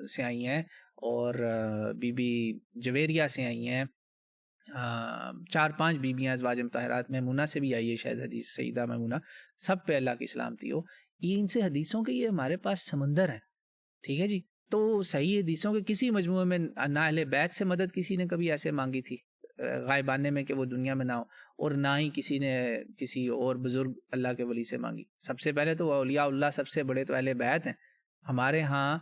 سے آئی ہیں، اور بی بی جویریہ سے آئی ہیں، 4-5 بیبیاں ازواج مطہرات، میمونہ سے بھی آئی ہے شاید حدیث، سیدہ میمونہ، سب پہ اللہ کی سلامتی ہو. یہ ان سے حدیثوں کے یہ ہمارے پاس سمندر ہے. ٹھیک ہے جی. تو صحیح حدیثوں کے کسی مجموعے میں نہ اہل بیت سے مدد کسی نے کبھی ایسے مانگی تھی غائبانے میں کہ وہ دنیا میں نہ ہو، اور نہ ہی کسی نے کسی اور بزرگ اللہ کے ولی سے مانگی. سب سے پہلے تو اولیاء اللہ سب سے بڑے تو اہل بیت ہیں. ہمارے ہاں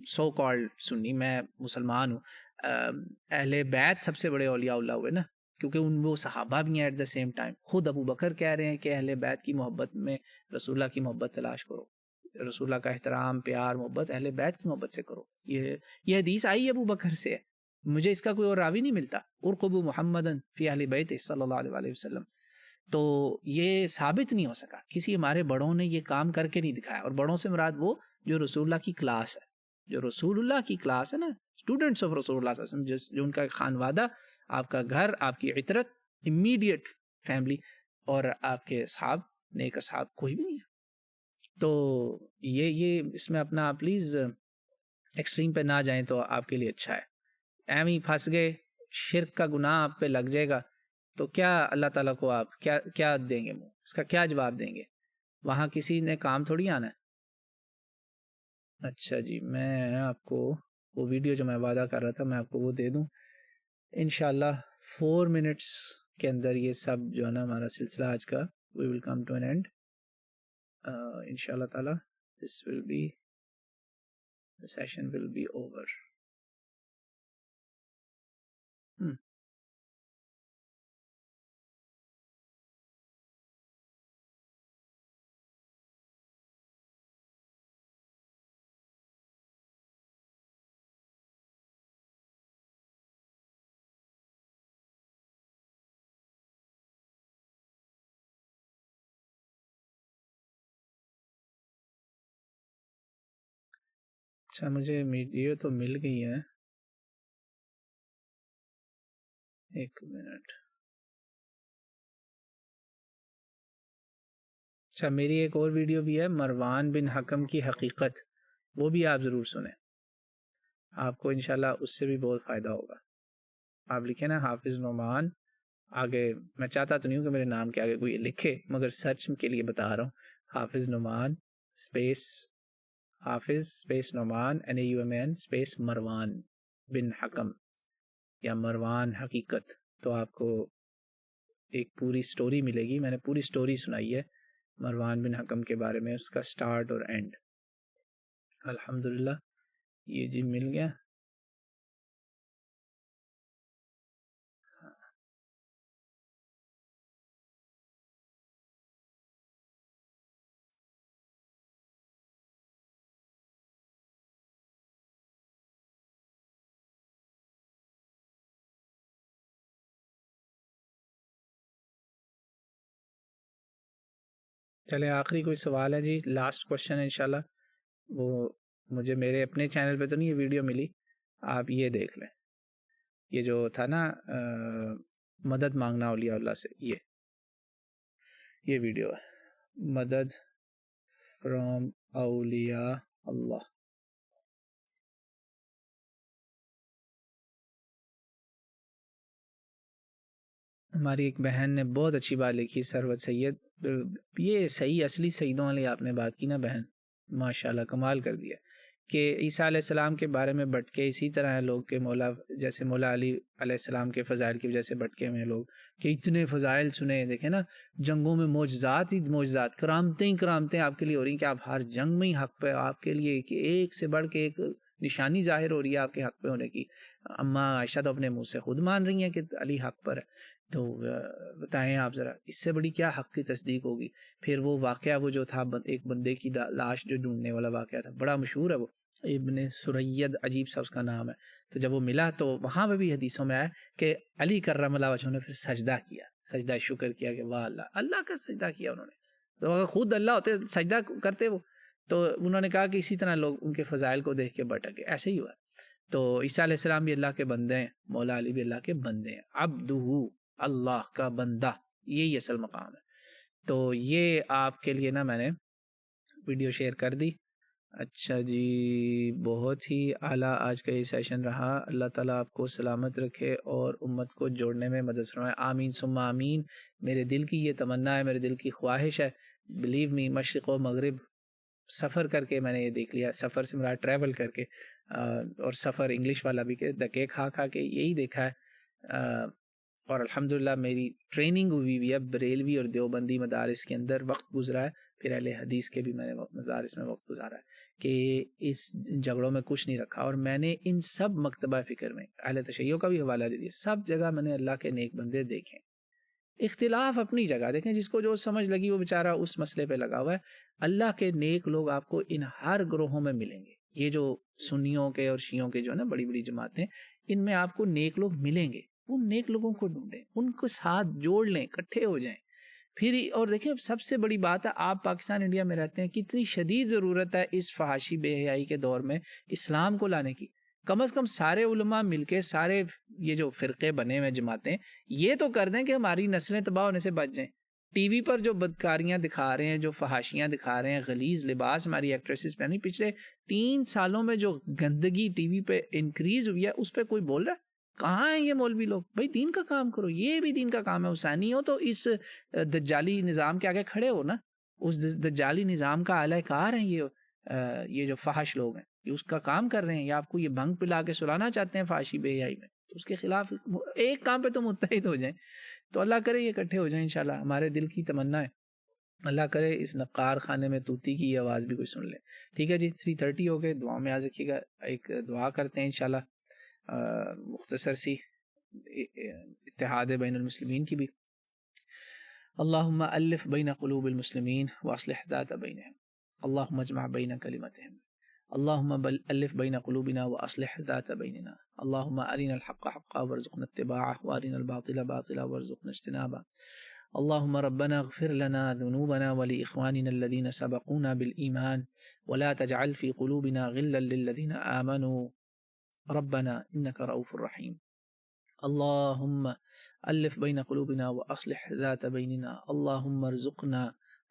سو کالڈ سنی، میں مسلمان ہوں، اہل بیت سب سے بڑے اولیاء اللہ ہوئے نا، کیونکہ وہ صحابہ بھی ہیں ایٹ دا سیم ٹائم. خود ابو بکر کہہ رہے ہیں کہ اہل بیت کی محبت میں رسول اللہ کی محبت تلاش کرو، رسول اللہ کا احترام، پیار، محبت اہل بیت کی محبت سے کرو. یہ حدیث آئی ابو بکر سے ہے، مجھے اس کا کوئی اور راوی نہیں ملتا. ارقبوا محمدًا فی اہل بیتہ صلی اللہ علیہ وسلم. تو یہ ثابت نہیں ہو سکا، کسی ہمارے بڑوں نے یہ کام کر کے نہیں دکھایا. اور بڑوں سے مراد وہ جو رسول اللہ کی کلاس ہے، جو رسول اللہ کی کلاس ہے نا، اسٹوڈنٹس آف رسول اللہ صلی اللہ علیہ وسلم، جو ان کا خانوادہ، آپ کا گھر، آپ کی عطرت، امیڈیٹ فیملی، اور آپ کے اصحاب، نیک اصحاب، کوئی بھی نہیں ہے. تو یہ اس میں اپنا پلیز ایکسٹریم پہ نہ جائیں تو آپ کے لیے اچھا ہے. ایم ہی پھنس گئے شرک کا گناہ آپ پہ لگ جائے گا تو کیا اللہ تعالیٰ کو آپ کیا دیں گے؟ اس کا کیا جواب دیں گے؟ وہاں کسی نے کام تھوڑی آنا ہے. اچھا جی، میں آپ کو وہ ویڈیو جو میں وعدہ کر رہا تھا میں آپ کو وہ دے دوں انشاءاللہ. 4 منٹس کے اندر یہ سب جو ہے نا ہمارا سلسلہ آج کا we will come to an end انشاءاللہ تعالی. the session will be over. اچھا مجھے ویڈیو تو مل گئی ہے، ایک منٹ. اچھا میری ایک اور ویڈیو بھی ہے مروان بن حکم کی حقیقت، وہ بھی آپ ضرور سنیں، آپ کو انشاءاللہ اس سے بھی بہت فائدہ ہوگا. آپ لکھیں نا حافظ نعمان، آگے میں چاہتا تو نہیں ہوں کہ میرے نام کے آگے کوئی لکھے مگر سرچ کے لیے بتا رہا ہوں. حافظ نعمان اسپیس حافظ اسپیس نعمان NAUMN اسپیس مروان بن حکم یا مروان حقیقت، تو آپ کو ایک پوری سٹوری ملے گی. میں نے پوری سٹوری سنائی ہے مروان بن حکم کے بارے میں، اس کا سٹارٹ اور اینڈ. الحمدللہ یہ جی مل گیا. چلے آخری کوئی سوال ہے جی، لاسٹ کوشچن انشاءاللہ. وہ مجھے میرے اپنے چینل پہ تو نہیں یہ ویڈیو ملی، آپ یہ دیکھ لیں. یہ جو تھا نا مدد مانگنا اولیاء اللہ سے، یہ ویڈیو ہے مدد فرام اولیاء اللہ. ہماری ایک بہن نے بہت اچھی بات لکھی، سروت سید. یہ صحیح اصلی سیدوں والی آپ نے بات کی نا بہن، ماشاءاللہ کمال کر دیا. کہ عیسیٰ علیہ السلام کے بارے میں بٹکے اسی طرح ہیں لوگ کہ مولا جیسے مولا علی علیہ السلام کے فضائل کی وجہ سے بٹکے ہوئے لوگ کہ اتنے فضائل سنے. دیکھیں نا جنگوں میں معجزات ہی معجزات، کرامتیں ہی کرامتیں آپ کے لیے ہو رہی ہیں کہ آپ ہر جنگ میں ہی حق پہ، آپ کے لیے کہ ایک سے بڑھ کے ایک نشانی ظاہر ہو رہی ہے آپ کے حق پہ ہونے کی. اماں عائشہ تو اپنے منہ سے خود مان رہی ہیں کہ علی حق پر ہے. تو بتائیں آپ ذرا اس سے بڑی کیا حق کی تصدیق ہوگی. پھر وہ واقعہ وہ جو تھا ایک بندے کی لاش جو ڈھونڈنے والا واقعہ تھا، بڑا مشہور ہے وہ، ابن سرید عجیب سا اس کا نام ہے. تو جب وہ ملا تو وہاں پہ بھی حدیثوں میں آیا کہ علی کرم اللہ وجہہ نے پھر سجدہ کیا، سجدہ شکر کیا کہ واہ اللہ، اللہ کا سجدہ کیا انہوں نے. تو اگر خود اللہ ہوتے سجدہ کرتے وہ، تو انہوں نے کہا کہ اسی طرح لوگ ان کے فضائل کو دیکھ کے بٹکے. ایسے ہی ہوا. تو عیسیٰ علیہ السلام بھی اللہ کے بندے ہیں، مولا علی بھی اللہ کے بندے ہیں. عبدہ، اللہ کا بندہ، یہی اصل مقام ہے. تو یہ آپ کے لیے نا میں نے ویڈیو شیئر کر دی. اچھا جی، بہت ہی اعلیٰ آج کا یہ سیشن رہا. اللہ تعالیٰ آپ کو سلامت رکھے اور امت کو جوڑنے میں مدد فرمائے. آمین ثم آمین. میرے دل کی یہ تمنا ہے، میرے دل کی خواہش ہے. بلیو می، مشرق و مغرب سفر کر کے میں نے یہ دیکھ لیا، سفر سے مراد ٹریول کر کے، اور سفر انگلش والا بھی کہ دھکے کھا کھا کے یہی دیکھا ہے. اور الحمدللہ میری ٹریننگ ہوئی بھی ہے بریلوی اور دیوبندی مدارس کے اندر، وقت گزرا ہے. پھر اہل حدیث کے بھی میں نے مدارس میں وقت گزارا ہے کہ اس جھگڑوں میں کچھ نہیں رکھا. اور میں نے ان سب مکتبہ فکر میں اہل تشیع کا بھی حوالہ دے دیا، سب جگہ میں نے اللہ کے نیک بندے دیکھیں. اختلاف اپنی جگہ، دیکھیں جس کو جو سمجھ لگی وہ بیچارہ اس مسئلے پہ لگا ہوا ہے. اللہ کے نیک لوگ آپ کو ان ہر گروہوں میں ملیں گے. یہ جو سنیوں کے اور شیعوں کے جو ہے نا بڑی بڑی جماعتیں، ان میں آپ کو نیک لوگ ملیں گے. ان نیک لوگوں کو ڈھونڈیں، ان کو ساتھ جوڑ لیں، اکٹھے ہو جائیں. پھر اور دیکھیں سب سے بڑی بات ہے، آپ پاکستان انڈیا میں رہتے ہیں، کتنی شدید ضرورت ہے اس فحاشی بے حیائی کے دور میں اسلام کو لانے کی. کم از کم سارے علماء مل کے، سارے یہ جو فرقے بنے ہوئے جماعتیں، یہ تو کر دیں کہ ہماری نسلیں تباہ ہونے سے بچ جائیں. ٹی وی پر جو بدکاریاں دکھا رہے ہیں، جو فحاشیاں دکھا رہے ہیں، غلیظ لباس ہماری ایکٹریسز پہنی، پچھلے 3 سالوں میں جو گندگی ٹی وی پہ انکریز ہوئی ہے اس پہ کوئی بول رہا ہے؟ کہاں ہیں یہ مولوی لوگ؟ بھائی دین کا کام کرو، یہ بھی دین کا کام ہے. حسینی ہو تو اس دجالی نظام کے آگے کھڑے ہو نا. اس دجالی نظام کا اعلی کار ہیں یہ جو فحش لوگ ہیں، یہ اس کا کام کر رہے ہیں. یا آپ کو یہ بھنگ پلا کے سلانا چاہتے ہیں فحاشی بے حیائی میں، تو اس کے خلاف ایک کام پہ تو متحد ہو جائیں. تو اللہ کرے یہ اکٹھے ہو جائیں انشاءاللہ. ہمارے دل کی تمنا ہے اللہ کرے اس نقار خانے میں طوطی کی آواز بھی کوئی سن لے. ٹھیک ہے جی، 3:30 ہو گئے. دعا میں یاد رکھیے گا. ایک دعا کرتے ہیں انشاءاللہ مختصر سی اتحاد بین المسلمین کی بھی. اللہم الف بین قلوب المسلمین واصلح ذات بینہم، اللہم اجمع بین کلمتہم، اللہم الف بین قلوبنا واصلح ذات بیننا، اللہم ارنا الحق حقا وارزقنا اتباعہ وارنا الباطل باطلا وارزقنا اجتنابہ. اللهم ربنا اغفر لنا ذنوبنا ولإخواننا الذين سبقونا بالإيمان ولا تجعل في قلوبنا غلا للذين آمنوا ربنا إنك رؤوف رحيم. اللهم ألف بين قلوبنا وأصلح ذات بيننا، اللهم ارزقنا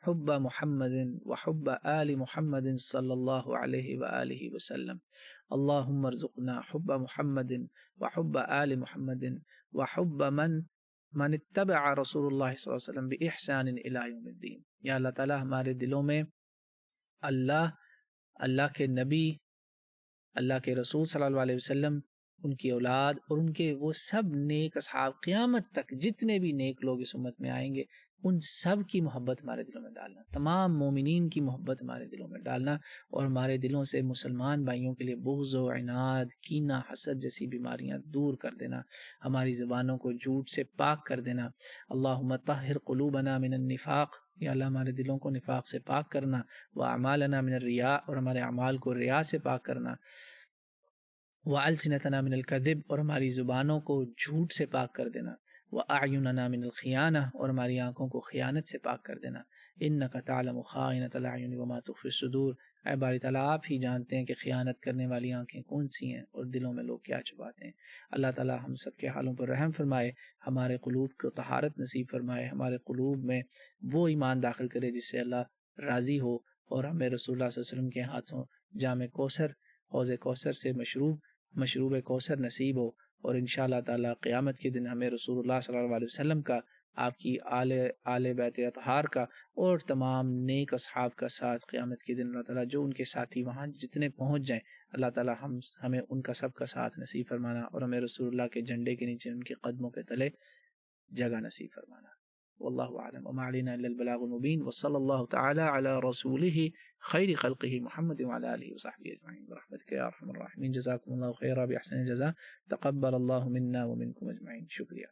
حب محمد وحب آل محمد صلى الله عليه وآله وسلم. اللهم ارزقنا حب محمد وحب آل محمد وحب من اتبع رسول اللہ صلی اللہ علیہ وسلم بإحسان الى یوم الدین. یا اللہ تعالی ہمارے دلوں میں اللہ کے نبی، اللہ کے رسول صلی اللہ علیہ وسلم، ان کی اولاد اور ان کے وہ سب نیک اصحاب، قیامت تک جتنے بھی نیک لوگ اس امت میں آئیں گے ان سب کی محبت ہمارے دلوں میں ڈالنا، تمام مومنین کی محبت ہمارے دلوں میں ڈالنا، اور ہمارے دلوں سے مسلمان بھائیوں کے لیے بغض و عناد، کینہ، حسد جیسی بیماریاں دور کر دینا، ہماری زبانوں کو جھوٹ سے پاک کر دینا. اللہم طہر قلوبنا من النفاق، یا اللہ ہمارے دلوں کو نفاق سے پاک کرنا، واعمالنا من الریا، اور ہمارے اعمال کو ریا سے پاک کرنا، وَأَلْسِنَتَنَا مِنَ الْكَذِبِ، اور ہماری زبانوں کو جھوٹ سے پاک کر دینا، وَأَعْيُنَنَا مِنَ الْخِيَانَةِ، اور ہماری آنکھوں کو خیانت سے پاک کر دینا. إِنَّكَ تَعْلَمُ خَائِنَةَ الْأَعْيُنِ وَمَا تُخْفِي الصُّدُورُ. اے باری تعالیٰ آپ ہی جانتے ہیں کہ خیانت کرنے والی آنکھیں کون سی ہیں اور دلوں میں لوگ کیا چھپاتے ہیں. اللہ تعالیٰ ہم سب کے حالوں پر رحم فرمائے، ہمارے قلوب کو طہارت نصیب فرمائے، ہمارے قلوب میں وہ ایمان داخل کرے جس سے اللہ راضی ہو، اور ہمیں رسول اللہ صلی اللہ علیہ وسلم کے ہاتھوں جام کوثر، حوض کوثر سے مشروب کوثر نصیب ہو، اور انشاءاللہ تعالیٰ قیامت کے دن ہمیں رسول اللہ صلی اللہ علیہ وسلم کا، آپ کی آل بیت اطہار کا اور تمام نیک اصحاب کا ساتھ قیامت کے دن اللہ تعالیٰ جو ان کے ساتھی وہاں جتنے پہنچ جائیں، اللہ تعالیٰ ہمیں ان کا سب کا ساتھ نصیب فرمانا، اور ہمیں رسول اللہ کے جھنڈے کے نیچے ان کے قدموں کے تلے جگہ نصیب فرمانا. واللہ اعلم وما علینا الا البلاغ المبین، وصلی اللہ تعالی علی رسولہ خیر خلقہ محمد وعلی آلہ وصحبہ اجمعین برحمتک یا ارحم الراحمین. جزاکم اللہ خیرا بأحسن الجزاء، تقبل اللہ منا ومنکم اجمعین. شکریہ.